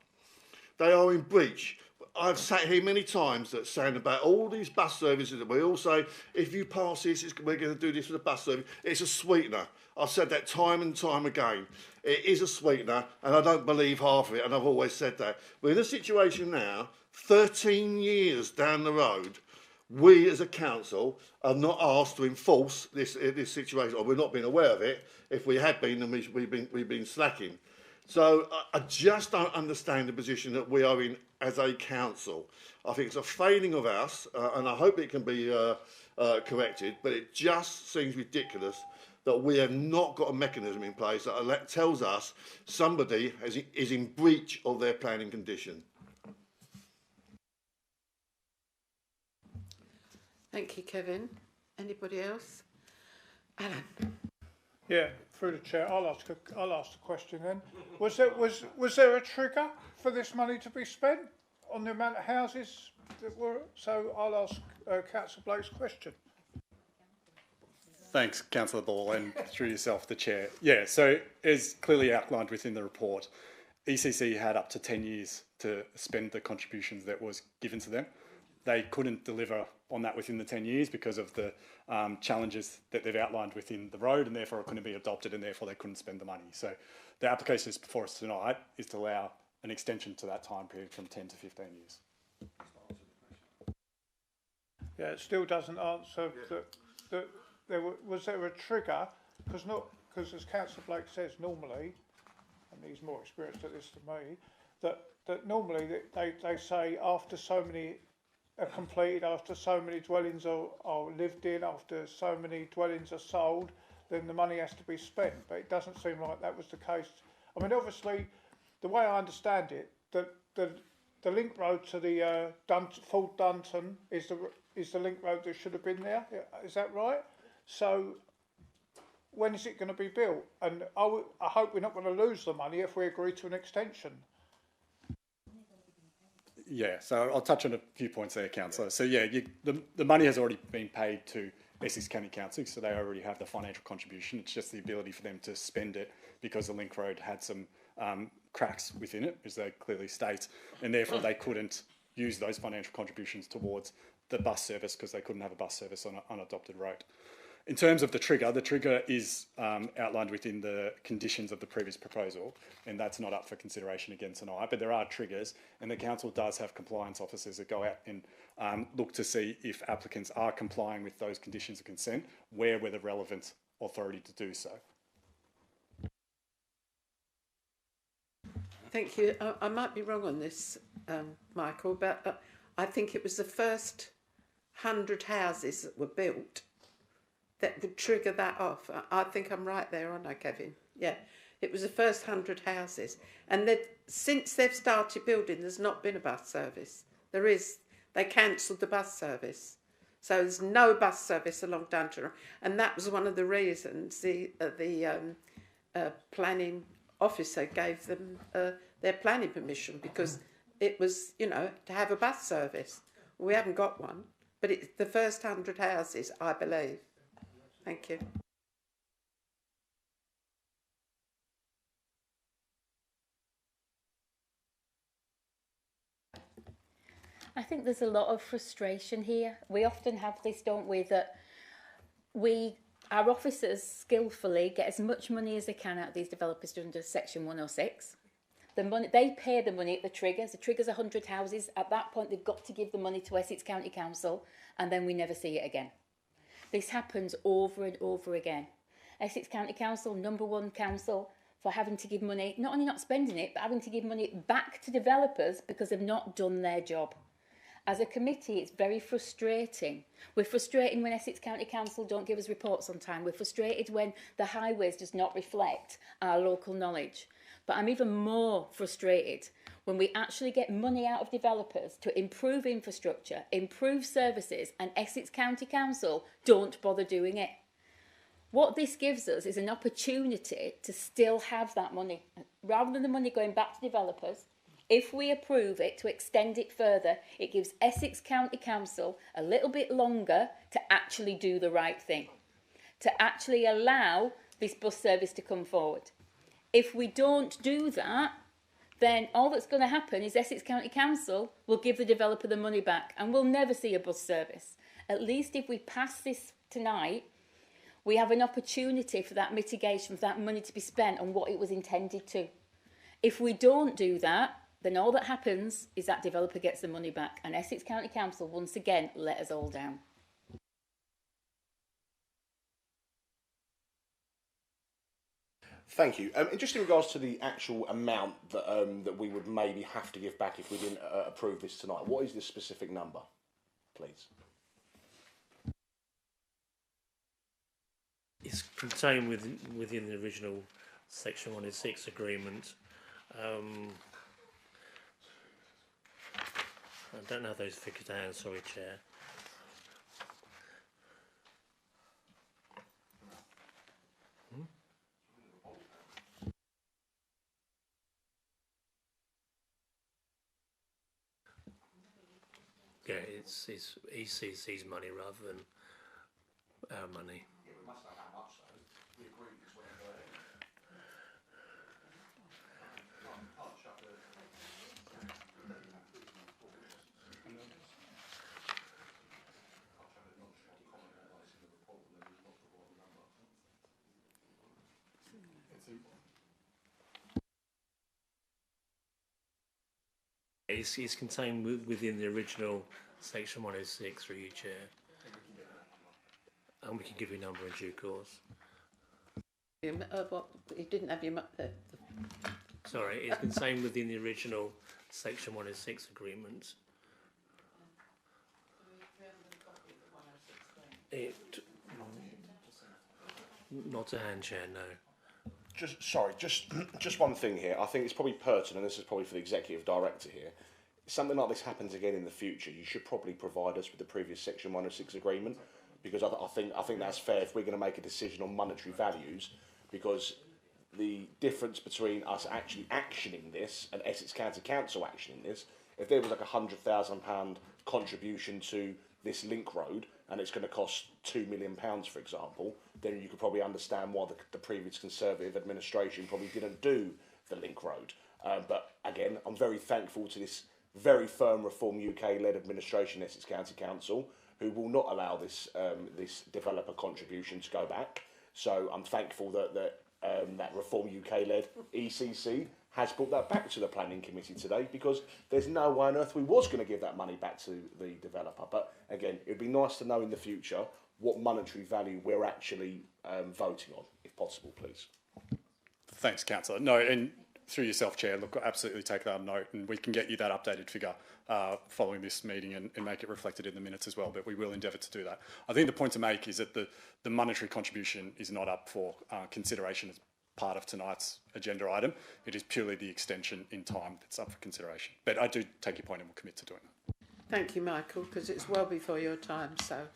They are in breach. I've sat here many times that saying about all these bus services that we all say, if you pass this, we're going to do this for the bus service. It's a sweetener. I've said that time and time again. It is a sweetener, and I don't believe half of it, and I've always said that. We're in a situation now, 13 years down the road, we as a council are not asked to enforce this situation, or we're not being aware of it. If we had been, then we've been slacking. So I just don't understand the position that we are in as a council. I think it's a failing of us, and I hope it can be corrected, but it just seems ridiculous that we have not got a mechanism in place that tells us somebody is in breach of their planning condition. Thank you, Kevin. Anybody else? Alan. Yeah, through the chair, I'll ask the question then. Was there a trigger for this money to be spent on the amount of houses that were? So I'll ask Councillor Blake's question. Thanks, Councillor Ball, and through yourself, the chair. Yeah, so as clearly outlined within the report, ECC had up to 10 years to spend the contributions that was given to them. They couldn't deliver on that within the 10 years because of the challenges that they've outlined within the road, and therefore it couldn't be adopted, and therefore they couldn't spend the money. So the application is before us tonight is to allow an extension to that time period from 10 to 15 years. Yeah, it still doesn't answer that. Was there a trigger? Because as Councillor Blake says, normally, and he's more experienced at this than me, that normally they say after so many are completed, after so many dwellings are lived in, after so many dwellings are sold, then the money has to be spent. But it doesn't seem like that was the case. I mean, obviously, the way I understand it, the link road to the Ford Dunton is the link road that should have been there. Is that right? So when is it going to be built? And I hope we're not going to lose the money if we agree to an extension. Yeah, so I'll touch on a few points there, Councillor. So yeah, the money has already been paid to Essex County Council, so they already have the financial contribution. It's just the ability for them to spend it because the link road had some cracks within it, as they clearly state, and therefore they couldn't use those financial contributions towards the bus service because they couldn't have a bus service on an unadopted road. In terms of the trigger is outlined within the conditions of the previous proposal, and that's not up for consideration again tonight, but there are triggers, and the council does have compliance officers that go out and look to see if applicants are complying with those conditions of consent, where we're the relevant authority to do so. Thank you. I might be wrong on this, Michael, but I think it was the first 100 houses that were built that could trigger that off. I think I'm right there, aren't I, Kevin? Yeah, it was the first 100 houses. And since they've started building, there's not been a bus service. They cancelled the bus service. So there's no bus service along Dunton. And that was one of the reasons the planning officer gave them their planning permission, because it was, to have a bus service. We haven't got one, but it's the first 100 houses, I believe. Thank you. I think there's a lot of frustration here. We often have this, don't we, that our officers skillfully get as much money as they can out of these developers under Section 106. The money, they pay the money at the triggers. The trigger's 100 houses. At that point, they've got to give the money to Essex County Council, and then we never see it again. This happens over and over again. Essex County Council, #1 council for having to give money, not only not spending it, but having to give money back to developers because they've not done their job. As a committee, it's very frustrating. We're frustrated when Essex County Council don't give us reports on time. We're frustrated when the highways does not reflect our local knowledge. But I'm even more frustrated when we actually get money out of developers to improve infrastructure, improve services, and Essex County Council don't bother doing it. What this gives us is an opportunity to still have that money. Rather than the money going back to developers, if we approve it to extend it further, it gives Essex County Council a little bit longer to actually do the right thing, to actually allow this bus service to come forward. If we don't do that, then all that's going to happen is Essex County Council will give the developer the money back and we'll never see a bus service. At least if we pass this tonight, we have an opportunity for that mitigation, for that money to be spent on what it was intended to. If we don't do that, then all that happens is that developer gets the money back and Essex County Council once again let us all down. Thank you. And just in regards to the actual amount that we would maybe have to give back if we didn't approve this tonight, what is the specific number, please? It's contained within the original Section 106 agreement. I don't know those figures down, sorry, Chair. yeah, it's ECC's money rather than our money. It's contained within the original section 106 through you, Chair. And we can give you a number in due course. What? You didn't have your... Sorry, it's contained within the original section 106 agreement. Not to hand, Chair, no. Just one thing here. I think it's probably pertinent, and this is probably for the executive director here. If something like this happens again in the future, you should probably provide us with the previous Section 106 agreement, because I think that's fair if we're going to make a decision on monetary values, because the difference between us actually actioning this and Essex County Council actioning this, if there was like £100,000 contribution to this link road and it's going to cost £2 million, for example, then you could probably understand why the previous Conservative administration probably didn't do the link road. But again, I'm very thankful to this very firm Reform UK-led administration, Essex County Council, who will not allow this this developer contribution to go back. So I'm thankful that Reform UK-led ECC has brought that back to the planning committee today, because there's no way on earth we was going to give that money back to the developer. But again, it'd be nice to know in the future what monetary value we're actually voting on, if possible, please. Thanks, Councillor. No, and through yourself, Chair, look, absolutely take that on note, and we can get you that updated figure following this meeting and make it reflected in the minutes as well, but we will endeavour to do that. I think the point to make is that the monetary contribution is not up for consideration as part of tonight's agenda item. It is purely the extension in time that's up for consideration. But I do take your point and we'll commit to doing that. Thank you, Michael, because it's well before your time, so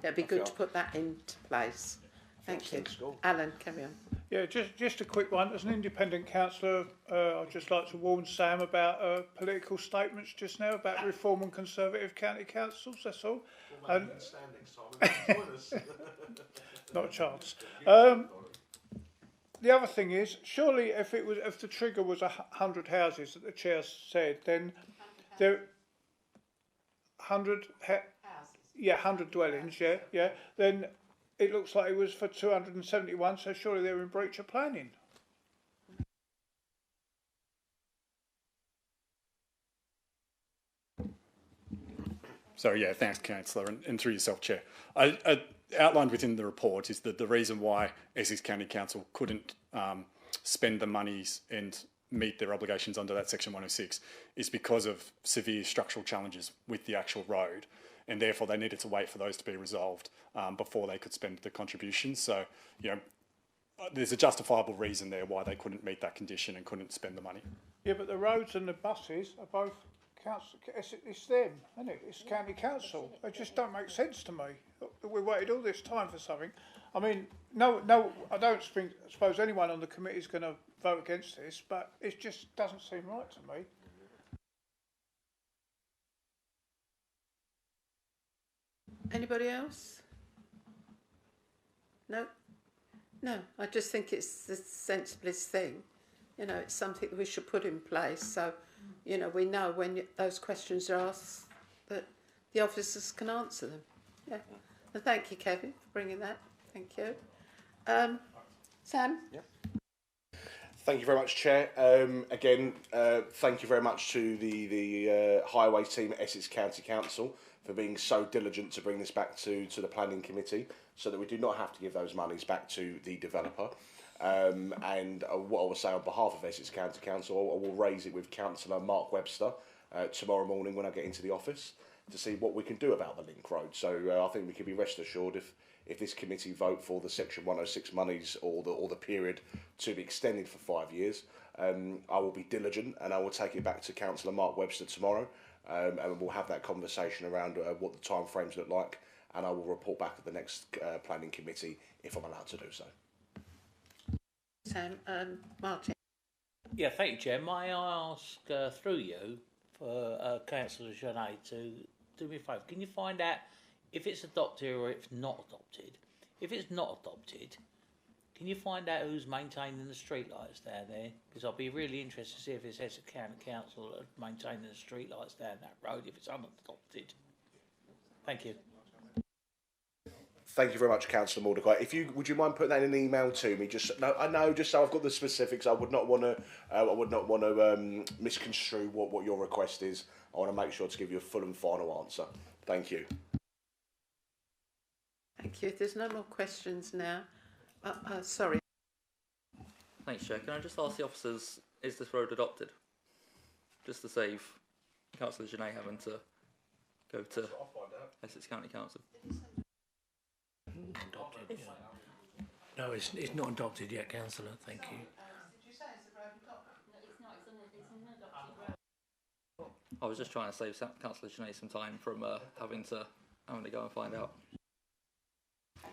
it'd be good to put that into place. Thank you. Alan, carry on. Yeah, just a quick one. As an independent councillor, I'd just like to warn Sam about political statements just now about Reform and Conservative county councils, that's all. And not a chance. The other thing is, surely if the trigger was 100 houses that the chair said, then there 100 dwellings, yeah. Then it looks like it was for 271, so surely they're in breach of planning. So yeah, thanks, Councillor, and through yourself, Chair. I outlined within the report is that the reason why Essex County Council couldn't spend the monies and meet their obligations under that Section 106 is because of severe structural challenges with the actual road, and therefore they needed to wait for those to be resolved before they could spend the contributions. So, you know, there's a justifiable reason there why they couldn't meet that condition and couldn't spend the money. Yeah, but the roads and the buses are both council. It's them, isn't it? It's county council. It just don't make sense to me. We waited all this time for something. I mean, no, I don't suppose anyone on the committee is going to vote against this, but it just doesn't seem right to me. Anybody else? No? No, I just think it's the sensiblest thing. You know, it's something that we should put in place so, you know, we know when those questions are asked that the officers can answer them. Yeah. And thank you, Kevin, for bringing that. Thank you. Sam? Yeah. Thank you very much, Chair. Again, thank you very much to the highways team at Essex County Council for being so diligent to bring this back to the planning committee so that we do not have to give those monies back to the developer. And what I will say on behalf of Essex County Council, I will raise it with Councillor Mark Webster tomorrow morning when I get into the office to see what we can do about the link road. So I think we can be rest assured if this committee vote for the Section 106 monies or the period to be extended for 5 years, I will be diligent and I will take it back to Councillor Mark Webster tomorrow, and we'll have that conversation around what the time frames look like, and I will report back at the next planning committee if I'm allowed to do so. Sam, Martin. Yeah, thank you, Chair. May I ask through you for Councillor Genet to do me a favour. Can you find out if it's adopted or if it's not adopted? If it's not adopted, can you find out who's maintaining the streetlights down there? Because I'd be really interested to see if it's Essex County Council that are maintaining the streetlights down that road if it's unadopted. Thank you. Thank you very much, Councillor Mordecai. Would you mind putting that in an email to me? Just so I've got the specifics. I would not want to misconstrue what your request is. I want to make sure to give you a full and final answer. Thank you. Thank you. If there's no more questions now, sorry. Thanks, Chair. Can I just ask the officers, is this road adopted? Just to save Councillor Genet having to go to Essex County Council. Adopted, yeah. No, it's not adopted yet, Councillor. Thank you. I was just trying to save Councillor Genet some time from having to go and find out.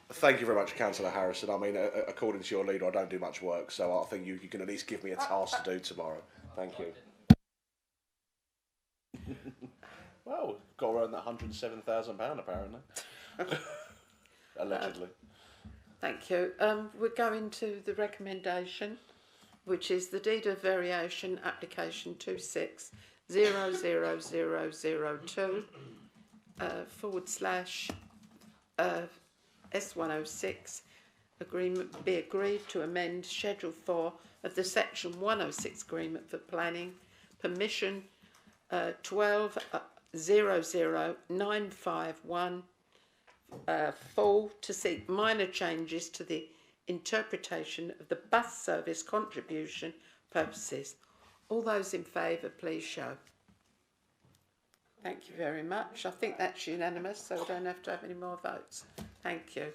Thank you very much, Councillor Harrison. I mean, according to your leader, I don't do much work, so I think you can at least give me a task to do tomorrow. Thank you. Well, got around that £107,000 apparently. Allegedly. Thank you. We're going to the recommendation, which is the deed of variation application 26000002 / S106 agreement be agreed to amend Schedule 4 of the Section 106 Agreement for Planning Permission 1200951 full to seek minor changes to the interpretation of the bus service contribution purposes. All those in favour, please show. Thank you very much. I think that's unanimous, so we don't have to have any more votes. Thank you.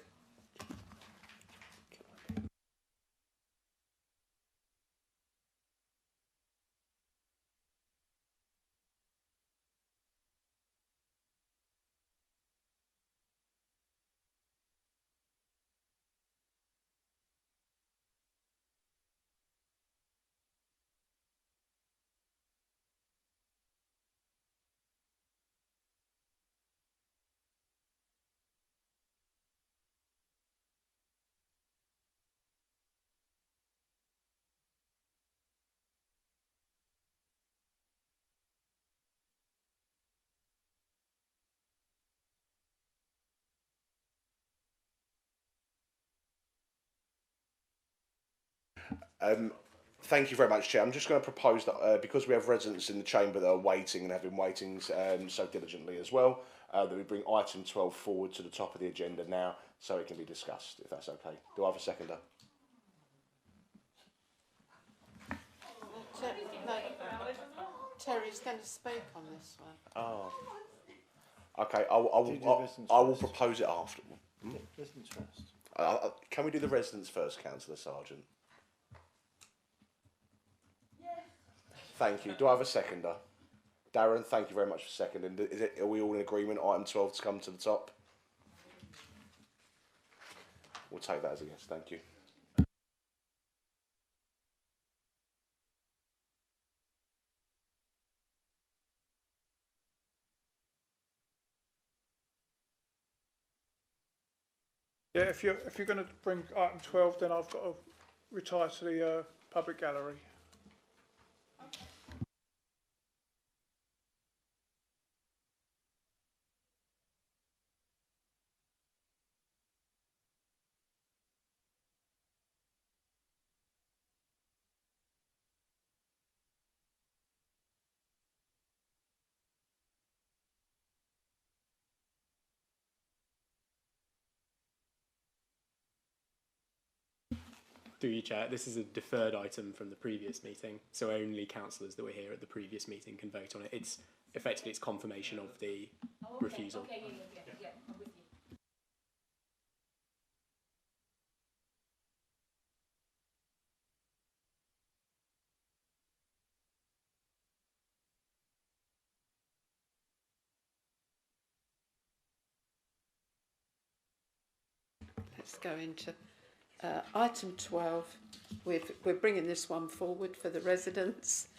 Thank you very much, Chair. I'm just going to propose that because we have residents in the chamber that are waiting and have been waiting so diligently as well, that we bring item 12 forward to the top of the agenda now so it can be discussed, if that's okay. Do I have a seconder? Terry's going to speak on this one. Oh. Okay, I will propose it after. Residents first. Can we do the residents first, Councillor Sargent? Thank you. Do I have a seconder? Darren, thank you very much for seconding. Are we all in agreement, item 12 to come to the top? We'll take that as a yes, thank you. Yeah, if you're going to bring item 12, then I've got to retire to the public gallery. Through you, Chair, this is a deferred item from the previous meeting, so only councillors that were here at the previous meeting can vote on it. It's effectively it's confirmation of the refusal. Okay, yeah, I'm with you. Let's go into item 12. We're bringing this one forward for the residents.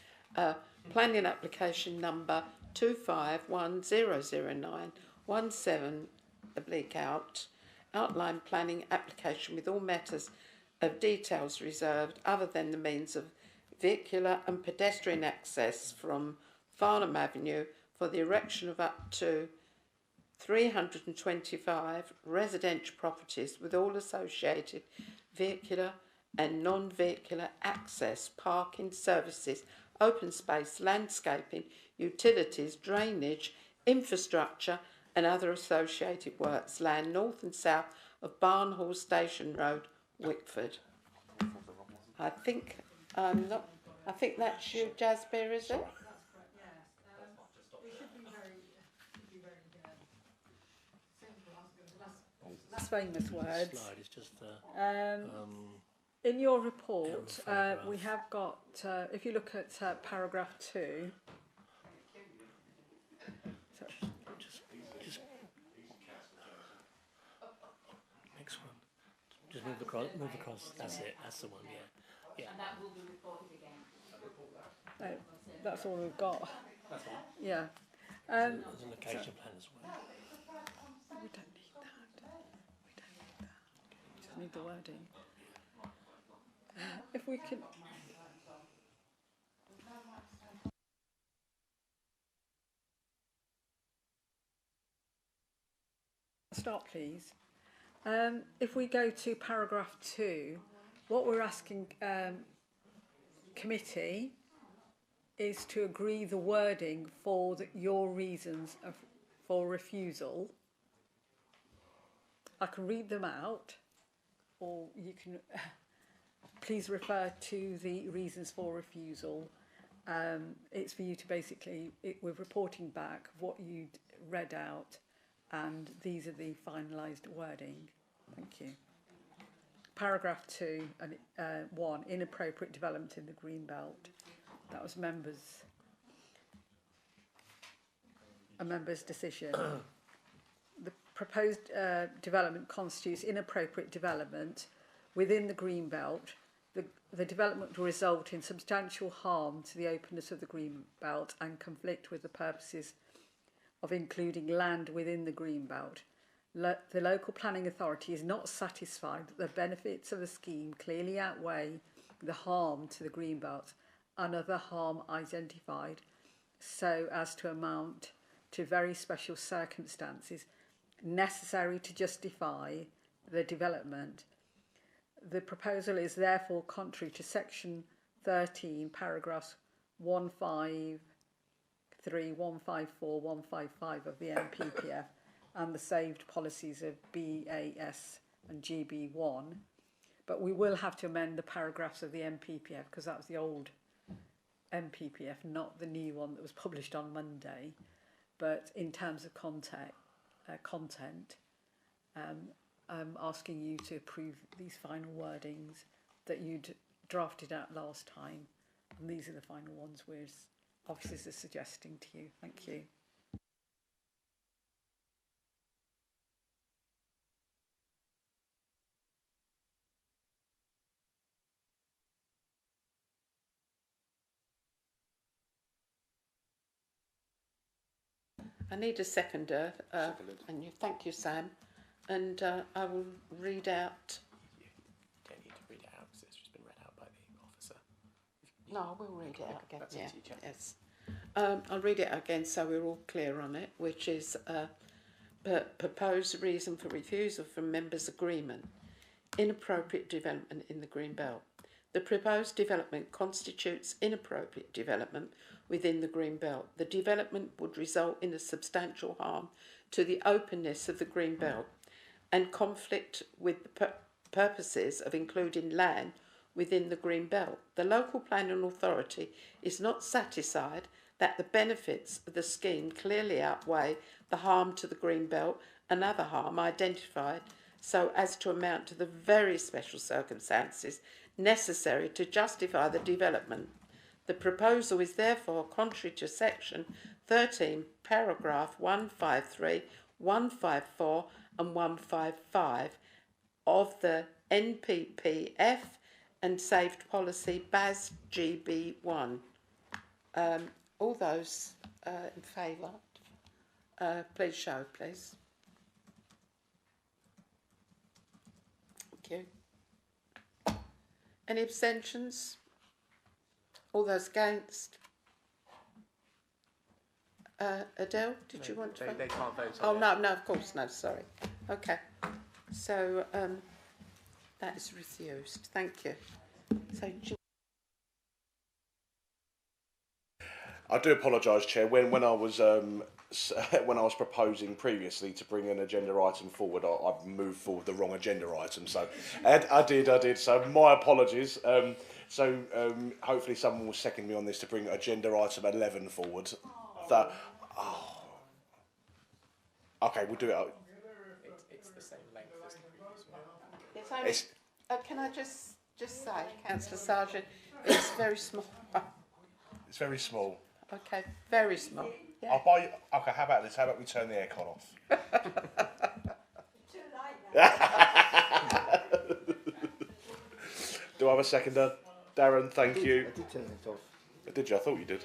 Planning application number 25100917 outline planning application with all matters of details reserved other than the means of vehicular and pedestrian access from Farnham Avenue for the erection of up to 325 residential properties with all associated vehicular and non-vehicular access, parking services, open space, landscaping, utilities, drainage, infrastructure and other associated works, land north and south of Barnhall Station Road, Wickford. I think that's you, Jasper, is it? That's famous words. Slide is just in your report, we have got, if you look at paragraph 2, next one. Just move across. Move across. That's it. That's the one. Yeah. Yeah. And that will be reported again. that's all we've got. That's all. Yeah. There's an location plan as well. We don't need that. We don't need that. We just need the wording. If we could. Start, please. If we go to paragraph 2, what we're asking committee is to agree the wording for your reasons for refusal. I can read them out, or you can please refer to the reasons for refusal. It's for you to basically, we're reporting back what you read out, and these are the finalised wording. Thank you. Paragraph 2 and 1, inappropriate development in the green belt. That was a member's decision. The proposed development constitutes inappropriate development within the green belt. The development will result in substantial harm to the openness of the green belt and conflict with the purposes of including land within the green belt. The local planning authority is not satisfied that the benefits of the scheme clearly outweigh the harm to the green belt and other harm identified so as to amount to very special circumstances necessary to justify the development. The proposal is therefore contrary to section 13, paragraphs 153, 154, 155 of the NPPF and the saved policies of BAS and GB1. But we will have to amend the paragraphs of the NPPF because that was the old NPPF, not the new one that was published on Monday. But in terms of content, I'm asking you to approve these final wordings that you'd drafted out last time. And these are the final ones we're officers are suggesting to you. Thank you. I need a seconder, and thank you, Sam. And I will read out. You don't need to read it out because it's just been read out by the officer. No, I will read it out again. That's Yeah, it, Chair. yes. I'll read it again so we're all clear on it, which is proposed reason for refusal from members' agreement. Inappropriate development in the Green Belt. The proposed development constitutes inappropriate development within the Green Belt. The development would result in a substantial harm to the openness of the Green Belt and conflict with the purposes of including land within the Green Belt. The local planning authority is not satisfied that the benefits of the scheme clearly outweigh the harm to the Green Belt and other harm identified so as to amount to the very special circumstances necessary to justify the development. The proposal is therefore contrary to section 13, paragraph 153, 154 and 155 of the NPPF and saved policy BAS GB1. All those in favour, please show, please. Thank you. Any abstentions? All those against? Adele, did you want to vote? They can't vote. Oh, no, of course, no, sorry. Okay. So that is refused. Thank you. So, I do apologise, Chair. When I was when I was proposing previously to bring an agenda item forward, I moved forward the wrong agenda item. So I did. So my apologies. Hopefully someone will second me on this to bring agenda item 11 forward. Okay, we'll do it. It's the same length as the previous one. it's only, can I just say, Councillor Sargent, it's very small. It's very small. Okay, very small. Yeah. I'll buy you. Okay, how about this? How about we turn the aircon off? Do I have a seconder? Darren, thank you. I did turn it off. Did you? I thought you did.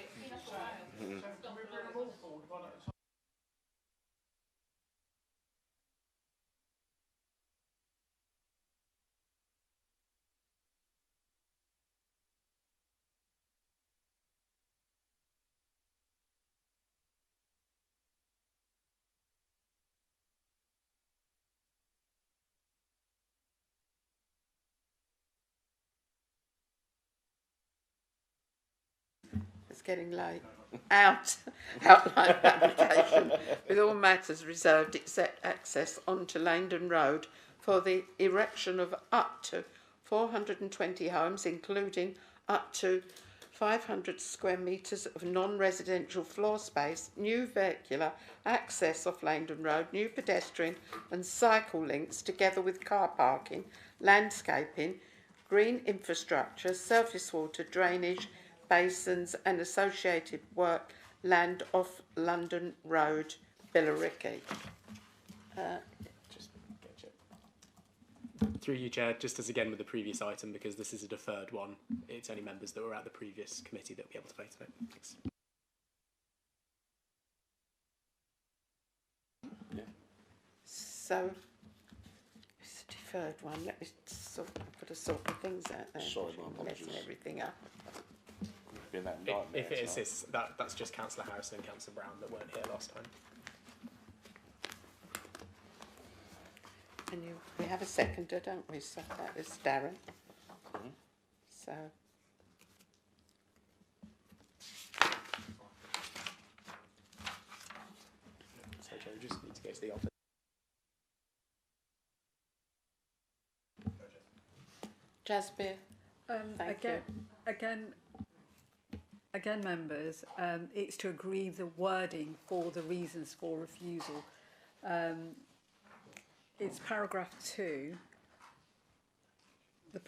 It's getting late. Outline application with all matters reserved except access onto Langdon Road for the erection of up to 420 homes, including up to 500 square metres of non-residential floor space, new vehicular access off Langdon Road, new pedestrian and cycle links together with car parking, landscaping, green infrastructure, surface water, drainage, basins and associated work land off London Road, Billericay. Through you, Chair, just as again with the previous item, because this is a deferred one, it's only members that were at the previous committee that will be able to vote on it. Thanks. So, it's a deferred one. Let me sort the things out there. Sorry, my messing apologies. everything up. Been that If nightmare it tonight. assists, that's just Councillor Harrison and Councillor Brown that weren't here last time. And we have a seconder, don't we? So that was Darren. So. So, Chair, we just need to go to the office. Jasper. Again, members, it's to agree the wording for the reasons for refusal. It's paragraph 2. The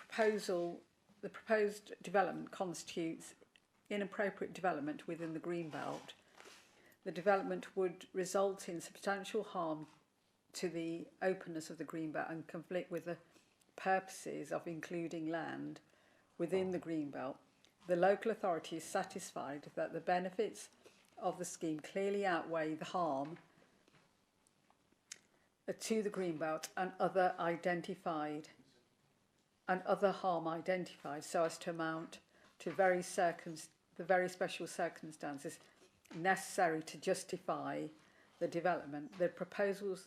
proposed development constitutes inappropriate development within the Greenbelt. The development would result in substantial harm to the openness of the Greenbelt and conflict with the purposes of including land within the Greenbelt. The local authority is satisfied that the benefits of the scheme clearly outweigh the harm to the Greenbelt and other harm identified so as to amount to the very special circumstances necessary to justify the development. The proposal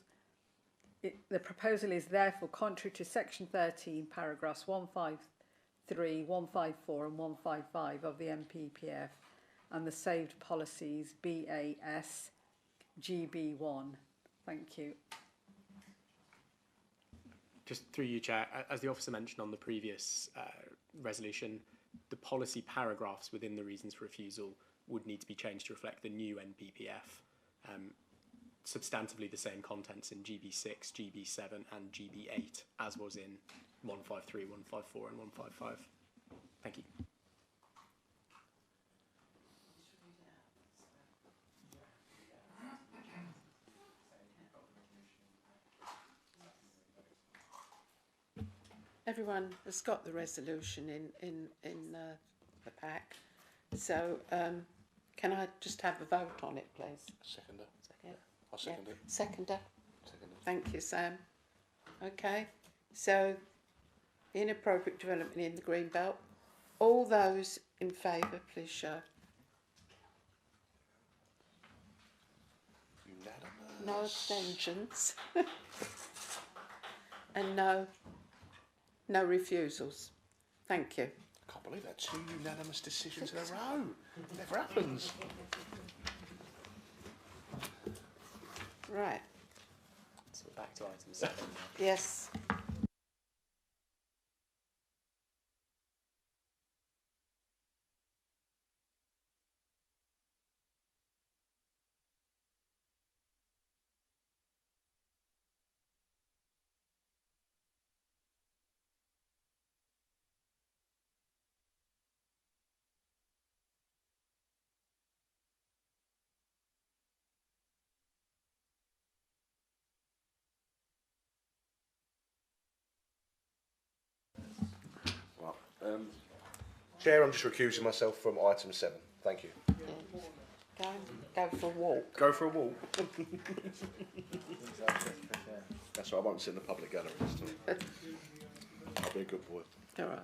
is therefore contrary to section 13, paragraphs 153, 154 and 155 of the MPPF and the saved policies BAS GB1. Thank you. Just through you, Chair, as the officer mentioned on the previous resolution, the policy paragraphs within the reasons for refusal would need to be changed to reflect the new NPPF. Substantively the same contents in GB6, GB7 and GB8 as was in 153, 154 and 155. Thank you. Everyone has got the resolution in the pack. So, Can I just have a vote on it, please? Seconder. Second. I'll second it. Seconder. Thank you, Sam. Okay, so inappropriate development in the green belt. All those in favour, please show. Unanimous. No abstentions. And no refusals. Thank you. I can't believe that. 2 unanimous decisions in a row. Never happens. Right. So we're back to item 7 now. Yes. Chair, I'm just recusing myself from item 7. Thank you. Go for a walk. Go for a walk. That's right, I won't sit in the public gallery this time. I'll be a good boy. All right.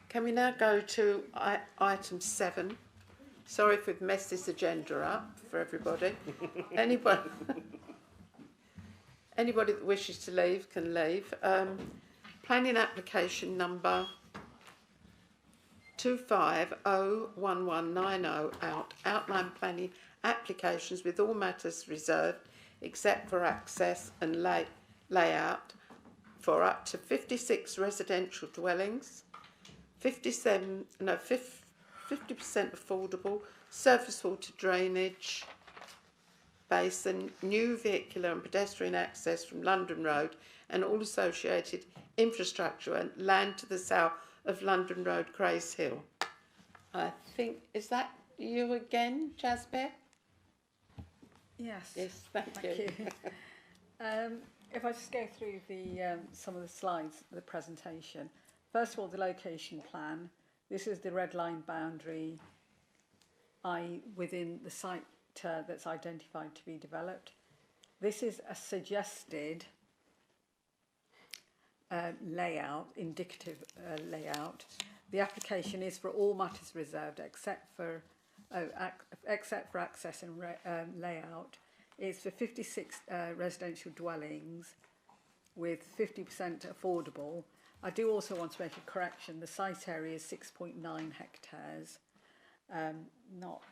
Can we now go to item 7? Sorry if we've messed this agenda up for everybody. Anybody that wishes to leave can leave. Planning application number 25/01190 outline planning applications with all matters reserved except for access and layout for up to 56 residential dwellings, 50% affordable, surface water drainage basin, new vehicular and pedestrian access from London Road and all associated infrastructure and land to the south of London Road, Grace Hill. I think, is that you again, Jasper? Yes. Yes, thank you. If I just go through the some of the slides of the presentation. First of all, the location plan. This is the red line boundary within the site that's identified to be developed. This is a suggested layout, indicative layout. The application is for all matters reserved except for access and layout. It's for 56 residential dwellings with 50% affordable. I do also want to make a correction. The site area is 6.9 hectares, not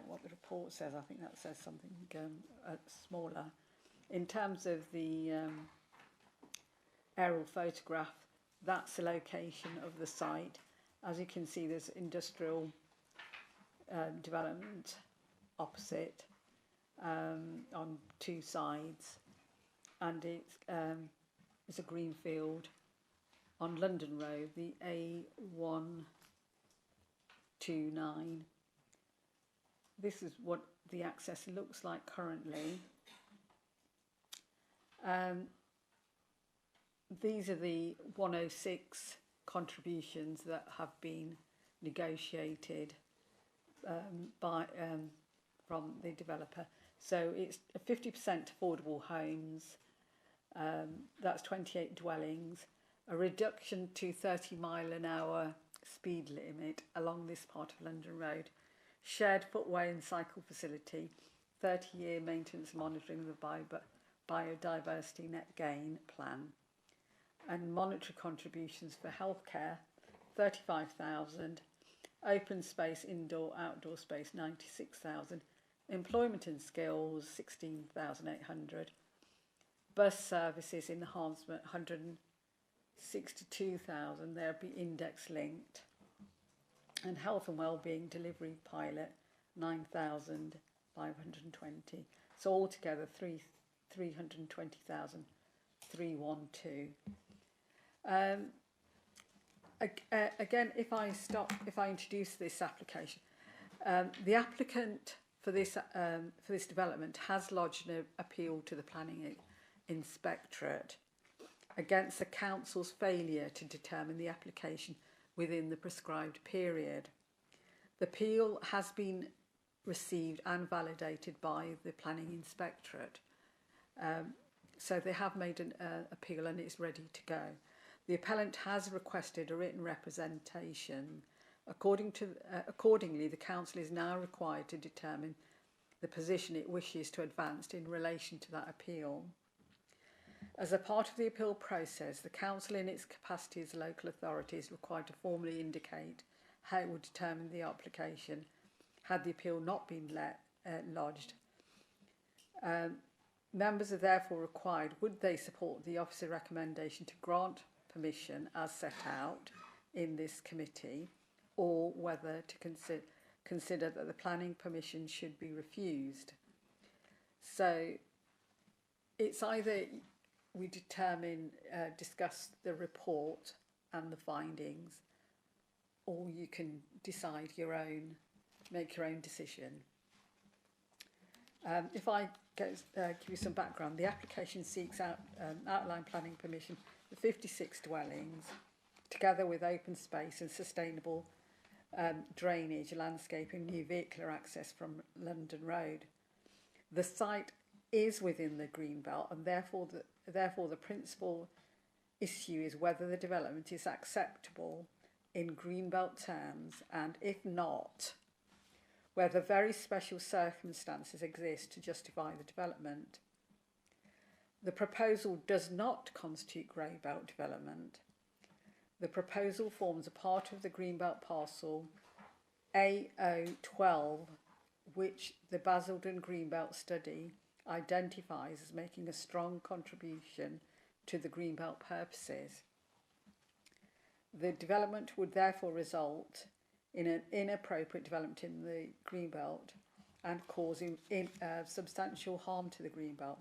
what the report says. I think that says something smaller. In terms of the aerial photograph, that's the location of the site. As you can see, there's industrial development opposite on 2 sides, and it's a green field on London Road, the A129. This is what the access looks like currently. These are the 106 contributions that have been negotiated from the developer. So it's 50% affordable homes, that's 28 dwellings, a reduction to 30-mile-an-hour speed limit along this part of London Road, shared footway and cycle facility, 30-year maintenance monitoring the biodiversity net gain plan, and monetary contributions for healthcare, 35,000, open space, indoor, outdoor space, 96,000, employment and skills, 16,800, bus services enhancement, 162,000, they'll be index linked, and health and wellbeing delivery pilot, 9,520. So altogether, 320,312. Again, if I introduce this application, the applicant for this development has lodged an appeal to the Planning Inspectorate against the council's failure to determine the application within the prescribed period. The appeal has been received and validated by the Planning Inspectorate. So they have made an appeal and it's ready to go. The appellant has requested a written representation. Accordingly, the council is now required to determine the position it wishes to advance in relation to that appeal. As a part of the appeal process, the council in its capacity as a local authority is required to formally indicate how it would determine the application had the appeal not been lodged. Members are therefore required, would they support the officer recommendation to grant permission as set out in this committee, or whether to consider that the planning permission should be refused. So it's either we discuss the report and the findings, or you can decide make your own decision. If I give you some background, the application seeks outline planning permission for 56 dwellings, together with open space and sustainable drainage, landscaping, new vehicular access from London Road. The site is within the green belt, and therefore the principal issue is whether the development is acceptable in green belt terms, and if not, whether very special circumstances exist to justify the development. The proposal does not constitute grey belt development. The proposal forms a part of the Greenbelt parcel AO12, which the Basildon Greenbelt study identifies as making a strong contribution to the Greenbelt purposes. The development would therefore result in an inappropriate development in the Greenbelt and causing substantial harm to the Greenbelt.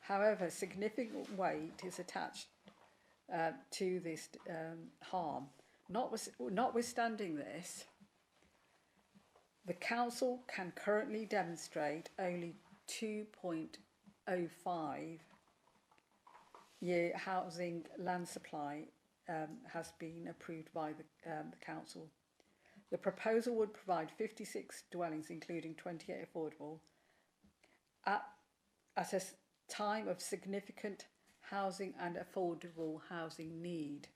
However, significant weight is attached to this harm. Notwithstanding this, the council can currently demonstrate only 2.05 year housing land supply has been approved by the council. The proposal would provide 56 dwellings, including 28 affordable, at a time of significant housing and affordable housing need.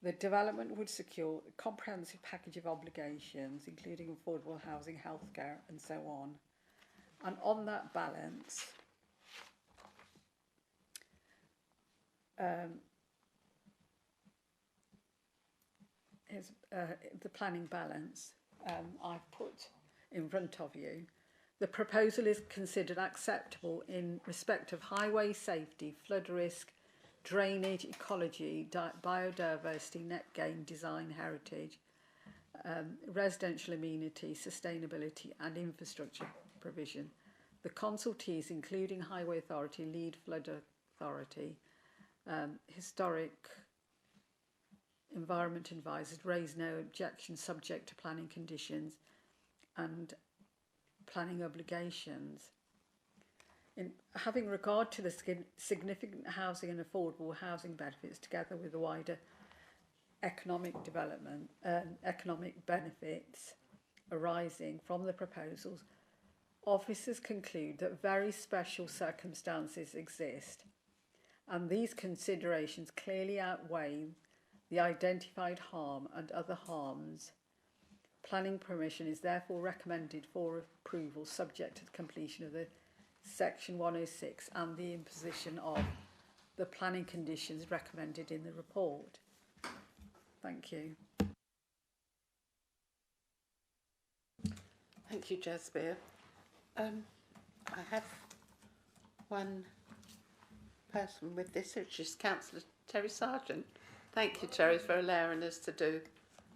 The development would secure a comprehensive package of obligations, including affordable housing, healthcare, and so on. And on that balance, is the planning balance I've put in front of you. The proposal is considered acceptable in respect of highway safety, flood risk, drainage, ecology, biodiversity, net gain, design, heritage, residential amenity, sustainability and infrastructure provision. The consultees, including Highway Authority, Lead Flood Authority, Historic Environment Advisors, raised no objection subject to planning conditions and planning obligations. In having regard to the significant housing and affordable housing benefits, together with the wider economic development, economic benefits arising from the proposals, officers conclude that very special circumstances exist, and these considerations clearly outweigh the identified harm and other harms. Planning permission is therefore recommended for approval, subject to the completion of the Section 106 and the imposition of the planning conditions recommended in the report. Thank you. Thank you, Jasbir. I have one person with this, which is Councillor Terry Sargent. Thank you, Terry, for allowing us to do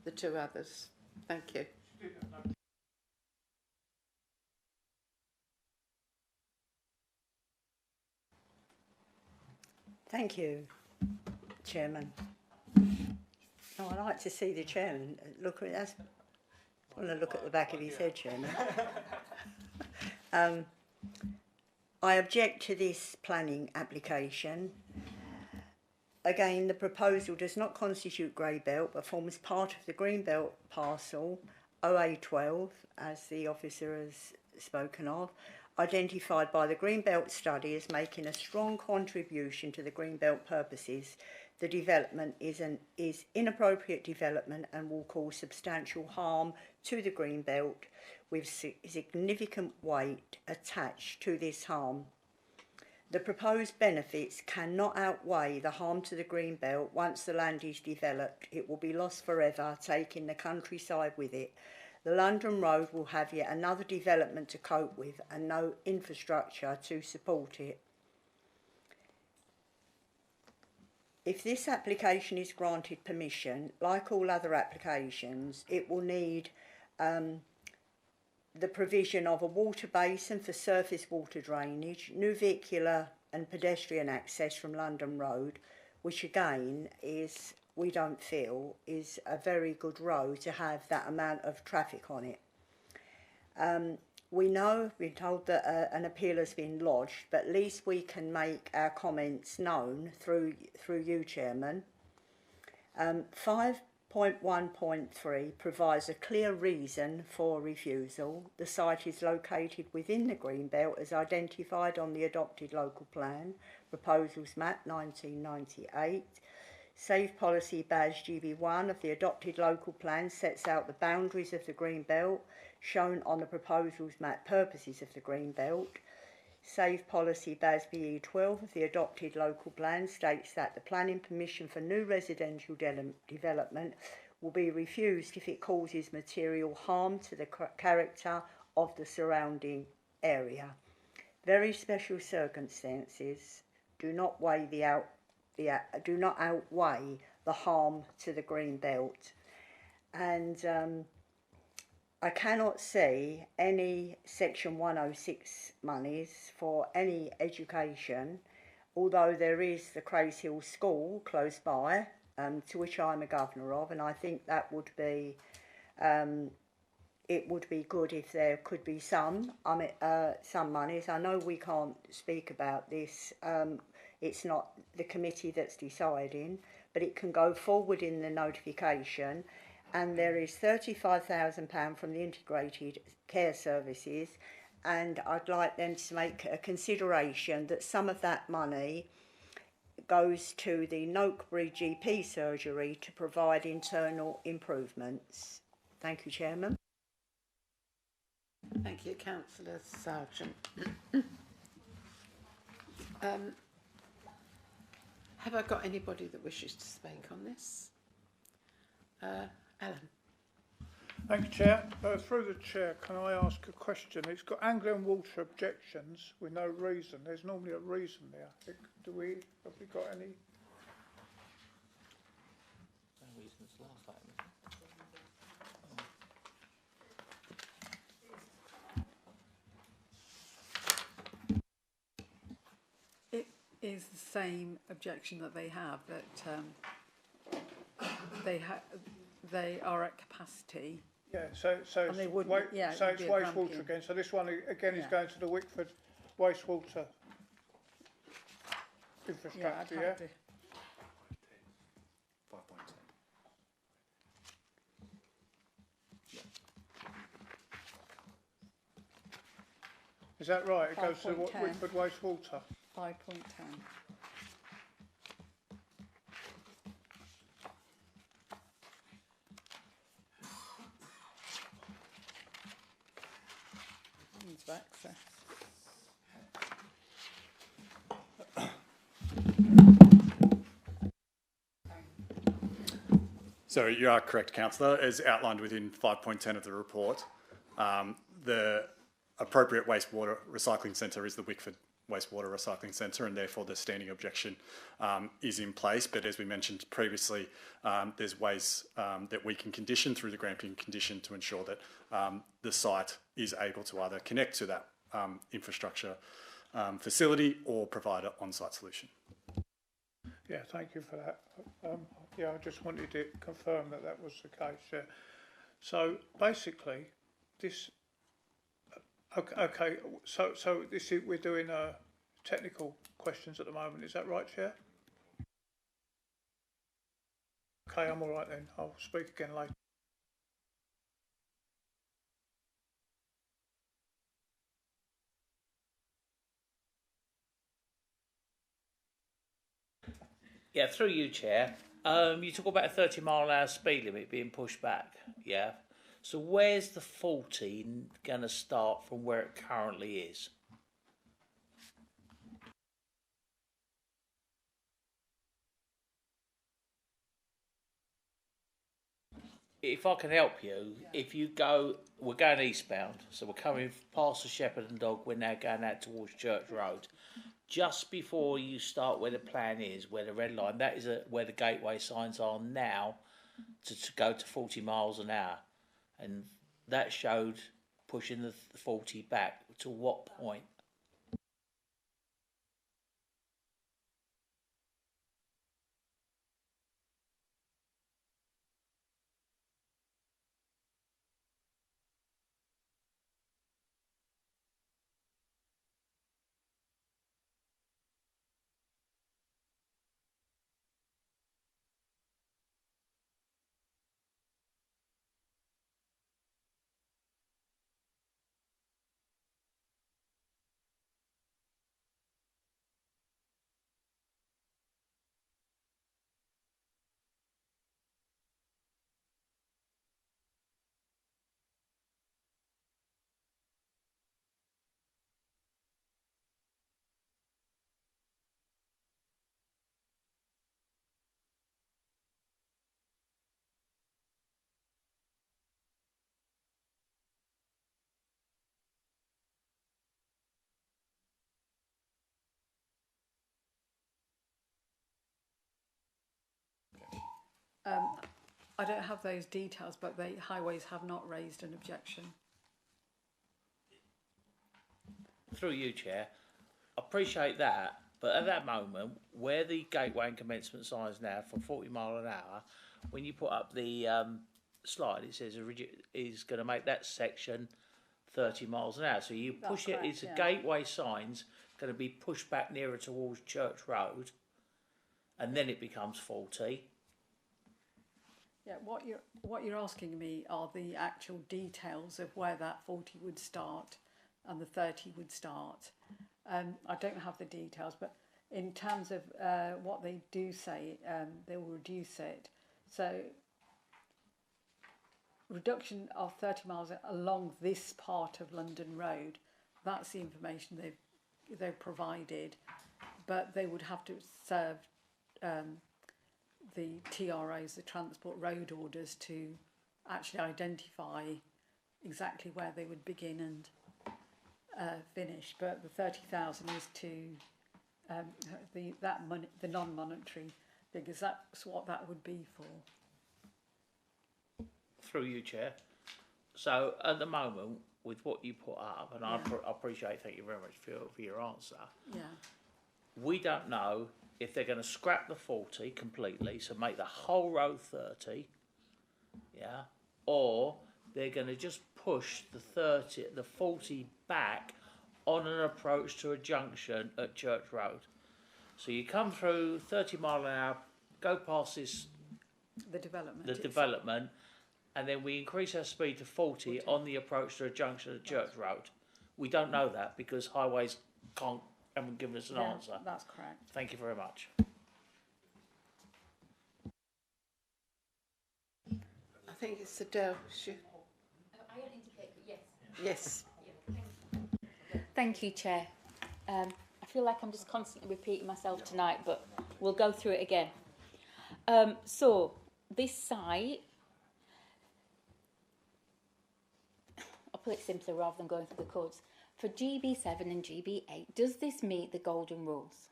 the two others. Thank you. Thank you, Chairman. Oh, I like to see the Chairman. Look at that. I want to look at the back of his head, Chairman. I object to this planning application. Again, the proposal does not constitute grey belt but forms part of the green belt parcel OA12, as the officer has spoken of, identified by the green belt study as making a strong contribution to the green belt purposes. The development is inappropriate development and will cause substantial harm to the green belt, with significant weight attached to this harm. The proposed benefits cannot outweigh the harm to the green belt. Once the land is developed, it will be lost forever, taking the countryside with it. The London Road will have yet another development to cope with and no infrastructure to support it. If this application is granted permission, like all other applications, it will need the provision of a water basin for surface water drainage, new vehicular and pedestrian access from London Road, which again is, we don't feel, is a very good road to have that amount of traffic on it. We know, we're told that an appeal has been lodged, but at least we can make our comments known through you, Chairman. 5.1.3 provides a clear reason for refusal. The site is located within the green belt as identified on the adopted local plan, Proposals Map 1998. Safe Policy Badge GB1 of the adopted local plan sets out the boundaries of the green belt shown on the Proposals Map purposes of the green belt. Safe Policy Badge BE12 of the adopted local plan states that the planning permission for new residential development will be refused if it causes material harm to the character of the surrounding area. Very special circumstances do not outweigh the harm to the green belt, and I cannot see any Section 106 monies for any education, although there is the Crays Hill School close by, to which I'm a governor of, and I think that would be, it would be good if there could be some monies. I know we can't speak about this. It's not the committee that's deciding, but it can go forward in the notification. And there is £35,000 from the Integrated Care Services, and I'd like them to make a consideration that some of that money goes to the Noakbury GP surgery to provide internal improvements. Thank you, Chairman. Thank you, Councillor Sargent. Have I got anybody that wishes to speak on this? Alan. Thank you, Chair. Through the Chair, can I ask a question? It's got Anglian Water objections with no reason. There's normally a reason there. Have we got any? No reasons last item. It is the same objection that they have, that they are at capacity. Yeah, so it's wastewater again. So this one again is going to the Wickford wastewater infrastructure. Yeah. Is that right? It goes to Wickford wastewater. 5.10. Access. So you are correct, Councillor. As outlined within 5.10 of the report, the appropriate wastewater recycling centre is the Wickford Wastewater Recycling Centre, and therefore the standing objection is in place. But as we mentioned previously, there's ways that we can condition through the granting condition to ensure that the site is able to either connect to that infrastructure facility or provide an on-site solution. Yeah, thank you for that. Yeah, I just wanted to confirm that that was the case. Yeah. So basically, this. Okay. So this is, we're doing technical questions at the moment. Is that right, Chair? Okay, I'm all right then. I'll speak again later. Yeah, through you, Chair. You talk about a 30-mile-an-hour speed limit being pushed back. Yeah. So where's the 40 going to start from where it currently is? If I can help you, if you go, we're going eastbound, so we're coming past the Shepherd and Dog, we're now going out towards Church Road. Just before you start where the plan is, where the red line, that is where the gateway signs are now to go to 40 miles an hour. And that showed pushing the 40 back. To what point? I don't have those details, but the Highways have not raised an objection. Through you, Chair. I appreciate that, but at that moment, where the gateway and commencement signs now for 40 mile an hour, when you put up the slide, it says is going to make that section 30 miles an hour. So you push That's it's correct, a gateway signs going to be pushed back nearer towards Church Road, and then it becomes 40. Yeah, what you're asking me are the actual details of where that 40 would start and the 30 would start. I don't have the details, but in terms of what they do say, they will reduce it. So reduction of 30 miles along this part of London Road, that's the information they've provided, but they would have to serve the TROs, the Transport Road Orders, to actually identify exactly where they would begin and finish. But the 30,000 is to the non-monetary figures. That's what that would be for. Through you, Chair. So at the moment, with what you put up, and I appreciate, thank you very much for your answer. Yeah. We don't know if they're going to scrap the 40 completely, so make the whole road 30, yeah, or they're going to just push the 40 back on an approach to a junction at Church Road. So you come through 30 mile an hour, go past the development, and then we increase our speed to 40 on the approach to a junction at Church Road. We don't know that because Highways haven't given us an answer. That's correct. Thank you very much. I think it's Adele. I indicate yes. Yes. Thank you, Chair. I feel like I'm just constantly repeating myself tonight, but we'll go through it again. So this site, I'll put it simpler rather than going through the codes. For GB7 and GB8, does this meet the golden rules?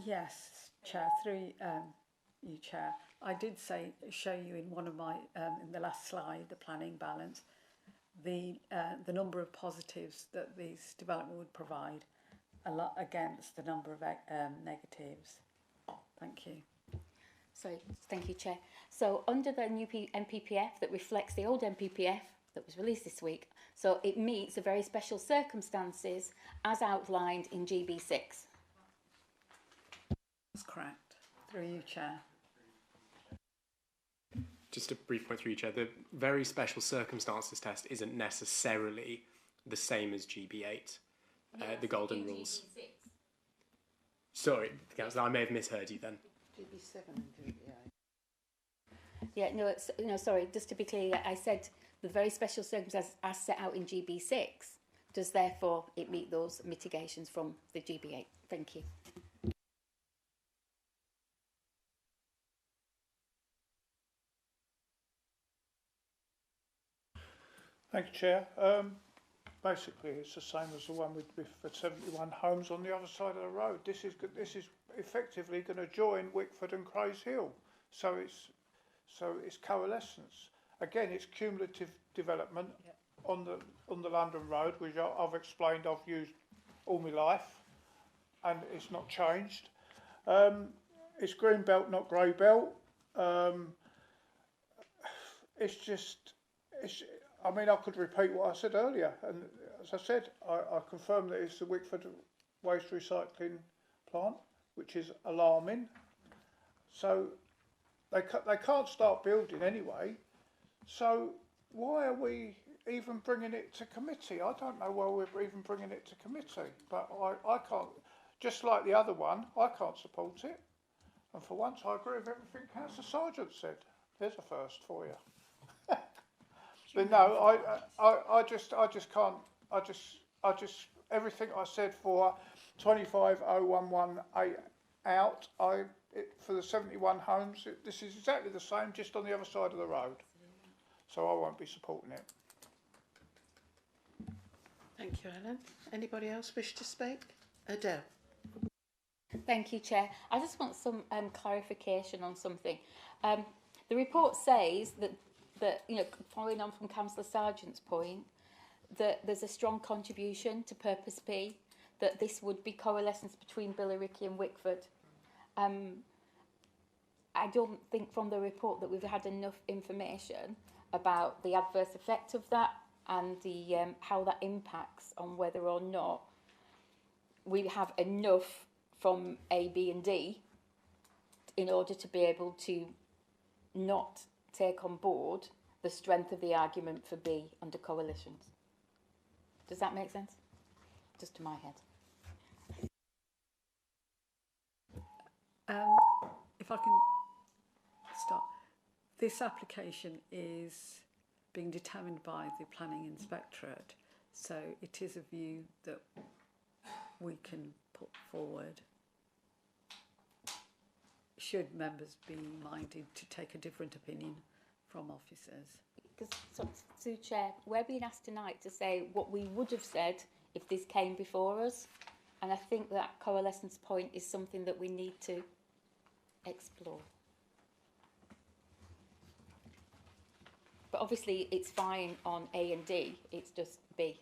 Yes, Chair. Through you, Chair. I did show you in one of my in the last slide the planning balance, the number of positives that this development would provide, a lot against the number of negatives. Thank you. Sorry, thank you, Chair. So under the new MPPF that reflects the old MPPF that was released this week, so it meets the very special circumstances as outlined in GB6. correct. Through you, Chair. Just a brief point through you, Chair. The very special circumstances test isn't necessarily the same as GB8, the golden rules. Sorry, Councillor, I may have misheard you then. GB7 and GB8. Yeah, no, it's, no, sorry, just to be clear, I said the very special circumstances as set out in GB6, does therefore it meet those mitigations from the GB8? Thank you. Thank you, Chair. Basically, it's the same as the one with the 71 homes on the other side of the road. This is effectively going to join Wickford and Crays Hill, so it's coalescence. Again, it's cumulative development on the London Road, which I've explained. I've used all my life, and it's not changed. It's green belt, not grey belt. I mean, I could repeat what I said earlier, and as I said, I confirm that it's the Wickford waste recycling plant, which is alarming. So they can't start building anyway. So why are we even bringing it to committee? I don't know why we're even bringing it to committee, but I can't. Just like the other one, I can't support it. And for once, I agree with everything Councillor Sargent said. There's a first for you. But no, I just can't. Everything I said for 250118 out. For the 71 homes, this is exactly the same, just on the other side of the road. So I won't be supporting it. Thank you, Alan. Anybody else wish to speak? Adele. Thank you, Chair. I just want some clarification on something. The report says that, you know, following on from Councillor Sargent's point, that there's a strong contribution to Purpose P, that this would be coalescence between Billericay and Wickford. I don't think from the report that we've had enough information about the adverse effect of that and the how that impacts on whether or not we have enough from A, B and D in order to be able to not take on board the strength of the argument for B under coalitions. Does that make sense? Just to my head. If I can start. This application is being determined by the Planning Inspectorate, so it is a view that we can put forward should members be minded to take a different opinion from officers. Because, so, Chair, we're being asked tonight to say what we would have said if this came before us, and I think that coalescence point is something that we need to explore. But obviously it's fine on A and D, it's just B.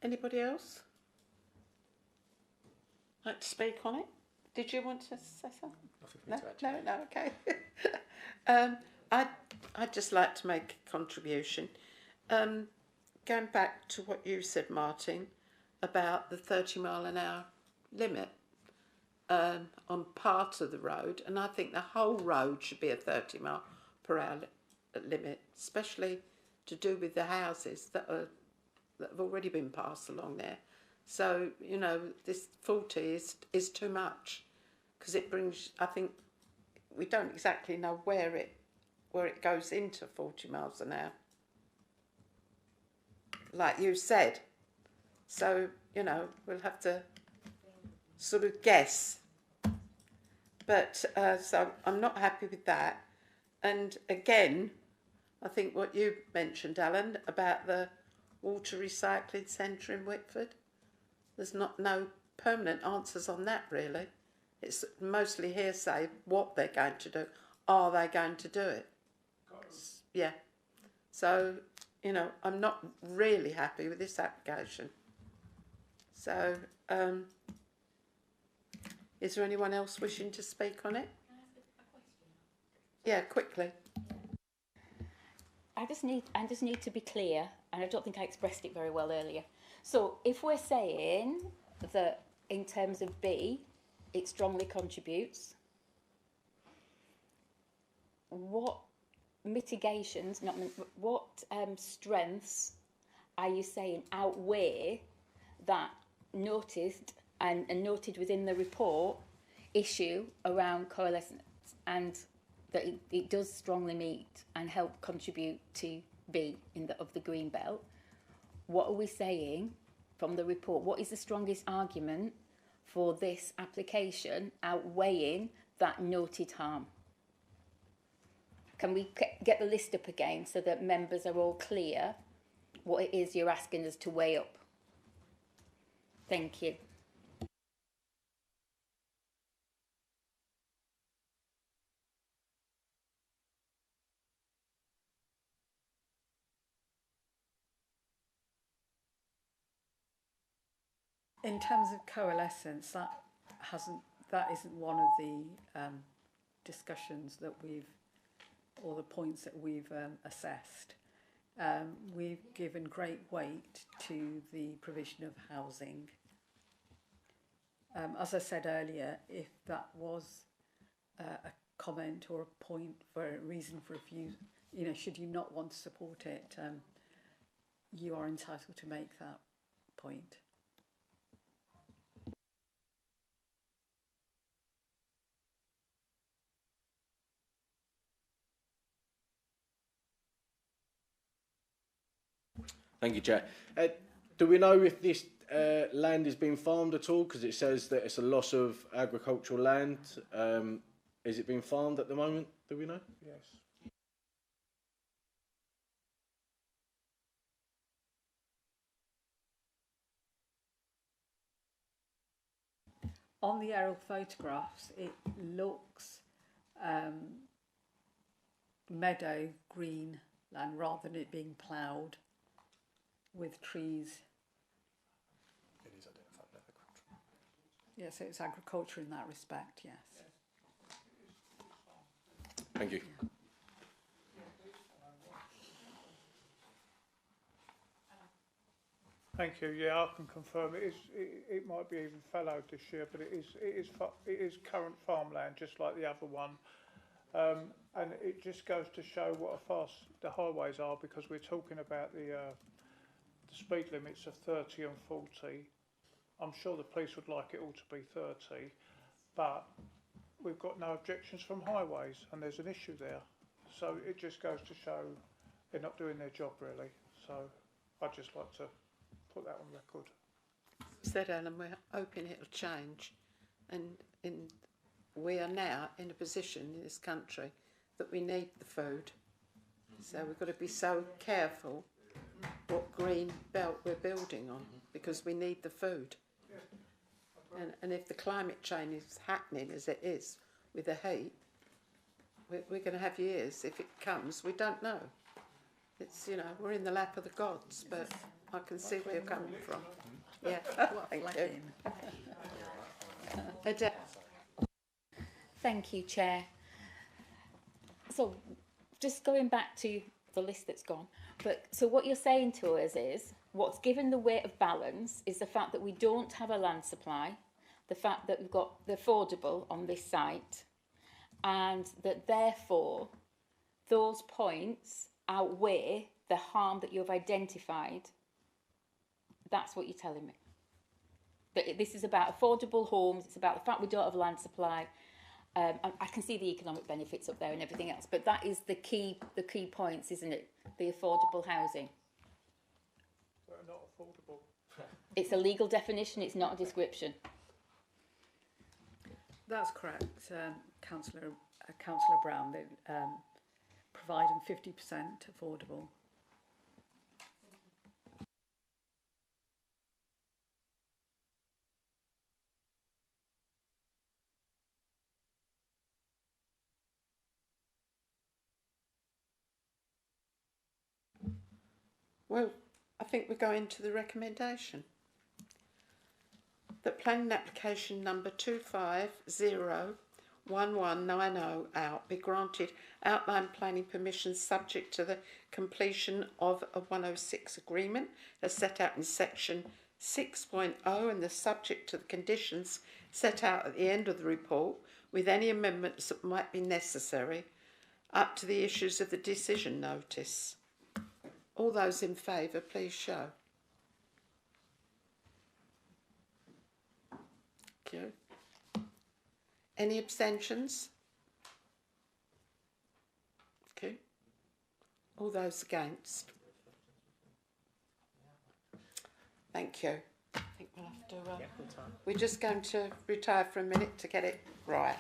Anybody else like to speak on it? Did you want to say something? No, okay. I'd just like to make a contribution. Going back to what you said, Martin, about the 30-mile-an-hour limit on part of the road, and I think the whole road should be a 30-mile-per-hour limit, especially to do with the houses that have already been passed along there. So, you know, this 40 is too much, because it brings, I think, we don't exactly know where it goes into 40 miles an hour, like you said. So, you know, we'll have to sort of guess. But, so I'm not happy with that. And again, I think what you mentioned, Alan, about the water recycling centre in Wickford, there's no permanent answers on that, really. It's mostly hearsay what they're going to do. Are they going to do it? Yeah. So you know, I'm not really happy with this application. So, is there anyone else wishing to speak on it? Yeah, quickly. I just need to be clear, and I don't think I expressed it very well earlier. So if we're saying that in terms of B, it strongly contributes, what mitigations, what strengths are you saying outweigh that noticed and noted within the report issue around coalescence, and that it does strongly meet and help contribute to B of the green belt? What are we saying from the report? What is the strongest argument for this application outweighing that noted harm? Can we get the list up again so that members are all clear what it is you're asking us to weigh up? Thank you. In terms of coalescence, that isn't one of the discussions that or the points that we've assessed. We've given great weight to the provision of housing. As I said earlier, if that was a comment or a point for a reason for refusal, you know, should you not want to support it, you are entitled to make that point. Thank you, Chair. Do we know if this land is being farmed at all? Because it says that it's a loss of agricultural land. Is it being farmed at the moment? Do we know? Yes. On the aerial photographs, it looks meadow, green land, rather than it being ploughed with trees. It is identified as agriculture. Yeah, so it's agriculture in that respect, yes. Thank you. Thank you. Yeah, I can confirm it is. It might be even fallowed this year, but it is current farmland, just like the other one. And it just goes to show what a fast the highways are, because we're talking about the speed limits of 30 and 40. I'm sure the police would like it all to be 30, but we've got no objections from highways, and there's an issue there. So it just goes to show they're not doing their job really. So I'd just like to put that on record. Said Alan, we're hoping it'll change, and we are now in a position in this country that we need the food. So we've got to be so careful what green belt we're building on, because we need the food. And if the climate change is happening as it is with the heat, we're going to have years. If it comes, we don't know. It's, you know, we're in the lap of the gods, but I can see where you're coming from. Yeah, thank you. Adele. Thank you, Chair. So, just going back to the list that's gone, so what you're saying to us is, what's given the weight of balance is the fact that we don't have a land supply, the fact that we've got the affordable on this site, and that therefore those points outweigh the harm that you've identified. That's what you're telling me. That this is about affordable homes, it's about the fact we don't have a land supply. I can see the economic benefits up there and everything else, but that is the key points, isn't it? The affordable housing. They're not affordable. It's a legal definition, it's not a description. That's correct, Councillor Brown. They're providing 50% affordable. Well, I think we're going to the recommendation. That planning application number 2501190 out be granted outline planning permission subject to the completion of a 106 agreement as set out in section 6.0 and the subject to the conditions set out at the end of the report with any amendments that might be necessary up to the issues of the decision notice. All those in favour, please show. Thank you. Any abstentions? Okay. All those against? Thank you. I think we'll have to. We're just going to retire for a minute to get it right.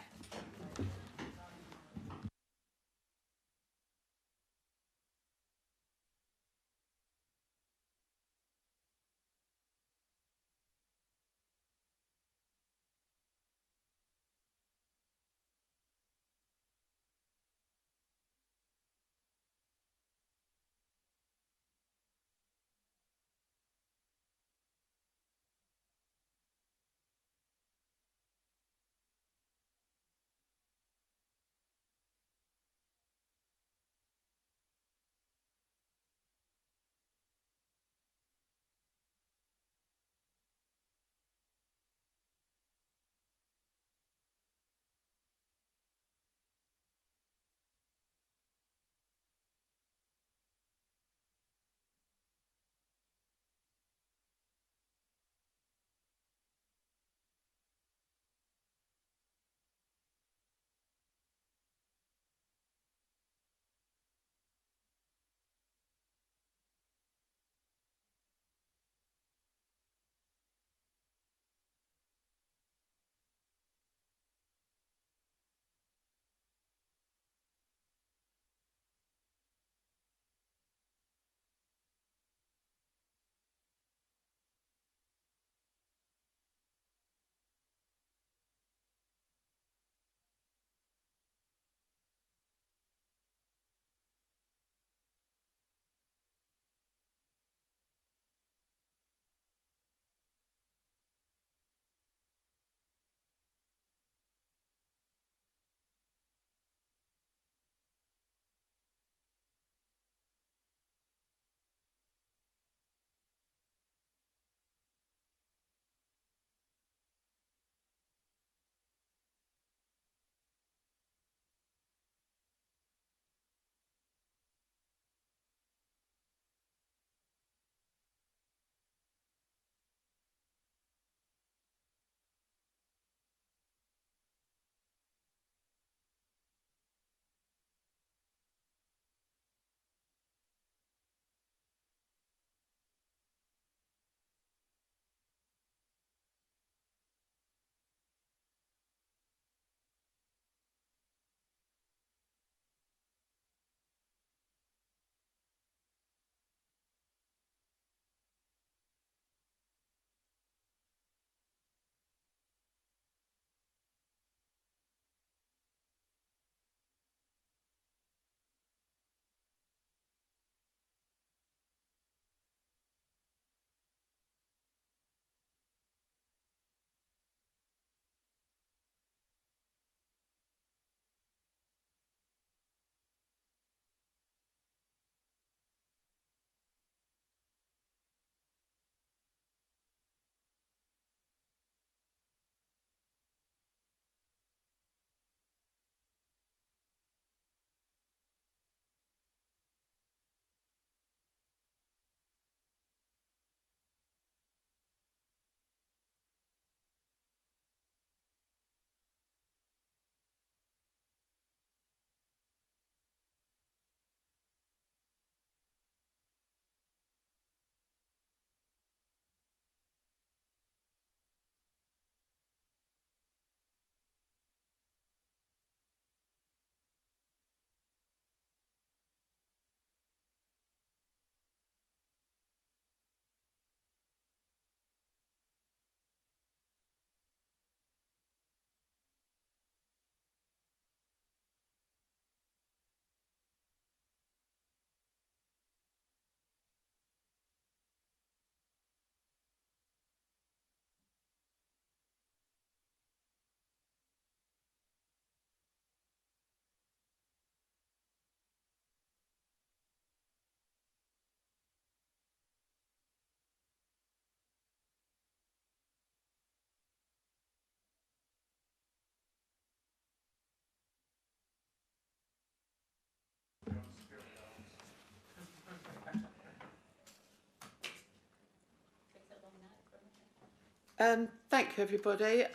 Thank you, everybody.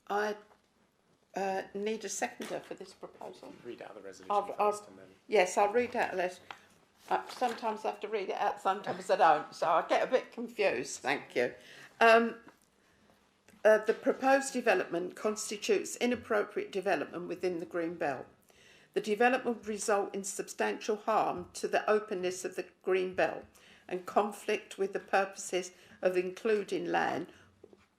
I need a seconder for this proposal. Read out the resolution I'll, first and then... Yes, I'll read out this. Sometimes I have to read it out, sometimes I don't, so I get a bit confused. Thank you. The proposed development constitutes inappropriate development within the Green Belt. The development would result in substantial harm to the openness of the Green Belt and conflict with the purposes of including land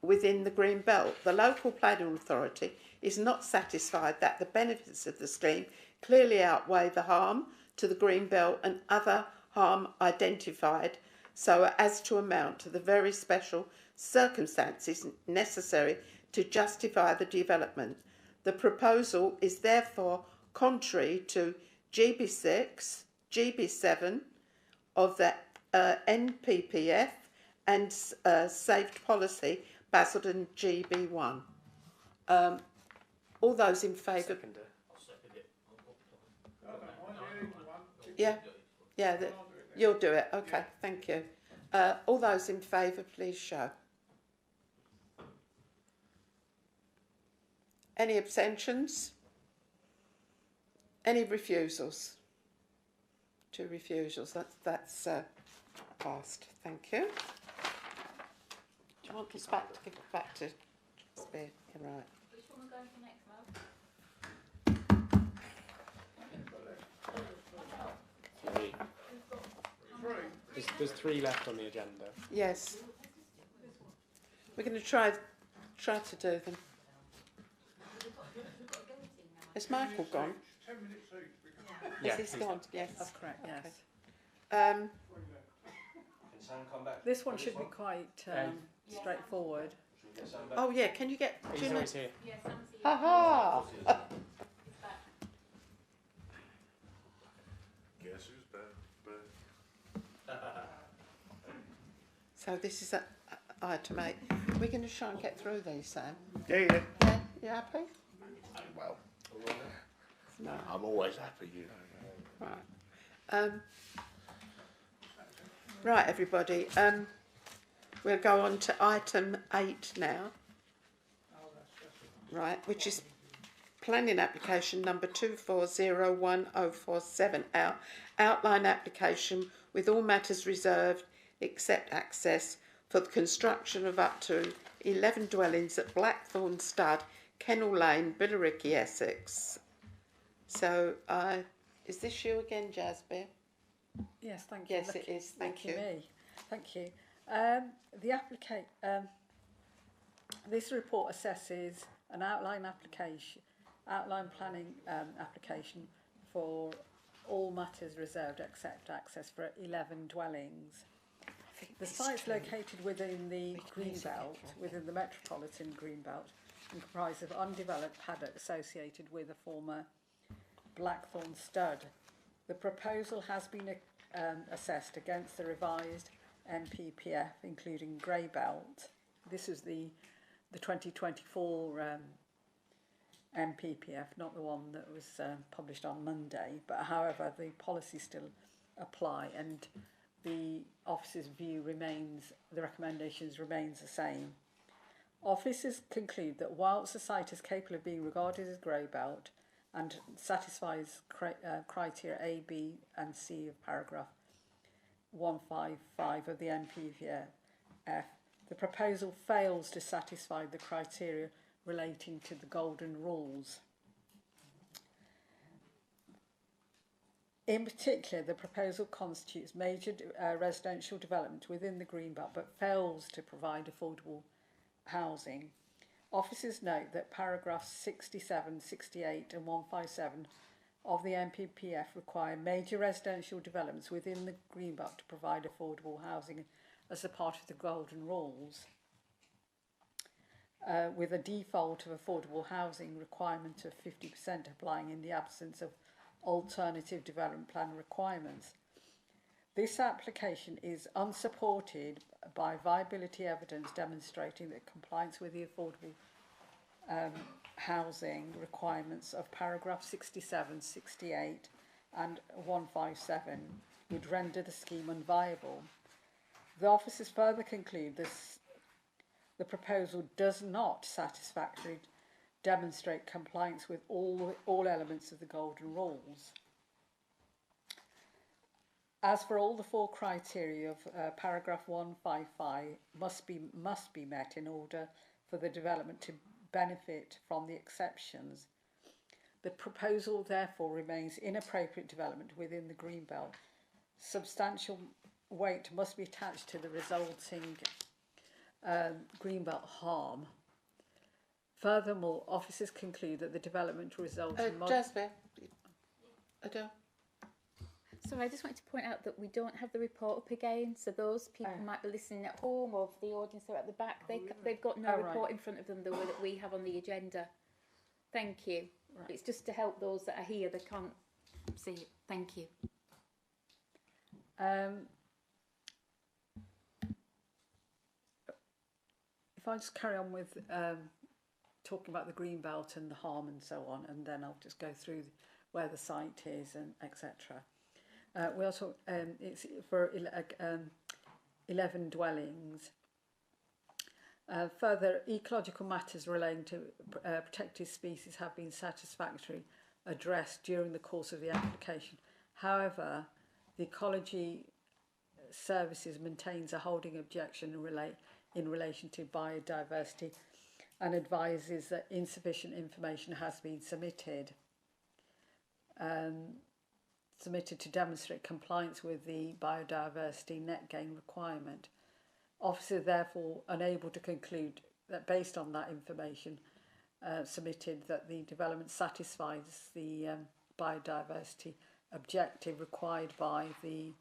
within the Green Belt. The local planning authority is not satisfied that the benefits of the scheme clearly outweigh the harm to the Green Belt and other harm identified so as to amount to the very special circumstances necessary to justify the development. The proposal is therefore contrary to GB6, GB7 of the NPPF and Saved Policy, Basildon GB1. All those in favour? Yeah, you'll do it. Okay, thank you. All those in favour, please show. Any abstentions? Any refusals? 2 refusals. That's passed. Thank you. Do you want us back to give it back to Spear? You're right. Which one will go for next, Mo? There's 3 left on the agenda. Yes. We're going to try to do them. Is Michael gone? 10 minutes each. Yeah, he's gone. Yes, that's correct. Yes. Okay. This one should be quite straightforward. Oh yeah, can you get? He's always here. Yes, I'm seeing. Ha ha! Guess who's back? So this is item 8. We're going to try and get through these, Sam. Yeah. Yeah, you happy? Well, No. I'm always happy, you know. Right. Right, everybody. We'll go on to item 8 now. Right, which is planning application number 2401047. Outline application with all matters reserved except access for the construction of up to 11 dwellings at Blackthorn Stud, Kennel Lane, Billericay, Essex. So, is this you again, Jasper? Yes, thank you. Yes, it is. Thank you. Me. Thank you. This report assesses an outline planning application for all matters reserved except access for 11 dwellings. The site's located within the Greenbelt, within the metropolitan Greenbelt, and comprised of undeveloped paddock associated with a former Blackthorn Stud. The proposal has been assessed against the revised NPPF, including Greybelt. This is the 2024 NPPF, not the one that was published on Monday, but however the policies still apply and the office's view remains, the recommendations remains the same. Officers conclude that whilst the site is capable of being regarded as Greybelt and satisfies criteria A, B and C of paragraph 155 of the NPPF, the proposal fails to satisfy the criteria relating to the golden rules. In particular, the proposal constitutes major residential development within the Greenbelt but fails to provide affordable housing. Officers note that paragraphs 67, 68 and 157 of the NPPF require major residential developments within the Greenbelt to provide affordable housing as a part of the golden rules, with a default of affordable housing requirement of 50% applying in the absence of alternative development plan requirements. This application is unsupported by viability evidence demonstrating that compliance with the affordable housing requirements of paragraph 67, 68 and 157 would render the scheme unviable. The officers further conclude the proposal does not satisfactorily demonstrate compliance with all elements of the Golden Rules. As for all the four criteria of paragraph 155 must be met in order for the development to benefit from the exceptions, the proposal therefore remains inappropriate development within the Greenbelt. Substantial weight must be attached to the resulting Greenbelt harm. Furthermore, officers conclude that the development results in... Jasper, Adele. So I just wanted to point out that we don't have the report up again, so those people who might be listening at home or the audience are at the back, they've got no report in front of them the way that we have on the agenda. Thank you. Right. It's just to help those that are here that can't see it. Thank you. If I just carry on with talking about the Greenbelt and the harm and so on, and then I'll just go through where the site is and etc. We also it's for 11 dwellings. Further, ecological matters relating to protected species have been satisfactorily addressed during the course of the application. However, the Ecology Services maintains a holding objection in relation to biodiversity and advises that insufficient information has been submitted to demonstrate compliance with the biodiversity net gain requirement. Officers therefore unable to conclude that based on that information submitted that the development satisfies the biodiversity objective required by the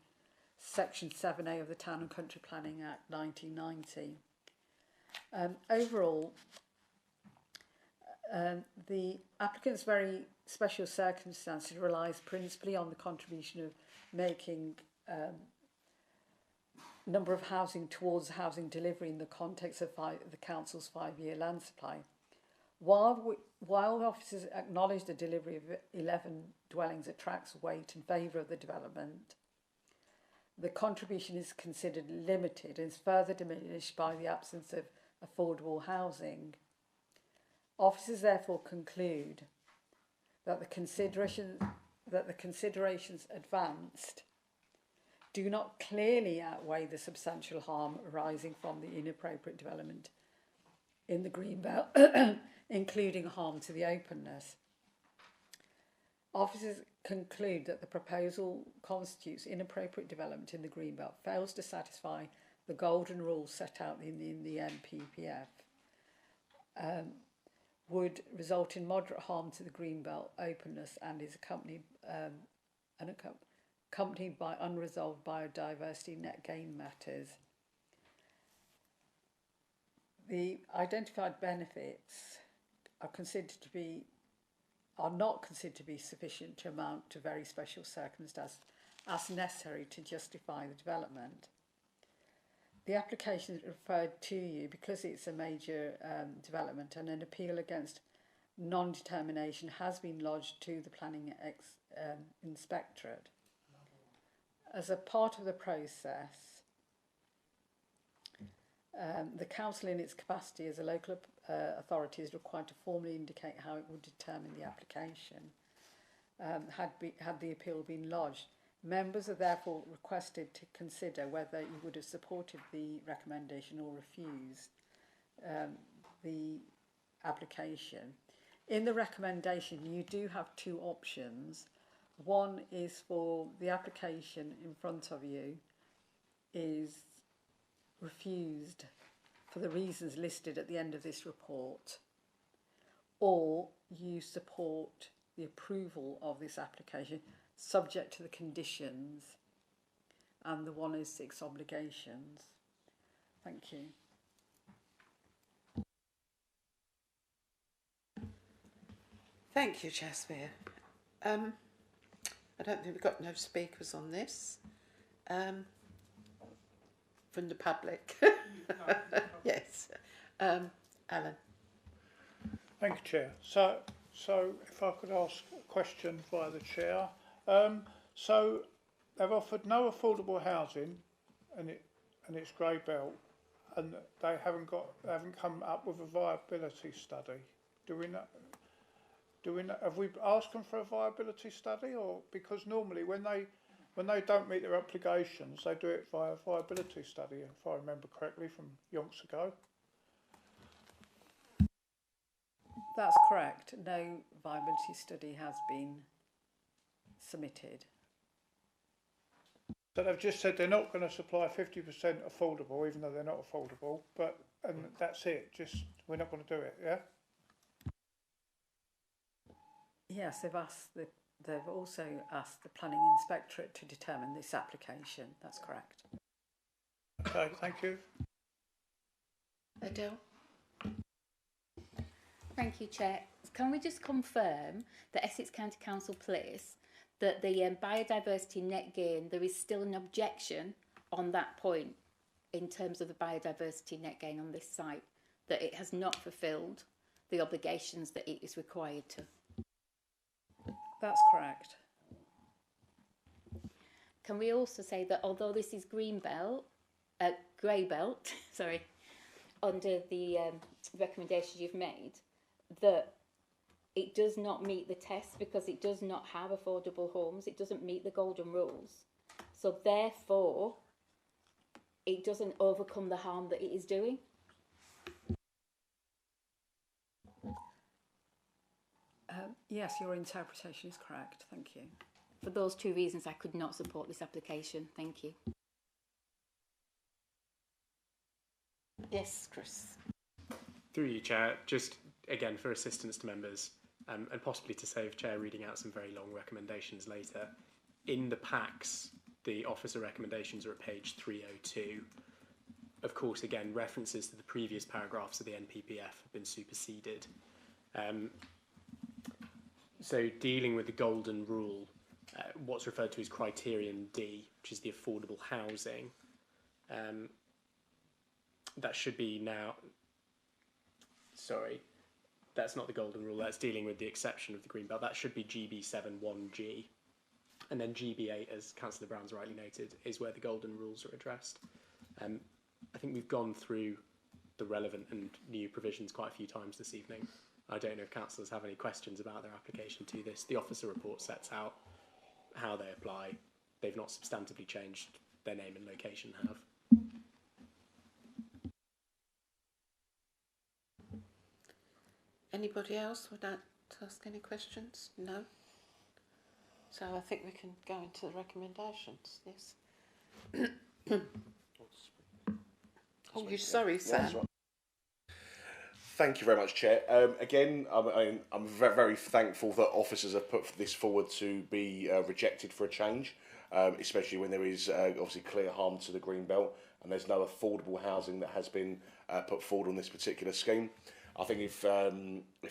Section 7A of the Town and Country Planning Act 1990. Overall, the applicant's very special circumstances relies principally on the contribution of making number of housing towards housing delivery in the context of the Council's 5-year land supply. While the officers acknowledge the delivery of 11 dwellings attracts weight in favour of the development, the contribution is considered limited and is further diminished by the absence of affordable housing. Officers therefore conclude that the considerations advanced do not clearly outweigh the substantial harm arising from the inappropriate development in the Greenbelt, including harm to the openness. Officers conclude that the proposal constitutes inappropriate development in the Greenbelt, fails to satisfy the golden rule set out in the NPPF, would result in moderate harm to the Greenbelt openness and is accompanied by unresolved biodiversity net gain matters. The identified benefits are not considered to be sufficient to amount to very special circumstances as necessary to justify the development. The application is referred to you because it's a major development, and an appeal against non-determination has been lodged to the Planning Inspectorate. As a part of the process, the Council in its capacity as a local authority is required to formally indicate how it would determine the application had the appeal been lodged. Members are therefore requested to consider whether you would have supported the recommendation or refused the application. In the recommendation, you do have two options. One is for the application in front of you is refused for the reasons listed at the end of this report, or you support the approval of this application subject to the conditions and the 106 obligations. Thank you. Thank you, Jasper. I don't think we've got no speakers on this from the public. Yes. Alan. Thank you, Chair. So if I could ask a question via the Chair. So they've offered no affordable housing and it's Grey Belt, and they haven't come up with a viability study. Do we know? Have we asked them for a viability study, or because normally when they don't meet their obligations, they do it via viability study, if I remember correctly from yonks ago. That's correct. No viability study has been submitted. So they've just said they're not going to supply 50% affordable, even though they're not affordable, and that's it. Just we're not going to do it. Yeah. Yes, they've also asked the planning inspectorate to determine this application. That's correct. Okay, thank you. Adele? Thank you, Chair. Can we just confirm that Essex County Council Place, that the biodiversity net gain, there is still an objection on that point in terms of the biodiversity net gain on this site, that it has not fulfilled the obligations that it is required to? That's correct. Can we also say that although this is grey belt, sorry, under the recommendations you've made, that it does not meet the test because it does not have affordable homes, it doesn't meet the golden rules. So therefore, it doesn't overcome the harm that it is doing. Yes, your interpretation is correct. Thank you. For those two reasons, I could not support this application. Thank you. Yes, Chris. Through you, Chair, just again for assistance to members, and possibly to save Chair reading out some very long recommendations later, in the packs, the officer recommendations are at page 302. Of course, again, references to the previous paragraphs of the NPPF have been superseded. So dealing with the golden rule, what's referred to as criterion D, which is the affordable housing, that should be now, sorry, that's not the golden rule, that's dealing with the exception of the green belt. That should be GB7 1G. And then GB8, as Councillor Brown's rightly noted, is where the golden rules are addressed. I think we've gone through the relevant and new provisions quite a few times this evening. I don't know if councillors have any questions about their application to this. The officer report sets out how they apply. They've not substantively changed their name and location, have. Anybody else would like to ask any questions? No? So I think we can go into the recommendations, yes. Oh, you're sorry, Sam. Thank you very much, Chair. Again, I'm very, very thankful that officers have put this forward to be rejected for a change, especially when there is obviously clear harm to the green belt and there's no affordable housing that has been put forward on this particular scheme. I think if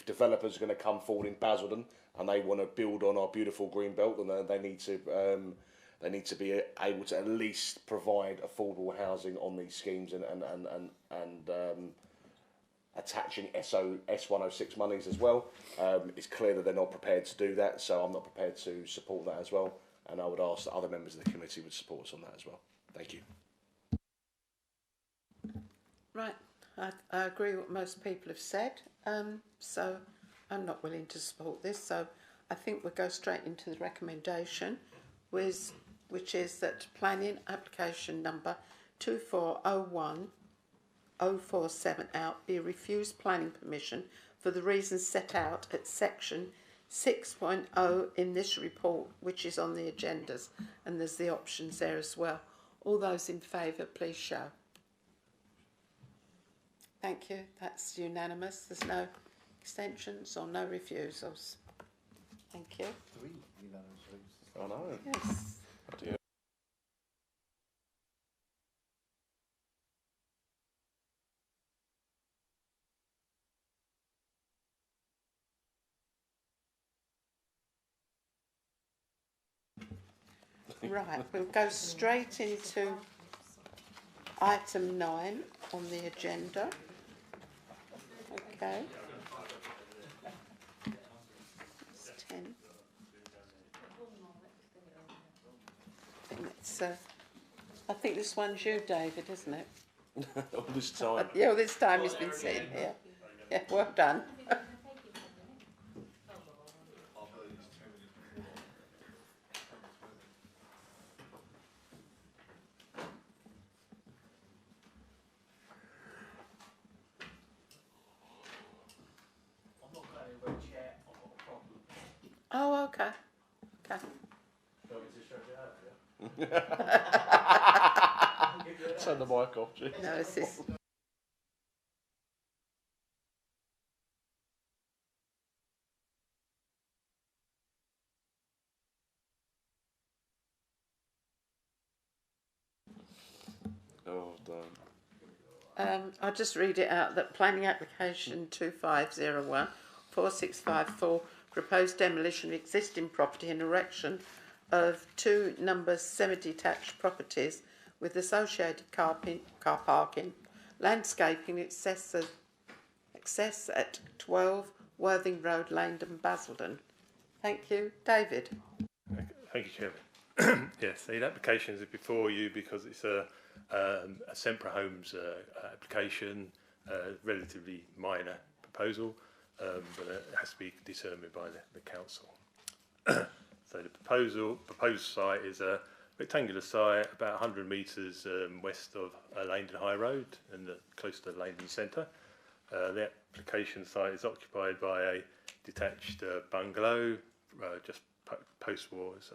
developers are going to come forward in Basildon and they want to build on our beautiful green belt, then they need to be able to at least provide affordable housing on these schemes and attaching S106 monies as well. It's clear that they're not prepared to do that, so I'm not prepared to support that as well. And I would ask that other members of the committee would support us on that as well. Thank you. Right, I agree with what most people have said, so I'm not willing to support this, so I think we'll go straight into the recommendation, which is that planning application number 2401047 out be refused planning permission for the reasons set out at section 6.0 in this report, which is on the agendas, and there's the options there as well. All those in favour, please show. Thank you, that's unanimous. There's no extensions or no refusals. Thank you. 3 unanimous votes. I know. Yes. Oh dear. Right, we'll go straight into item 9 on the agenda. Okay. It's 10. I think this one's you, David, isn't it? All this time. Yeah, all this time he's been sitting here. Yeah, well done. Oh, okay. Okay. Turn the mic off, G. No, it's this. Oh, don't. I'll just read it out. That planning application 2501 4654 proposed demolition of existing property and erection of 2 number semi-detached properties with associated car parking, landscaping access at 12 Worthing Road, Langdon, Basildon. Thank you, David. Thank you, Chairman. Yes, the application is before you because it's a Sempra Homes application, relatively minor proposal, but it has to be determined by the council. So the proposed site is a rectangular site about 100 metres west of Langdon High Road and close to the Langdon Centre. The application site is occupied by a detached bungalow, just post-wars,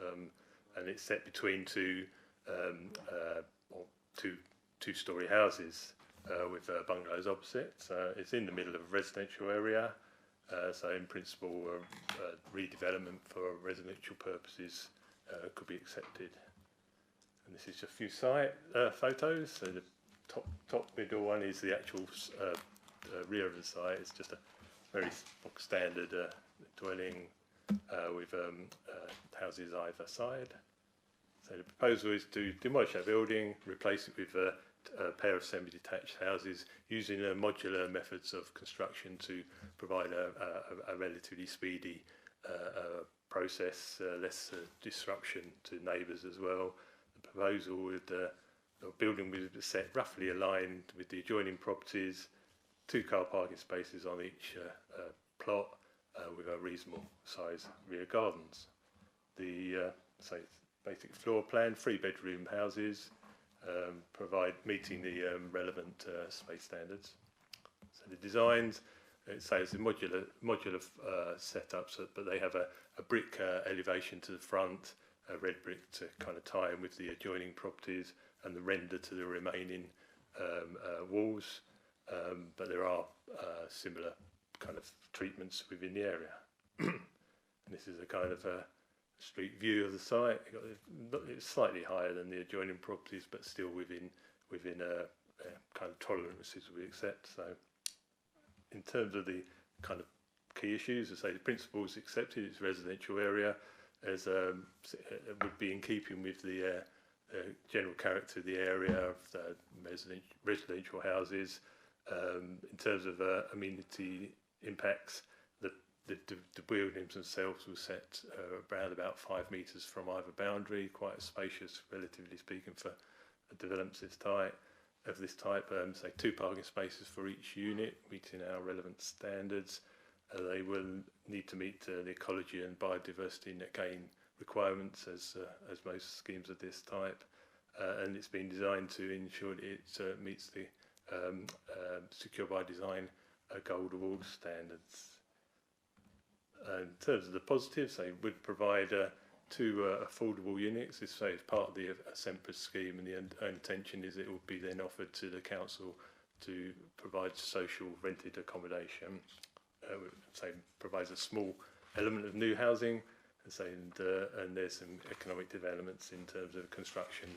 and it's set between two-storey houses with bungalows opposite. So it's in the middle of a residential area. So in principle, redevelopment for residential purposes could be accepted. And this is just a few site photos. So the top middle one is the actual rear of the site. It's just a very standard dwelling with houses either side. So the proposal is to demolish that building, replace it with a pair of semi-detached houses using modular methods of construction to provide a relatively speedy process, less disruption to neighbours as well. The proposal with the building was set roughly aligned with the adjoining properties, 2 car parking spaces on each plot with a reasonable size rear gardens. The basic floor plan, 3-bedroom houses, meeting the relevant space standards. So the designs, it's a modular setup, but they have a brick elevation to the front, a red brick to kind of tie in with the adjoining properties, and the render to the remaining walls. But there are similar kind of treatments within the area. And this is a kind of a street view of the site. It's slightly higher than the adjoining properties, but still within kind of tolerances we accept. So, in terms of the kind of key issues, I say the principles accepted. It's a residential area, as it would be in keeping with the general character of the area of the residential houses. In terms of amenity impacts, the buildings themselves were set around about 5 metres from either boundary, quite spacious, relatively speaking, for developments of this type. Say 2 parking spaces for each unit, meeting our relevant standards. They will need to meet the ecology and biodiversity net gain requirements as most schemes of this type, and it's been designed to ensure that it meets the Secure by Design Gold Award standards. In terms of the positives, they would provide 2 affordable units. This is part of the Sempra scheme, and the intention is it will be then offered to the council to provide social rented accommodation. Provides a small element of new housing, and there's some economic developments in terms of construction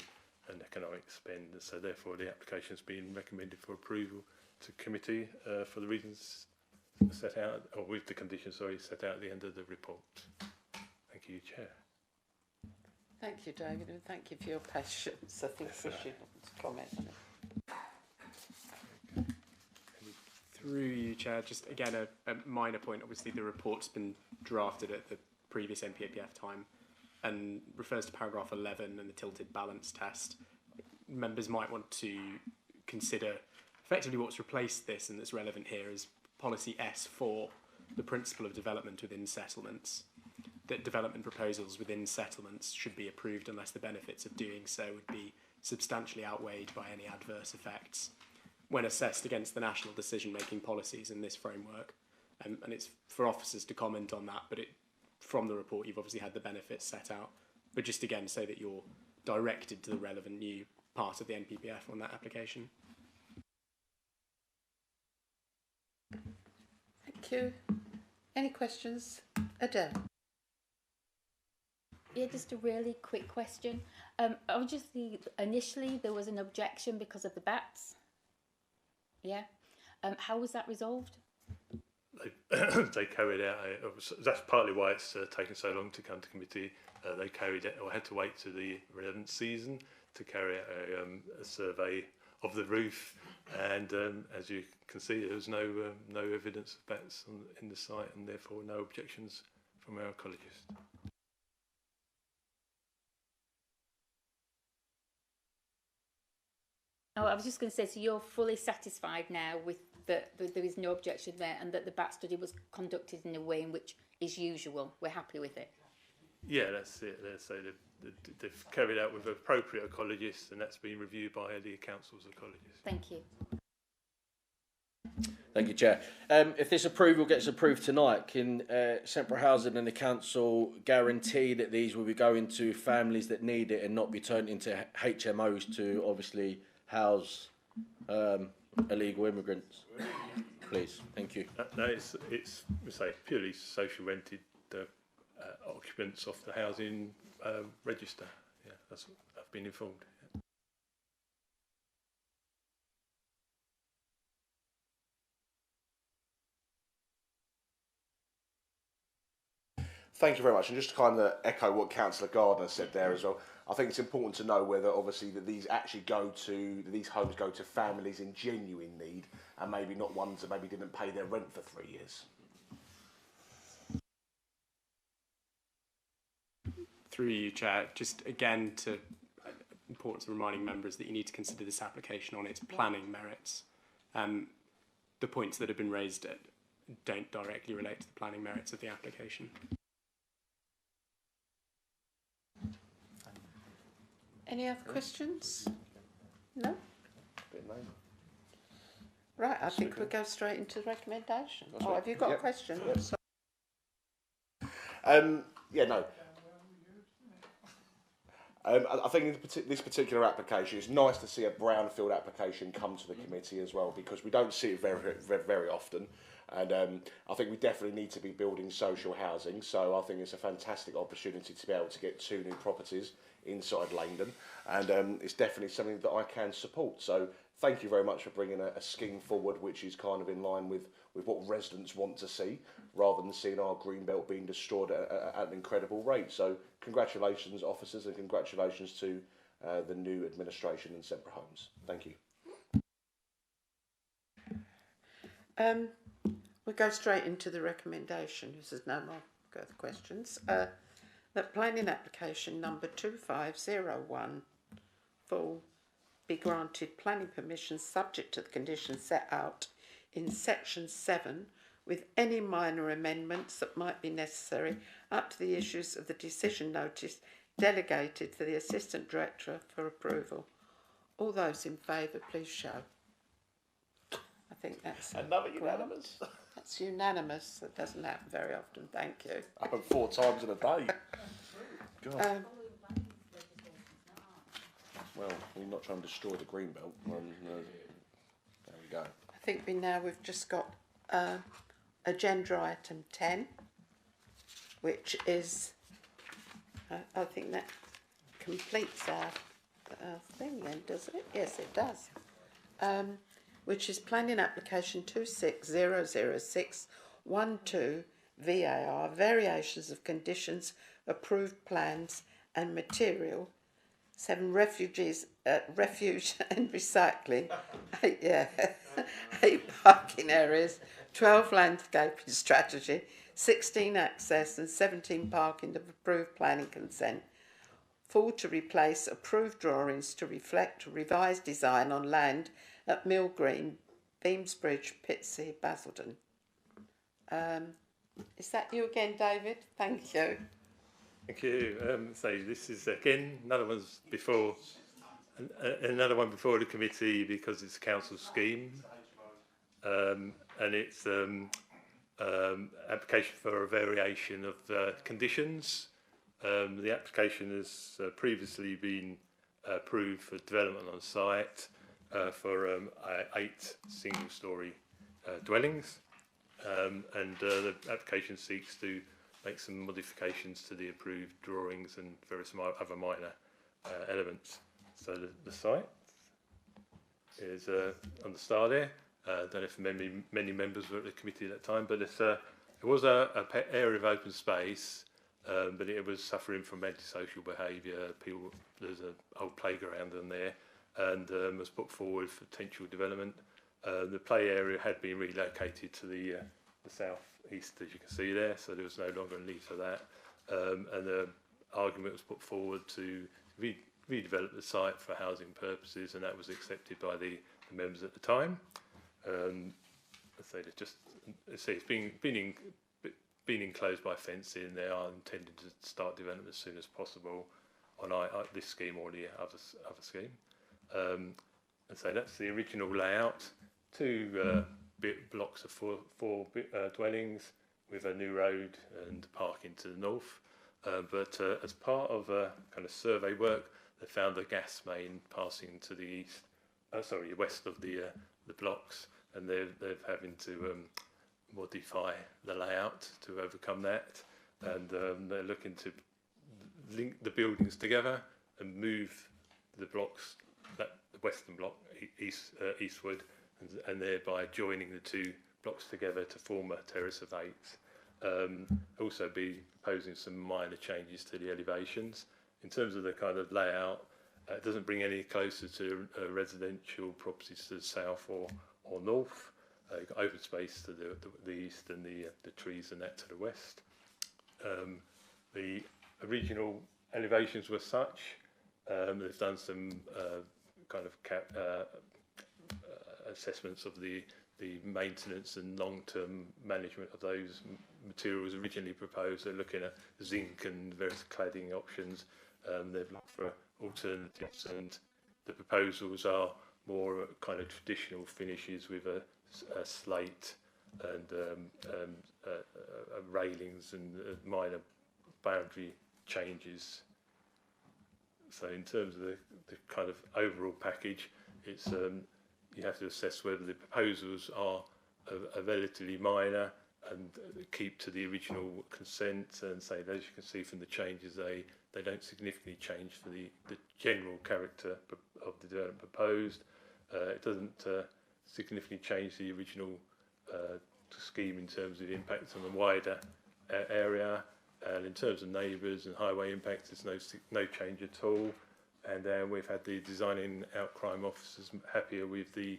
and economic spend. So therefore, the application has been recommended for approval to committee for the reasons set out, or with the conditions, set out at the end of the report. Thank you, Chair. Thank you, David, and thank you for your patience. I think we should comment on it. Through you, Chair, just again a minor point. Obviously, the report's been drafted at the previous MPAPF time and refers to paragraph 11 and the tilted balance test. Members might want to consider effectively what's replaced this and that's relevant here is policy S4, the principle of development within settlements, that development proposals within settlements should be approved unless the benefits of doing so would be substantially outweighed by any adverse effects when assessed against the national decision-making policies in this framework. And it's for officers to comment on that, but from the report you've obviously had the benefits set out. But just again, so that you're directed to the relevant new part of the NPPF on that application. Thank you. Any questions? Adele? Yeah, just a really quick question. Obviously, initially there was an objection because of the bats. Yeah. How was that resolved? They carried out. That's partly why it's taken so long to come to committee. They carried out, or had to wait to the relevant season to carry out a survey of the roof, and as you can see, there was no evidence of bats in the site, and therefore no objections from our ecologist. Oh, I was just going to say, so you're fully satisfied now with that there is no objection there, and that the bat study was conducted in a way in which is usual. We're happy with it. Yeah, that's it. So they've carried out with appropriate ecologists, and that's been reviewed by the council's ecologist. Thank you. Thank you, Chair. If this approval gets approved tonight, can Central Housing and the council guarantee that these will be going to families that need it and not be turned into HMOs to obviously house illegal immigrants? Please, thank you. No, it's we say purely social rented occupants off the housing register. Yeah, that's what I've been informed. Yeah. Thank you very much. And just to kind of echo what Councillor Gardner said there as well, I think it's important to know whether obviously that these actually these homes go to families in genuine need and maybe not ones that maybe didn't pay their rent for 3 years. Through you, Chair, just again important to reminding members that you need to consider this application on its planning merits. The points that have been raised don't directly relate to the planning merits of the application. Any other questions? No? Right, I think we'll go straight into the recommendation. Oh, have you got a question? Yeah, no. I think in this particular application, it's nice to see a brownfield application come to the committee as well, because we don't see it very often. And I think we definitely need to be building social housing. So I think it's a fantastic opportunity to be able to get 2 new properties inside Langdon. And it's definitely something that I can support. So thank you very much for bringing a scheme forward which is kind of in line with what residents want to see, rather than seeing our green belt being destroyed at an incredible rate. So congratulations, officers, and congratulations to the new administration in Central Homes. Thank you. We'll go straight into the recommendation. This is no more further questions. That planning application number 2501 will be granted planning permission subject to the conditions set out in section 7, with any minor amendments that might be necessary up to the issues of the decision notice delegated to the Assistant Director for approval. All those in favour, please show. I think that's another unanimous. That's unanimous. That doesn't happen very often. Thank you. Happened 4 times in a day. God. Well, we're not trying to destroy the green belt. There we go. I think we've just got agenda item 10, which is, I think that completes our thing then, does it? Yes, it does. Which is planning application 2600612 VAR, variations of conditions, approved plans and material. 7 refuge and recycling. 8 parking areas, 12 landscaping strategy, 16 access and 17 parking of approved planning consent. 4 to replace approved drawings to reflect revised design on land at Mill Green, Beamsbridge, Pitsea, Basildon. Is that you again, David? Thank you. Thank you. So this is again another one before the committee because it's a council scheme, and it's application for a variation of conditions. The application has previously been approved for development on site for 8 single-storey dwellings, and the application seeks to make some modifications to the approved drawings and various other minor elements. So the site is on the star there. I don't know if many members were at the committee at that time, but it was a area of open space, but it was suffering from antisocial behaviour. There's an old playground in there, and was put forward for potential development. The play area had been relocated to the south east, as you can see there, so there was no longer a need for that, and the argument was put forward to redevelop the site for housing purposes, and that was accepted by the members at the time. So it's been enclosed by fencing. They are intending to start development as soon as possible on this scheme or the other scheme. And so that's the original layout. 2 blocks of four dwellings with a new road and parking to the north. But as part of kind of survey work, they found a gas main passing to the west of the blocks, and they're having to modify the layout to overcome that, and they're looking to link the buildings together and move the blocks, the western block eastward, and thereby joining the 2 blocks together to form a terrace of 8. Also be proposing some minor changes to the elevations. In terms of the kind of layout, it doesn't bring any closer to residential properties to the south or north. You've got open space to the east and the trees and that to the west. The original elevations were such. They've done some kind of assessments of the maintenance and long-term management of those materials originally proposed. They're looking at zinc and various cladding options. They've looked for alternatives, and the proposals are more kind of traditional finishes with a slate and railings and minor boundary changes. So in terms of the kind of overall package, it's you have to assess whether the proposals are relatively minor and keep to the original consent, and say, as you can see from the changes, they don't significantly change for the general character of the development proposed. It doesn't significantly change the original scheme in terms of impact on the wider area, and in terms of neighbours and highway impacts, there's no change at all. And we've had the designing out crime officers happier with the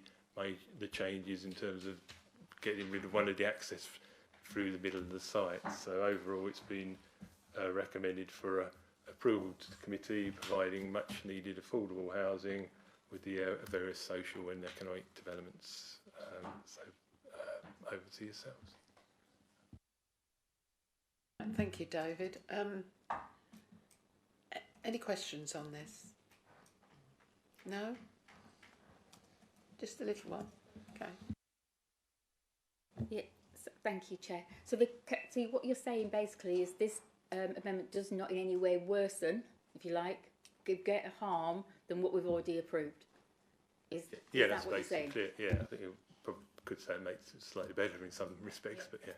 changes in terms of getting rid of one of the access through the middle of the site. So overall, it's been recommended for approval to the committee, providing much needed affordable housing with the various social and economic developments. Over to yourselves. Thank you, David. Any questions on this? No? Just a little one? Okay. Yeah, thank you, Chair. So what you're saying basically is this amendment does not in any way worsen, if you like, get a harm than what we've already approved. Is That's that what you're saying? basically it. Yeah, I think you probably could say it makes it slightly better in some respects, but yeah.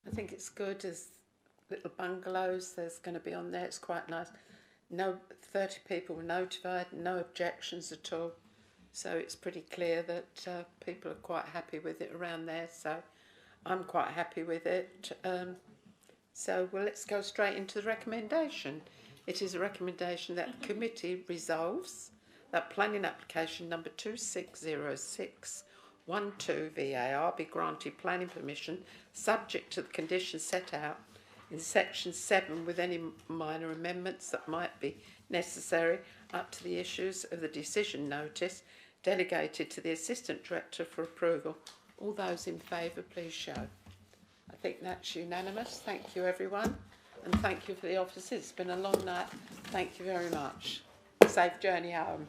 I think it's good as little bungalows. There's going to be on there. It's quite nice. 30 people were notified, no objections at all. So it's pretty clear that people are quite happy with it around there. So I'm quite happy with it. So let's go straight into the recommendation. It is a recommendation that the committee resolves that planning application number 260612 VAR be granted planning permission subject to the conditions set out in section 7 with any minor amendments that might be necessary up to the issues of the decision notice delegated to the Assistant Director for approval. All those in favour, please show. I think that's unanimous. Thank you, everyone. And thank you for the officers. It's been a long night. Thank you very much. Safe journey home.